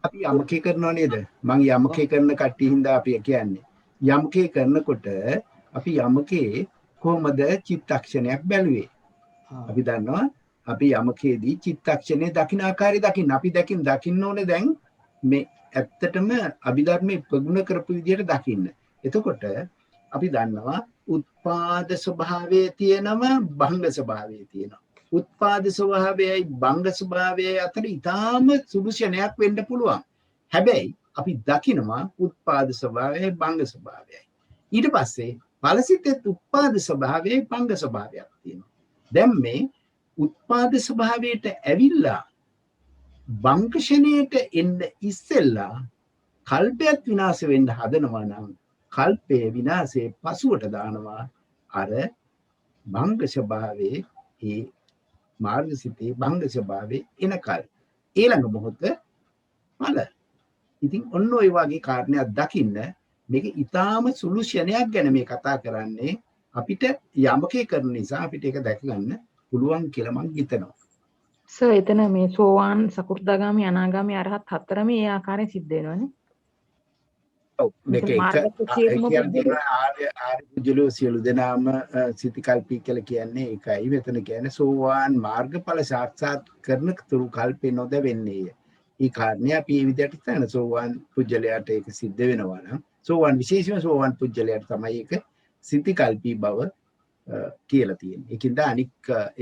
[SPEAKER 1] අපි යමකේ කරනවා නේද? මම යමකේ කරන කට්ටිය හින්දා අපි කියන්නේ. යමකේ කරනකොට අපි යමකේ කොහොමද චිත්තක්ෂණයක් බැලුවේ? අපි දන්නවා අපි යමකේදී චිත්තක්ෂණේ දකින්න ආකාරය දකින්න. අපි දකින්න ඕනේ දැන් මේ ඇත්තටම අභිධර්මයේ ප්‍රගුණ කරපු විදිහට දකින්න. එතකොට අපි දන්නවා උත්පාද ස්වභාවයේ තියෙනවා භංග ස්වභාවයේ තියෙනවා. උත්පාද ස්වභාවයයි භංග ස්වභාවයයි අතර ඊටාම සුළු ක්ෂණයක් වෙන්න පුළුවන්. හැබැයි අපි දකිනවා උත්පාද ස්වභාවයයි භංග ස්වභාවයයි. ඊට පස්සේ ඵලසිතේ උත්පාද ස්වභාවයයි භංග ස්වභාවයක් තියෙනවා. දැන් මේ උත්පාද ස්වභාවයට ඇවිල්ලා බංකෂණයට එන්න ඉස්සෙල්ලා කල්පයක් විනාශ වෙන්න හදනවා නම් කල්පයේ විනාශයේ පසුවට දානවා අර භංග ස්වභාවයේ ඒ මාර්ගසිතේ භංග ස්වභාවයේ එනකල් ඊළඟ මොහොත ඵල. ඉතින් ඔන්න ඔය වගේ කාරණයක් දකින්න මේක ඊටාම සුළු ක්ෂණයක් ගැන මේ කතා කරන්නේ අපිට යමකේ කරන නිසා අපිට ඒක දැක ගන්න පුළුවන් කියලා මම හිතනවා.
[SPEAKER 4] සර් එතන මේ සෝවාන් සකු르දාගාමි අනාගාමි අරහත් හතරම ඒ ආකාරයෙන් සිද්ධ වෙනවනේ.
[SPEAKER 1] ඔව් මේක ආර්ය පුජ්‍යලෝ සියලු දෙනාම සිතිකල්පී කියලා කියන්නේ ඒකයි. මෙතන කියන්නේ සෝවාන් මාර්ගඵල සාක්ෂාත් කරන තුරු කල්පේ නොදෙවෙන්නේ. ඒ කාරණේ අපි මේ විදිහට හිතන සෝවාන් පුජ්‍යලයට ඒක සිද්ධ වෙනවා නම් සෝවාන් විශේෂයෙන්ම සෝවාන් පුජ්‍යලයට තමයි ඒක සිතිකල්පී බව කියලා තියෙන්නේ. ඒකින්ද අනික්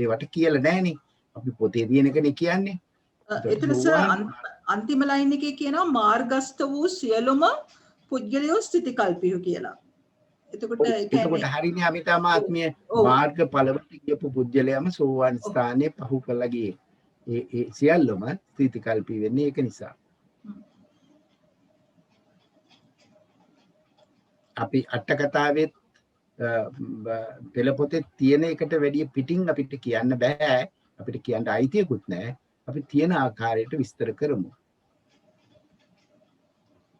[SPEAKER 1] ඒවට කියලා නැහනේ. අපි පොතේ තියෙන එකනේ කියන්නේ.
[SPEAKER 5] එතන සර් අන්තිම ලයින් එකේ කියනවා මාර්ගස්ත වූ සියලුම පුද්ගලයෝ ස්ථಿತಿකල්පියෝ කියලා. එතකොට
[SPEAKER 1] හරිනේ අමිතාම ආත්මීය මාර්ගඵලවට කියපු පුද්ගලයාම සෝවාන් ස්ථානයේ පහු කළා ගියේ. ඒ සියල්ලම ස්ථಿತಿකල්පී වෙන්නේ ඒක නිසා. අපි අට කතාවේ පෙළ පොතේ තියෙන එකට වැඩිය පිටින් අපිට කියන්න බෑ. අපිට කියන්න අයිතියකුත් නැහැ. අපි තියෙන ආකාරයට විස්තර කරමු.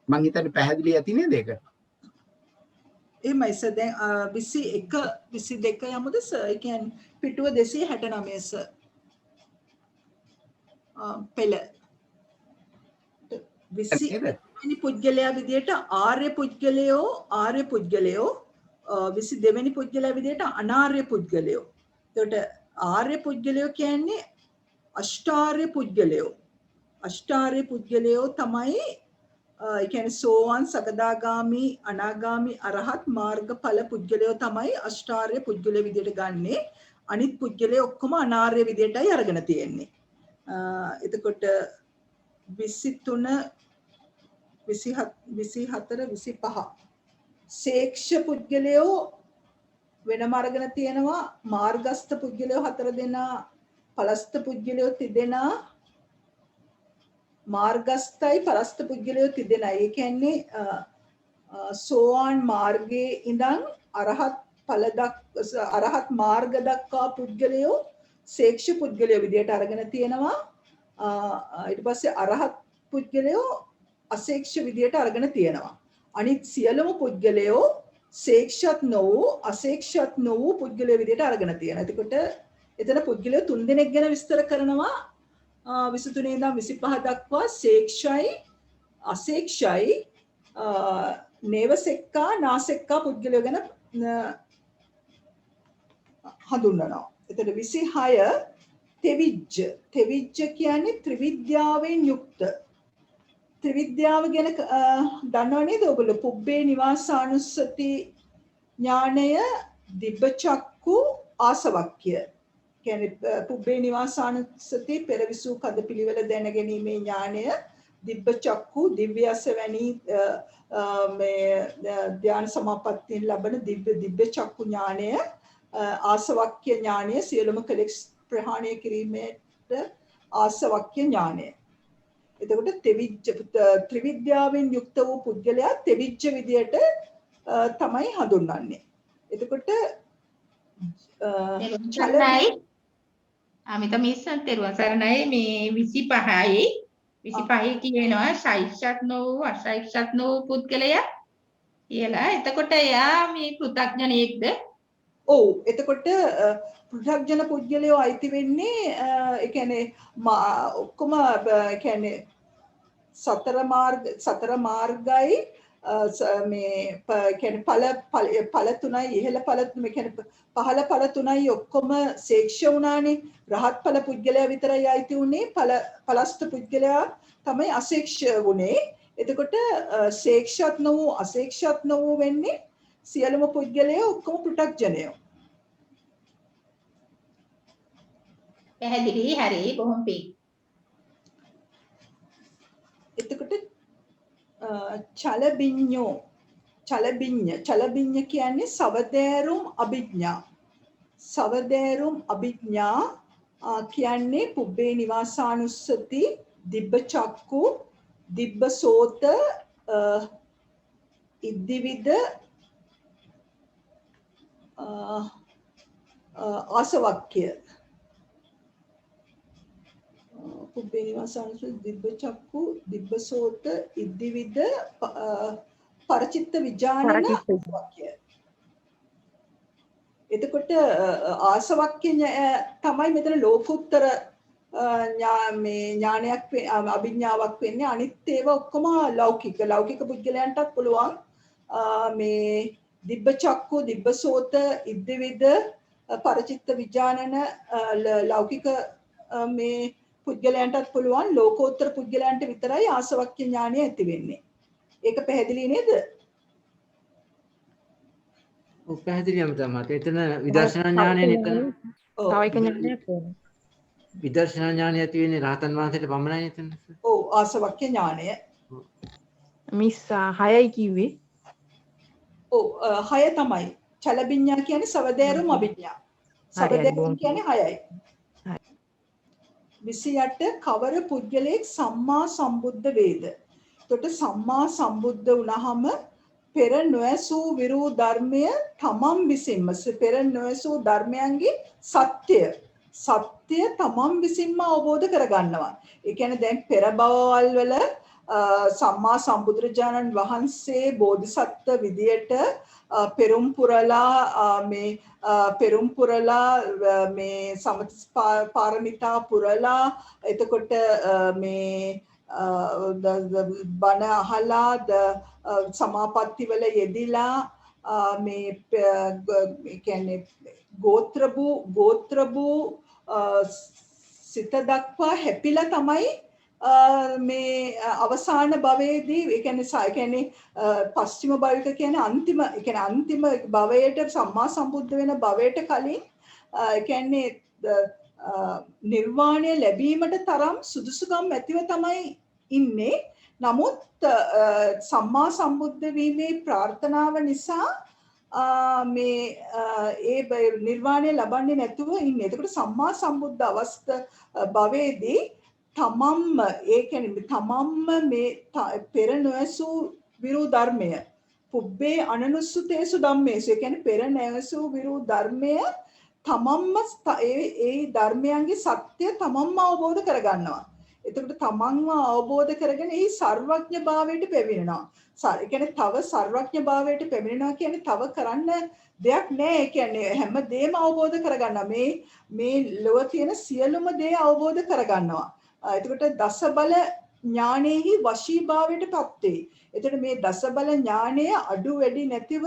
[SPEAKER 1] මං හිතන්නේ පැහැදිලි ඇති නේද ඒක?
[SPEAKER 5] එහෙමයි සර්. දැන් 21 22 යමුද සර්? ඒ කියන්නේ පිටුව 269 සර්. පෙළ 20 වෙනි පුද්ගලයා විදියට ආර්ය පුද්ගලයෝ 22 වෙනි පුද්ගලයා විදියට අනාර්ය පුද්ගලයෝ. එතකොට ආර්ය පුද්ගලයෝ කියන්නේ අෂ්ටාර්ය පුද්ගලයෝ. අෂ්ටාර්ය පුද්ගලයෝ තමයි ඒ කියන්නේ සෝවාන් සකදාගාමි අනාගාමි අරහත් මාර්ගඵල පුද්ගලයෝ තමයි අෂ්ටාර්ය පුද්ගලයෝ විදියට ගන්නෙ. අනිත් පුද්ගලයෝ ඔක්කොම අනාර්ය විදියටයි අරගෙන තියෙන්නේ. එතකොට 23 24 25 ශේක්ෂ පුද්ගලයෝ වෙනම අරගෙන තියෙනවා. මාර්ගස්ත පුද්ගලයෝ 4 දෙනා, පලස්ත පුද්ගලයෝ 3 දෙනා, මාර්ගස්තයි පලස්ත පුද්ගලයෝ 3 දෙනා. ඒ කියන්නේ සෝවාන් මාර්ගයේ ඉඳන් අරහත් මාර්ග දක්වා පුද්ගලයෝ ශේක්ෂ පුද්ගලයෝ විදියට අරගෙන තියෙනවා. ඊට පස්සේ අරහත් පුද්ගලයෝ අශේක්ෂ විදියට අරගෙන තියෙනවා. අනිත් සියලුම පුද්ගලයෝ ශේක්ෂත් නොවූ අශේක්ෂත් නොවූ පුද්ගලයෝ විදියට අරගෙන තියෙනවා. එතකොට එතන පුද්ගලයෝ 3 දෙනෙක් ගැන විස්තර කරනවා. 23 ඉඳන් 25 දක්වා ශේක්ෂයි අශේක්ෂයි නේවසෙක්කා නාසෙක්කා පුද්ගලයෝ ගැන හඳුන්වනවා. එතකොට 26 තෙවිජ්ජ කියන්නේ ත්‍රිවිද්‍යාවෙන් යුක්ත. ත්‍රිවිද්‍යාව ගැන දන්නව නේද ඔයගොල්ලෝ? පුබ්බේ නිවාසානුස්සති ඥානය, දිබ්බචක්කු, ආසවක්ඛ්‍ය. කියන්නේ පුබ්බේ නිවාසානුස්සති පෙරවිසු කදපිලිවෙල දැනගැනීමේ ඥානය, දිබ්බචක්කු දිව්‍යස වැනි මේ ධ්‍යාන සමාපත්තියෙන් ලබන දිබ්බචක්කු ඥානය, ආසවක්ඛ්‍ය ඥානය සියලුම කෙලෙස් ප්‍රහාණය කිරීමට ආසවක්ඛ්‍ය ඥානය. එතකොට ත්‍රිවිද්‍යාවෙන් යුක්ත වූ පුද්ගලයා තෙවිජ්ජ විදියට තමයි හඳුන්වන්නේ. එතකොට
[SPEAKER 6] අමිත මිස්සන් තෙරුවන් සරණයි. මේ 25 කියනවා ශෛක්ෂත් නොවූ අශෛක්ෂත් නොවූ පුද්ගලයා කියලා. එතකොට එයා මේ පෘථග්ජනෙක්ද?
[SPEAKER 5] ඔව්. එතකොට පෘථග්ජන පුද්ගලයෝ අයිති වෙන්නේ ඒ කියන්නේ ඔක්කොම ඒ කියන්නේ සතර මාර්ගයි මේ කියන්නේ ඵල තුනයි ඉහළ ඵල මේ කියන්නේ පහළ ඵල තුනයි ඔක්කොම ශේක්ෂ වුණානේ. රහත් ඵල පුද්ගලයා විතරයි අයිති උනේ. පලස්ත පුද්ගලයා තමයි අශේක්ෂ වුනේ. එතකොට ශේක්ෂත් නොවූ අශේක්ෂත් නොවූ වෙන්නේ සියලුම පුද්ගලයෝ ඔක්කොම පෘථග්ජනයෝ.
[SPEAKER 6] පැහැදිලි. හරි. බොහොම පිං.
[SPEAKER 5] එතකොට චලබිඤ්ඤ කියන්නේ සවදෑරුම් අභිඥා. සවදෑරුම් අභිඥා කියන්නේ පුබ්බේ නිවාසානුස්සති දිබ්බ චක්කු, දිබ්බ සෝත, ඉද්දිවිද, ආසවක්ඛ්‍ය. පුබ්බේ නිවාසානුස්සති, දිබ්බ චක්කු, දිබ්බ සෝත, ඉද්දිවිද, පරචිත්ත විඥානන ආසවක්ඛ්‍ය. එතකොට ආසවක්ඛ්‍ය තමයි මෙතන ලෝකෝත්තර ඥානයක් අභිඥාවක් වෙන්නේ. අනිත් ඒවා ඔක්කොම ලෞකික පුද්ගලයන්ටත් පුළුවන් මේ දිබ්බ චක්කු, දිබ්බ සෝත, ඉද්දිවිද, පරචිත්ත විඥානන ලෞකික මේ පුද්ගලයන්ටත් පුළුවන්. ලෝකෝත්තර පුද්ගලයන්ට විතරයි ආසවක්ඛ්‍ය ඥානය ඇති වෙන්නේ. ඒක පැහැදිලි නේද?
[SPEAKER 2] ඔව් පැහැදිලි අමතමත්. එතන විදර්ශනා ඥානයනේ එතන.
[SPEAKER 4] තව එක ඥානයක් වෙනවා.
[SPEAKER 2] විදර්ශනා ඥානය ඇති වෙන්නේ රහතන් වහන්සේට පමණයි එතන.
[SPEAKER 5] ඔව් ආසවක්ඛ්‍ය ඥානය.
[SPEAKER 4] මිස් 6යි කිව්වේ.
[SPEAKER 5] ඔව් 6 තමයි. චලබිඤ්ඤා කියන්නේ සවදේරුම් අභිඥා. සවදේරුම් කියන්නේ 6යි. 28 කවර පුද්ගලයෙක් සම්මා සම්බුද්ධ වේද? එතකොට සම්මා සම්බුද්ධ වුණාම පෙර නොඇසූ විරු ධර්මය තමන් විසින්ම පෙර නොඇසූ ධර්මයන්ගේ සත්‍ය තමන් විසින්ම අවබෝධ කරගන්නවා. ඒ කියන්නේ දැන් පෙර භවවල් වල සම්මා සම්බුදුරජාණන් වහන්සේ බෝධිසත්ව විදියට පෙරම් පුරලා මේ සමථ පාරමිතා පුරලා එතකොට මේ බණ අහලා සමාපatti වල යෙදිලා මේ කියන්නේ ගෝත්‍රභූ සිත දක්වා හැපිලා තමයි මේ අවසාන භවයේදී ඒ කියන්නේ පස්චිම භවික කියන්නේ අන්තිම භවයට සම්මා සම්බුද්ධ වෙන භවයට කලින් ඒ කියන්නේ නිර්වාණය ලැබීමට තරම් සුදුසුකම් ඇතිව තමයි ඉන්නේ. නමුත් සම්මා සම්බුද්ධ වීමේ ප්‍රාර්ථනාව නිසා මේ ඒ නිර්වාණය ලබන්නේ නැතුව ඉන්නේ. එතකොට සම්මා සම්බුද්ධ භවයේදී තමන්ම ඒ කියන්නේ තමන්ම මේ පෙර නොඇසූ විරු ධර්මය පුබ්බේ අනනුස්සතේසු ධම්මේසු ඒ කියන්නේ පෙර නොඇසූ විරු ධර්මය තමන්ම ඒ ධර්මයන්ගේ සත්‍ය තමන්ම අවබෝධ කරගන්නවා. එතකොට තමන්ව අවබෝධ කරගෙන ඒ සර්වඥ භාවයට පැමිණෙනවා. ඒ කියන්නේ තව සර්වඥ භාවයට පැමිණෙනවා කියන්නේ තව කරන්න දෙයක් නෑ. ඒ කියන්නේ හැම දෙයක්ම අවබෝධ කරගන්නවා. මේ ලොව තියෙන සියලුම දේ අවබෝධ කරගන්නවා. එතකොට දස බල ඥානෙහි වශී භාවයටපත් වේ. එතකොට මේ දස බල ඥානය අඩු වැඩි නැතිව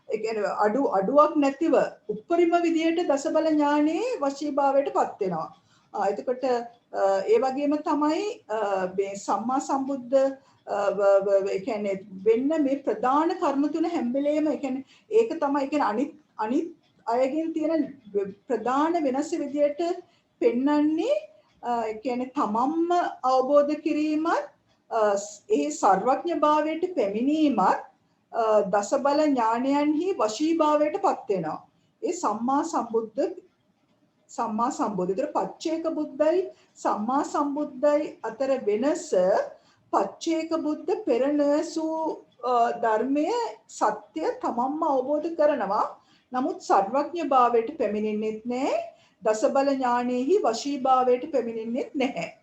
[SPEAKER 5] ඒ කියන්නේ අඩුවක් නැතිව උපරිම විදියට දස බල ඥානයේ වශී භාවයටපත් වෙනවා. එතකොට ඒ වගේම තමයි මේ සම්මා සම්බුද්ධ ඒ කියන්නේ වෙන්න මේ ප්‍රධාන කර්ම තුන හැම වෙලේම ඒ කියන්නේ ඒක තමයි ඒ කියන්නේ අනිත් අයගෙන් තියෙන ප්‍රධාන වෙනස විදියට පෙන්වන්නේ ඒ කියන්නේ තමන්ම අවබෝධ කිරීමත් ඒ සර්වඥ භාවයට පැමිණීමත් දස බල ඥානයන්හි වශී භාවයටපත් වෙනවා. ඒ සම්මා සම්බුද්ධ විතර පච්චේක බුද්ධයි සම්මා සම්බුද්ධයි අතර වෙනස පච්චේක බුද්ධ පෙර නොඇසූ ධර්මය සත්‍ය තමන්ම අවබෝධ කරනවා. නමුත් සර්වඥ භාවයට පැමිණෙන්නෙත් නැහැ. දස බල ඥානෙහි වශී භාවයට පැමිණෙන්නෙත් නැහැ.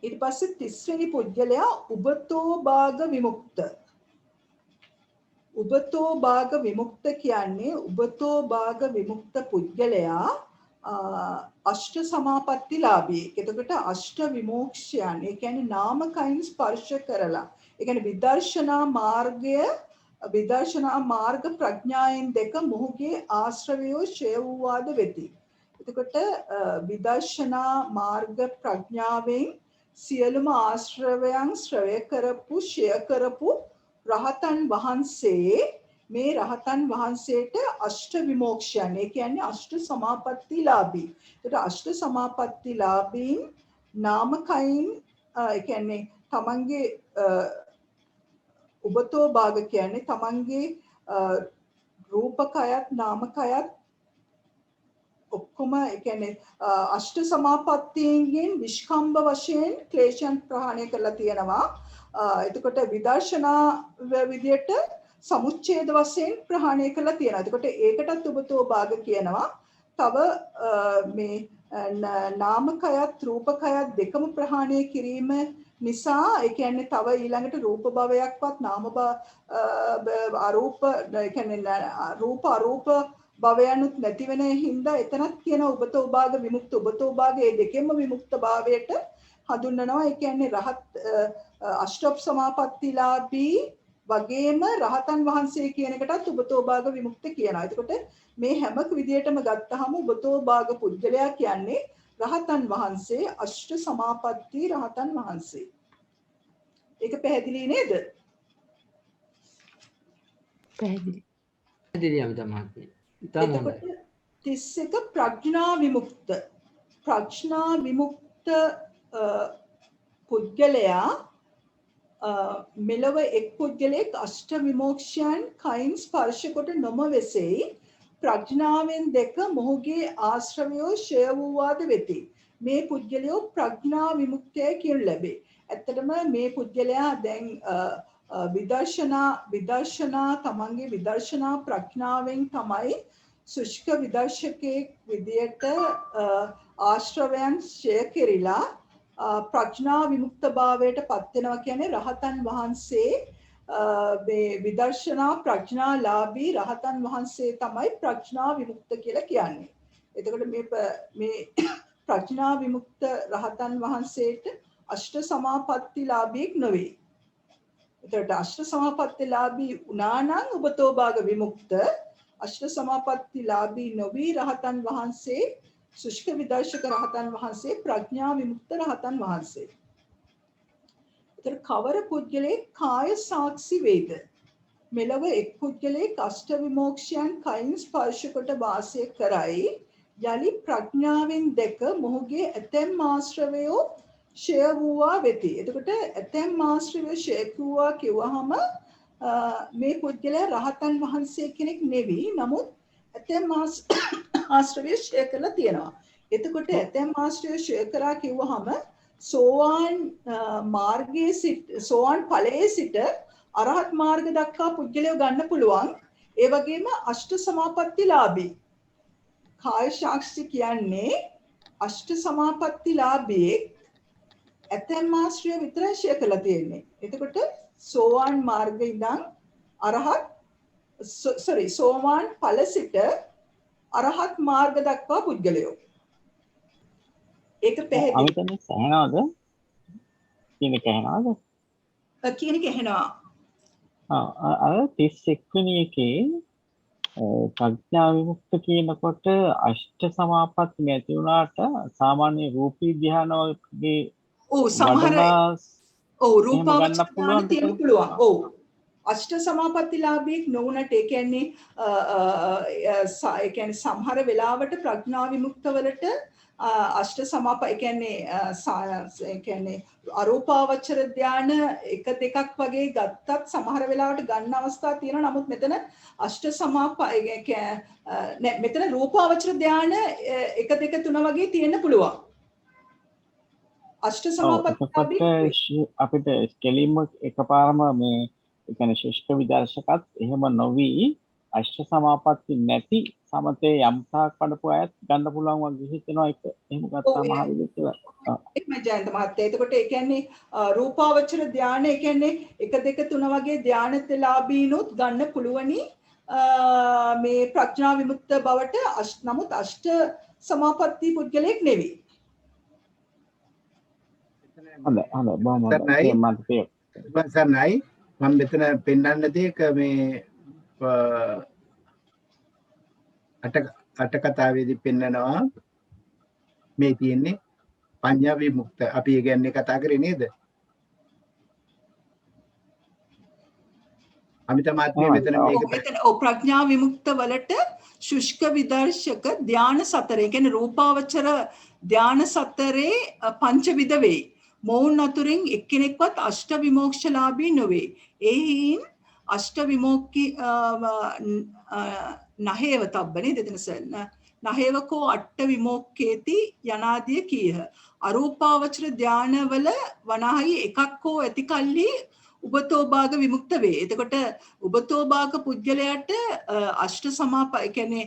[SPEAKER 5] ඊට පස්සේ 30 වෙනි පුද්ගලයා උබතෝ භාග විමුක්ත. උබතෝ භාග විමුක්ත කියන්නේ උබතෝ භාග විමුක්ත පුද්ගලයා අෂ්ට සමාපත්තිලාභී. එතකොට අෂ්ට විමෝක්ෂයන් ඒ කියන්නේ නාමකයින් ස්පර්ශ කරලා ඒ කියන්නේ විදර්ශනා මාර්ග ප්‍රඥායන් දෙක මොහුගේ ආශ්‍රවයෝ ඡය වූවාද වෙති. එතකොට විදර්ශනා මාර්ග ප්‍රඥාවෙන් සියලුම ආශ්‍රවයන් ශ්‍රවය කරපු ඡය කරපු රහතන් වහන්සේ මේ රහතන් වහන්සේට අෂ්ට විමෝක්ෂයන් ඒ කියන්නේ අෂ්ට සමාපත්තිලාභී. ඒකට අෂ්ට සමාපත්තිලාභීන් නාමකයින් ඒ කියන්නේ තමන්ගේ උබතෝ භාග කියන්නේ තමන්ගේ රූපකයත් නාමකයත් ඔක්කොම ඒ කියන්නේ අෂ්ට සමාපත්තියෙන් විස්කම්බ වශයෙන් ක්ලේශයන් ප්‍රහාණය කරලා තියෙනවා. එතකොට විදර්ශනා විදියට සමුච්ඡේද වශයෙන් ප්‍රහාණය කරලා තියෙනවා. එතකොට ඒකටත් ඔබතෝ භාග කියනවා. තව මේ නාමකයත් රූපකයත් දෙකම ප්‍රහාණය කිරීම නිසා ඒ කියන්නේ තව ඊළඟට රූප භවයක්වත් නාම අරූප ඒ කියන්නේ රූප අරූප භවයන්ුත් නැති වෙන හින්දා එතනත් කියන ඔබතෝ භාග විමුක්ත ඔබතෝ භාග මේ දෙකෙන්ම විමුක්ත භාවයට හඳුන්වනවා. ඒ කියන්නේ රහත් අෂ්ටොප් සමාපත්තිලාභී වගේම රහතන් වහන්සේ කියන එකටත් ඔබතෝ භාග විමුක්ත කියනවා. එතකොට මේ හැම විදියටම ගත්තාම ඔබතෝ භාග පුද්ගලයා කියන්නේ රහතන් වහන්සේ අෂ්ට සමාපatti රහතන් වහන්සේ. ඒක පැහැදිලි නේද?
[SPEAKER 4] පැහැදිලි.
[SPEAKER 2] පැහැදිලි අමිත මහත්මිය. ඉතාම හොඳයි.
[SPEAKER 5] 31 ප්‍රඥා විමුක්ත. ප්‍රඥා විමුක්ත පුද්ගලයා මෙලව එක් පුද්ගලෙක් අෂ්ට විමෝක්ෂයන් කයින් ස්පර්ශ කොට නොම වෙසෙයි. ප්‍රඥාවෙන් දෙක මොහුගේ ආශ්‍රවයෝ ෂය වූවාද වෙති. මේ පුද්ගලයෝ ප්‍රඥා විමුක්තය කියනු ලැබේ. ඇත්තටම මේ පුද්ගලයා දැන් විදර්ශනා තමන්ගේ විදර්ශනා ප්‍රඥාවෙන් තමයි සුෂ්ක විදර්ශකයෙක් විදියට ආශ්‍රවයන් ෂය කෙරිලා ප්‍රඥා විමුක්ත භාවයට පත් වෙනවා කියන්නේ රහතන් වහන්සේ මේ විදර්ශනා ප්‍රඥාලාභී රහතන් වහන්සේ තමයි ප්‍රඥා විමුක්ත කියලා කියන්නේ. එතකොට මේ ප්‍රඥා විමුක්ත රහතන් වහන්සේට අෂ්ට සමාපත්තිලාභීක් නෙවෙයි. එතකොට අෂ්ට සමාපත්තිලාභී වුණා නම් ඔබතෝ භාග විමුක්ත. අෂ්ට සමාපත්තිලාභී නොවි රහතන් වහන්සේ සුෂ්ක විදර්ශක රහතන් වහන්සේ ප්‍රඥා විමුක්ත රහතන් වහන්සේ. ඒතර කවර පුද්ගලෙක් කාය සාක්ෂි වේද? මෙලව එක් පුද්ගලෙක් අෂ්ට විමෝක්ෂයන් කයින් ස්පර්ශ කොට වාසය කරයි. යලි ප්‍රඥාවෙන් දැක මොහුගේ ඇතැම් ආශ්‍රවයෝ ෂය වූවා වෙති. එතකොට ඇතැම් ආශ්‍රවයෝ ෂය වූවා කිව්වහම මේ පුද්ගලයා රහතන් වහන්සේ කෙනෙක් නෙවෙයි. නමුත් ඇතැම් ආශ්‍රවය ෂය කරලා තියෙනවා. එතකොට ඇතැම් ආශ්‍රවය ෂය කරා කිව්වහම සෝවාන් මාර්ගයේ සිට සෝවාන් ඵලයේ සිට අරහත් මාර්ග දක්වා පුද්ගලයෝ ගන්න පුළුවන්. ඒ වගේම අෂ්ට සමාපත්තිලාභී. කාය සාක්ෂි කියන්නේ අෂ්ට සමාපත්තිලාභී ඇතැම් ආශ්‍රය විතරයි ෂය කරලා තියෙන්නේ. එතකොට සෝවාන් මාර්ගයේ ඉඳන් අරහත් සෝවාන් ඵල සිට අරහත් මාර්ග දක්වා පුද්ගලයෝ. ඒක පැහැදිලි.
[SPEAKER 9] අමිතනේ සහනවද? කියන එක ඇහෙනවද?
[SPEAKER 5] කියන එක ඇහෙනවා.
[SPEAKER 9] අර 31 වෙනි එකේ ප්‍රඥා විමුක්ත කියනකොට අෂ්ට සමාපatti නැති වුණාට සාමාන්‍ය රූපී ධ්‍යාන වගේ
[SPEAKER 5] සමහර රූපාවචර තියෙන්න පුළුවන්. අෂ්ට සමාපත්තිලාභීක් නොවුනට ඒ කියන්නේ සමහර වෙලාවට ප්‍රඥා විමුක්ත වලට අෂ්ට ඒ කියන්නේ අරූපාවචර ධාන එක දෙකක් වගේ ගත්තත් සමහර වෙලාවට ගන්න අවස්ථා තියෙනවා. නමුත් මෙතන අෂ්ට මෙතන රූපාවචර ධාන එක දෙක තුන වගේ තියෙන්න පුළුවන්. අෂ්ට සමාපත්තිලාභී
[SPEAKER 9] අපිට කෙලින්ම එකපාරම මේ ඒ කියන්නේ ශිෂ්ට විදර්ශකත් එහෙම නොවි අෂ්ට සමාපatti නැති සමතේ යම් තාක් පඩපු අයත් ගන්න පුළුවන් වගේ හිතෙනවා. ඒක එහෙම ගත්තාම හරියද කියලා.
[SPEAKER 5] ඒකම ජයන්ත මහත්තයා. එතකොට ඒ කියන්නේ රූපාවචර ධානය ඒ කියන්නේ 1 2 3 වගේ ධානතලාභීනොත් ගන්න පුළුවනි මේ ප්‍රඥා විමුක්ත බවට. නමුත් අෂ්ට සමාපatti පුද්ගලෙක් නෙවෙයි.
[SPEAKER 9] හොඳයි බොහොම හොඳයි.
[SPEAKER 1] මම මෙතන පෙන්වන්න දෙයක මේ අට කතාවේදී පෙන්නනවා මේ තියෙන්නේ පඤ්ඤා විමුක්ත. අපි ඒ කියන්නේ කතා කරේ නේද? අමිත මහත්මිය මෙතන මේක
[SPEAKER 5] ප්‍රඥා විමුක්ත වලට ශුෂ්ක විදර්ශක ධාන සතරේ කියන්නේ රූපාවචර ධාන සතරේ පංචවිද වේ. මොවුන් අතුරින් එක්කෙනෙක්වත් අෂ්ට විමෝක්ෂලාභී නොවේ. එයින් අෂ්ට විමෝක්ඛි නහේව තබ්බනේ දෙතනස නහේවකෝ අට්ඨ විමෝක්ඛේති යනාදිය කීහ. අරූපාවචර ධානවල වනාහි එකක් හෝ ඇති කල්හි උබතෝ භාග විමුක්ත වේ. එතකොට උබතෝ භාග පුද්ගලයාට අෂ්ට සමාපatti කියන්නේ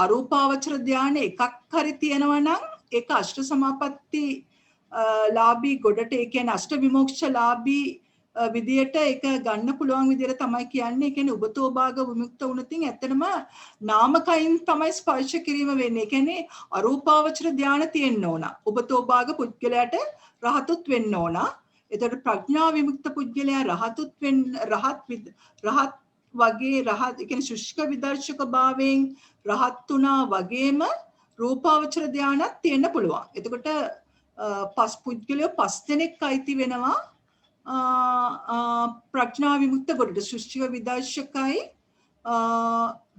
[SPEAKER 5] අරූපාවචර ධානය එකක් හරි තියෙනවා නම් ඒක අෂ්ට සමාපatti ලාභී ගොඩට ඒ කියන්නේ අෂ්ට විමෝක්ෂ ලාභී විදියට ඒක ගන්න පුළුවන් විදියට තමයි කියන්නේ. ඒ කියන්නේ උබතෝ භාග විමුක්ත වුණතින් ඇත්තටම නාමකයින් තමයි ස්පර්ශ කිරීම වෙන්නේ. ඒ කියන්නේ අරූපාවචර ධාන තියෙන්න ඕන. උබතෝ භාග පුද්ගලයාට රහතුත් වෙන්න ඕන. එතකොට ප්‍රඥා විමුක්ත පුද්ගලයා රහත් වගේ රහත් ඒ කියන්නේ ශුෂ්ක විදර්ශක භාවයෙන් රහත් උනා වගේම රූපාවචර ධානයක් තියෙන්න පුළුවන්. එතකොට පස් පුද්ගලයෝ 5 දෙනෙක් අයිති වෙනවා ප්‍රඥා විමුක්ත ගොඩට. ශුෂ්ක විදර්ශකයි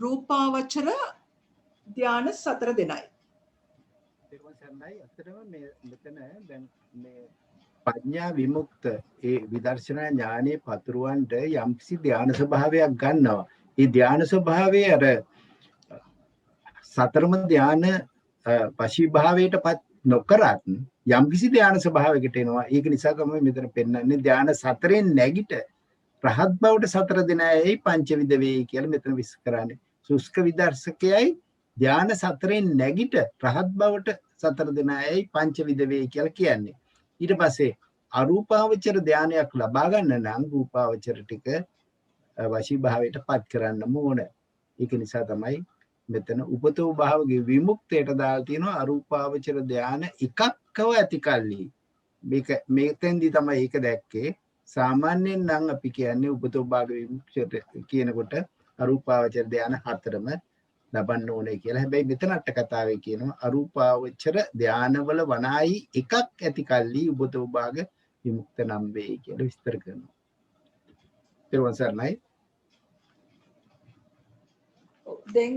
[SPEAKER 5] රූපාවචර ධාන 4 දෙනයි.
[SPEAKER 1] මෙතන දැන් මේ ප්‍රඥා විමුක්ත ඒ විදර්ශනා ඥානයේ පතුරවන්ට යම්කිසි ධාන ස්වභාවයක් ගන්නවා. ඒ ධාන ස්වභාවය අර සතරම ධාන වශීභාවයටපත් නොකරත් යම්කිසි ධාන ස්වභාවයකට එනවා. ඒක නිසා තමයි මෙතන පෙන්වන්නේ ධාන 4න් නැගිට රහත් බවට 4 දෙනයි පංචවිද වේ කියලා මෙතන විස්තර කරන්නේ. සුස්ක විදර්ශකයයි ධාන 4න් නැගිට රහත් බවට 4 දෙනයි පංචවිද වේ කියලා කියන්නේ. ඊට පස්සේ අරූපාවචර ධානයක් ලබා ගන්න නම් රූපාවචර ටික වශීභාවයට පත් කරන්න ඕන. ඒක නිසා තමයි මෙතන උපතෝ භාවගේ විමුක්තයට දාලා තියෙනවා අරූපාවචර ධාන එකක්ව ඇති කල්හි. මේක මෙතෙන්දි තමයි ඒක දැක්කේ. සාමාන්‍යයෙන් නම් අපි කියන්නේ උපතෝ භාග විමුක්තියට කියනකොට අරූපාවචර ධාන 4ම ලබන්න ඕනේ කියලා. හැබැයි මෙතන අට කතාවේ කියනවා අරූපාවචර ධානවල වනායි එකක් ඇති කල්ලි උබතෝ භාග විමුක්ත නම් වේ කියලා විස්තර කරනවා. ඊට පස්සේ
[SPEAKER 5] දැන්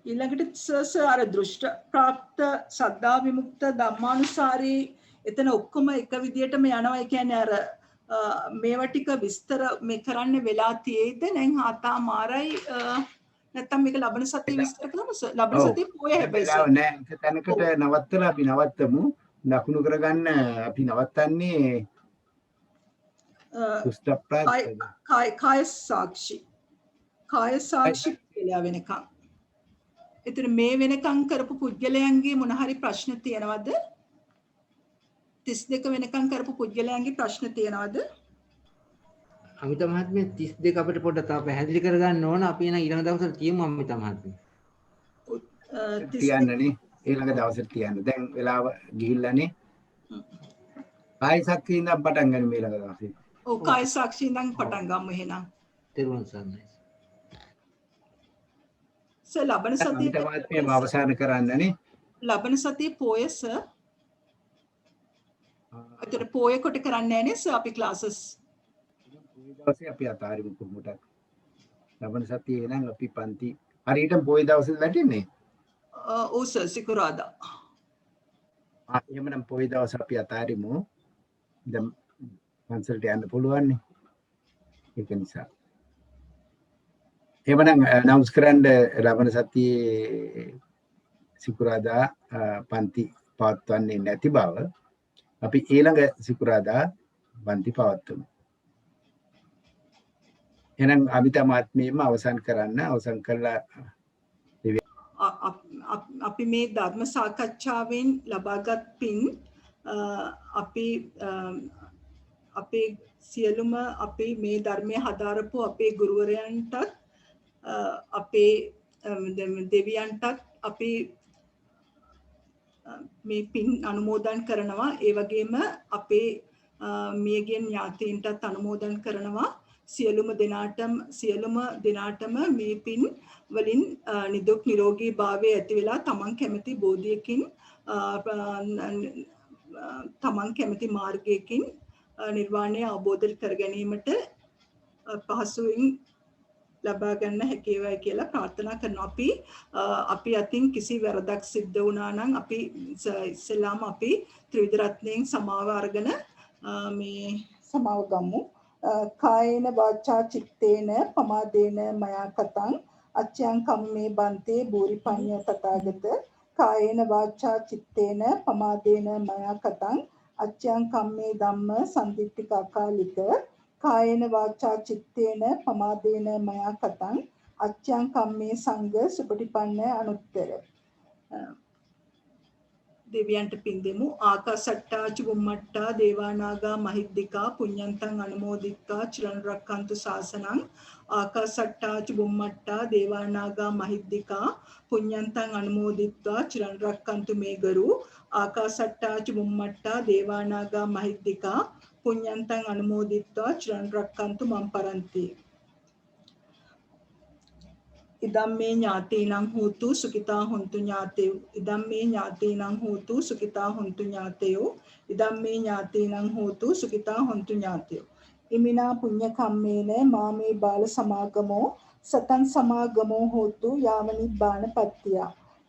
[SPEAKER 5] ඊළඟට සර් අර දෘෂ්ට ප්‍රාප්ත සද්ධා විමුක්ත ධම්මානුසාරී එතන ඔක්කොම එක විදියටම යනවා. ඒ කියන්නේ අර මේවා ටික විස්තර මේ කරන්න වෙලා තියෙයිද නැන් හාතා මාරයි නැත්තම් මේක ලබන සතියේ විස්තර කරමු සර්. ලබන සතියේ පොය හැබැයි සර්
[SPEAKER 1] නෑ ඒක තැනකට නවත්තලා අපි නවත්තමු. ලකුණු කරගන්න අපි නවත්තන්නේ
[SPEAKER 5] කාය සාක්ෂි කියලා වෙනකම්. එතන මේ වෙනකම් කරපු පුද්ගලයන්ගේ මොන හරි ප්‍රශ්න තියෙනවද? 32 වෙනකම් කරපු පුද්ගලයන්ගේ ප්‍රශ්න තියෙනවද?
[SPEAKER 2] අමිත මහත්මිය 32 අපිට පොඩ්ඩක් තව පැහැදිලි කරගන්න ඕන. අපි එන ඊළඟ දවසට තියමු අමිත මහත්මිය.
[SPEAKER 1] තියන්නනේ ඊළඟ දවසට තියන්න. දැන් වෙලාව ගිහිල්ලානේ. කාය සාක්ෂි ඉඳන් පටන් ගන්න මේ ඊළඟ දවසේ.
[SPEAKER 5] ඔව් කාය සාක්ෂි ඉඳන් පටන් ගමු එහෙනම්.
[SPEAKER 2] තෙරුවන් සරණයි.
[SPEAKER 5] සර් ලබන සතියේ
[SPEAKER 1] මහත්මියම අවසන් කරන්නනේ.
[SPEAKER 5] ලබන සතියේ පොය සර්. අතට පොය කොට කරන්නේ නැනේ සර් අපි ක්ලාසස්.
[SPEAKER 1] දවසේ අපි අතාරිමු කොහොමද? ලබන සතියේ නම් අපි පන්ති හරියටම පොය දවසේ වැටෙන්නේ.
[SPEAKER 5] ඔව් සර් සිකුරාදා.
[SPEAKER 1] එහෙමනම් පොය දවස් අපි අතාරිමු. දැන් පන්සලට යන්න පුළුවන් නේ. ඒක නිසා. එහෙමනම් අනවුන්ස් කරන්න ලබන සතියේ සිකුරාදා පන්ති පවත්වන්නේ නැති බව අපි ඊළඟ සිකුරාදා පන්ති පවත්වමු. එහෙනම් අමිත මහත්මියම අවසන් කරන්න. අවසන් කළා
[SPEAKER 5] අපි මේ ධර්ම සාකච්ඡාවෙන් ලබාගත් පින් අපි අපේ සියලුම අපේ මේ ධර්මයේ හදාරපු අපේ ගුරුවරයන්ටත් අපේ දෙවියන්ටත් අපි මේ පින් අනුමෝදන් කරනවා. ඒ වගේම අපේ මියගිය ඥාතීන්ටත් අනුමෝදන් කරනවා. සියලුම දෙනාටම මේ පින් වලින් නිදුක් නිරෝගී භාවය ඇති වෙලා තමන් කැමති බෝධියකින් තමන් කැමති මාර්ගයකින් නිර්වාණය අවබෝධ කර ගැනීමට පහසුවෙන් ලබා ගන්න හැකියවයි කියලා ප්‍රාර්ථනා කරනවා. අපි අතින් කිසි වැරදක් සිද්ධ වුණා නම් අපි ඉස්සෙල්ලාම අපි ත්‍රිවිධ රත්නයෙන් සමාව අරගෙන මේ සමාව ගමු. කායේන වාචා චිත්තේන පමාදේන මයා කතං අච්ඡං කම්මේ බන්තේ බෝරිපඤ්ඤ තථාගත කායේන වාචා චිත්තේන පමාදේන මයා කතං අච්ඡං කම්මේ ධම්ම සම්දිට්ඨික අකාලික කායේන වාචා චිත්තේන පමාදේන මයා කතං අච්ඡං කම්මේ සංඝ සුපටිපන්න අනුත්තර දෙවියන්ට පින් දෙමු. ආකාසට්ටා චුම්මට්ටා දේවානාගා මහිද්దికා පුඤ්ඤන්තං අනුමෝදිත්වා චිරන් රක්칸තු ශාසනං ආකාසට්ටා චුම්මට්ටා දේවානාගා මහිද්దికා පුඤ්ඤන්තං අනුමෝදිත්වා චිරන් රක්칸තු මේ ගරු ආකාසට්ටා චුම්මට්ටා දේවානාගා මහිද්దికා පුඤ්ඤන්තං අනුමෝදිත්වා චිරන් රක්칸තු මම් පරන්ති. ඉදම්මේ ඥාතීනං හෝතු සුඛිතා හොන්තු ඥාතයෝ ඉදම්මේ ඥාතීනං හෝතු සුඛිතා හොන්තු ඥාතයෝ ඉදම්මේ ඥාතීනං හෝතු සුඛිතා හොන්තු ඥාතයෝ ඉමිනා පුඤ්ඤ කම්මේන මාමේ බාල සමාගමෝ සතං සමාගමෝ හෝතු යාව නිබ්බාන පත්තිය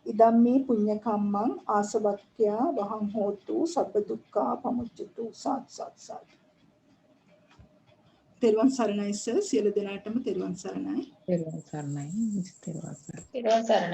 [SPEAKER 5] ඉදම්මේ පුඤ්ඤ කම්මං ආසවක්ඛ්‍යා වහං හෝතු සබ්බ දුක්ඛා පමුච්චතු සත් සත් සත්. තෙරුවන් සරණයි සර්, සියලු දෙනාටම තෙරුවන් සරණයි.
[SPEAKER 4] තෙරුවන් සරණයි.
[SPEAKER 6] ඊට සරණයි.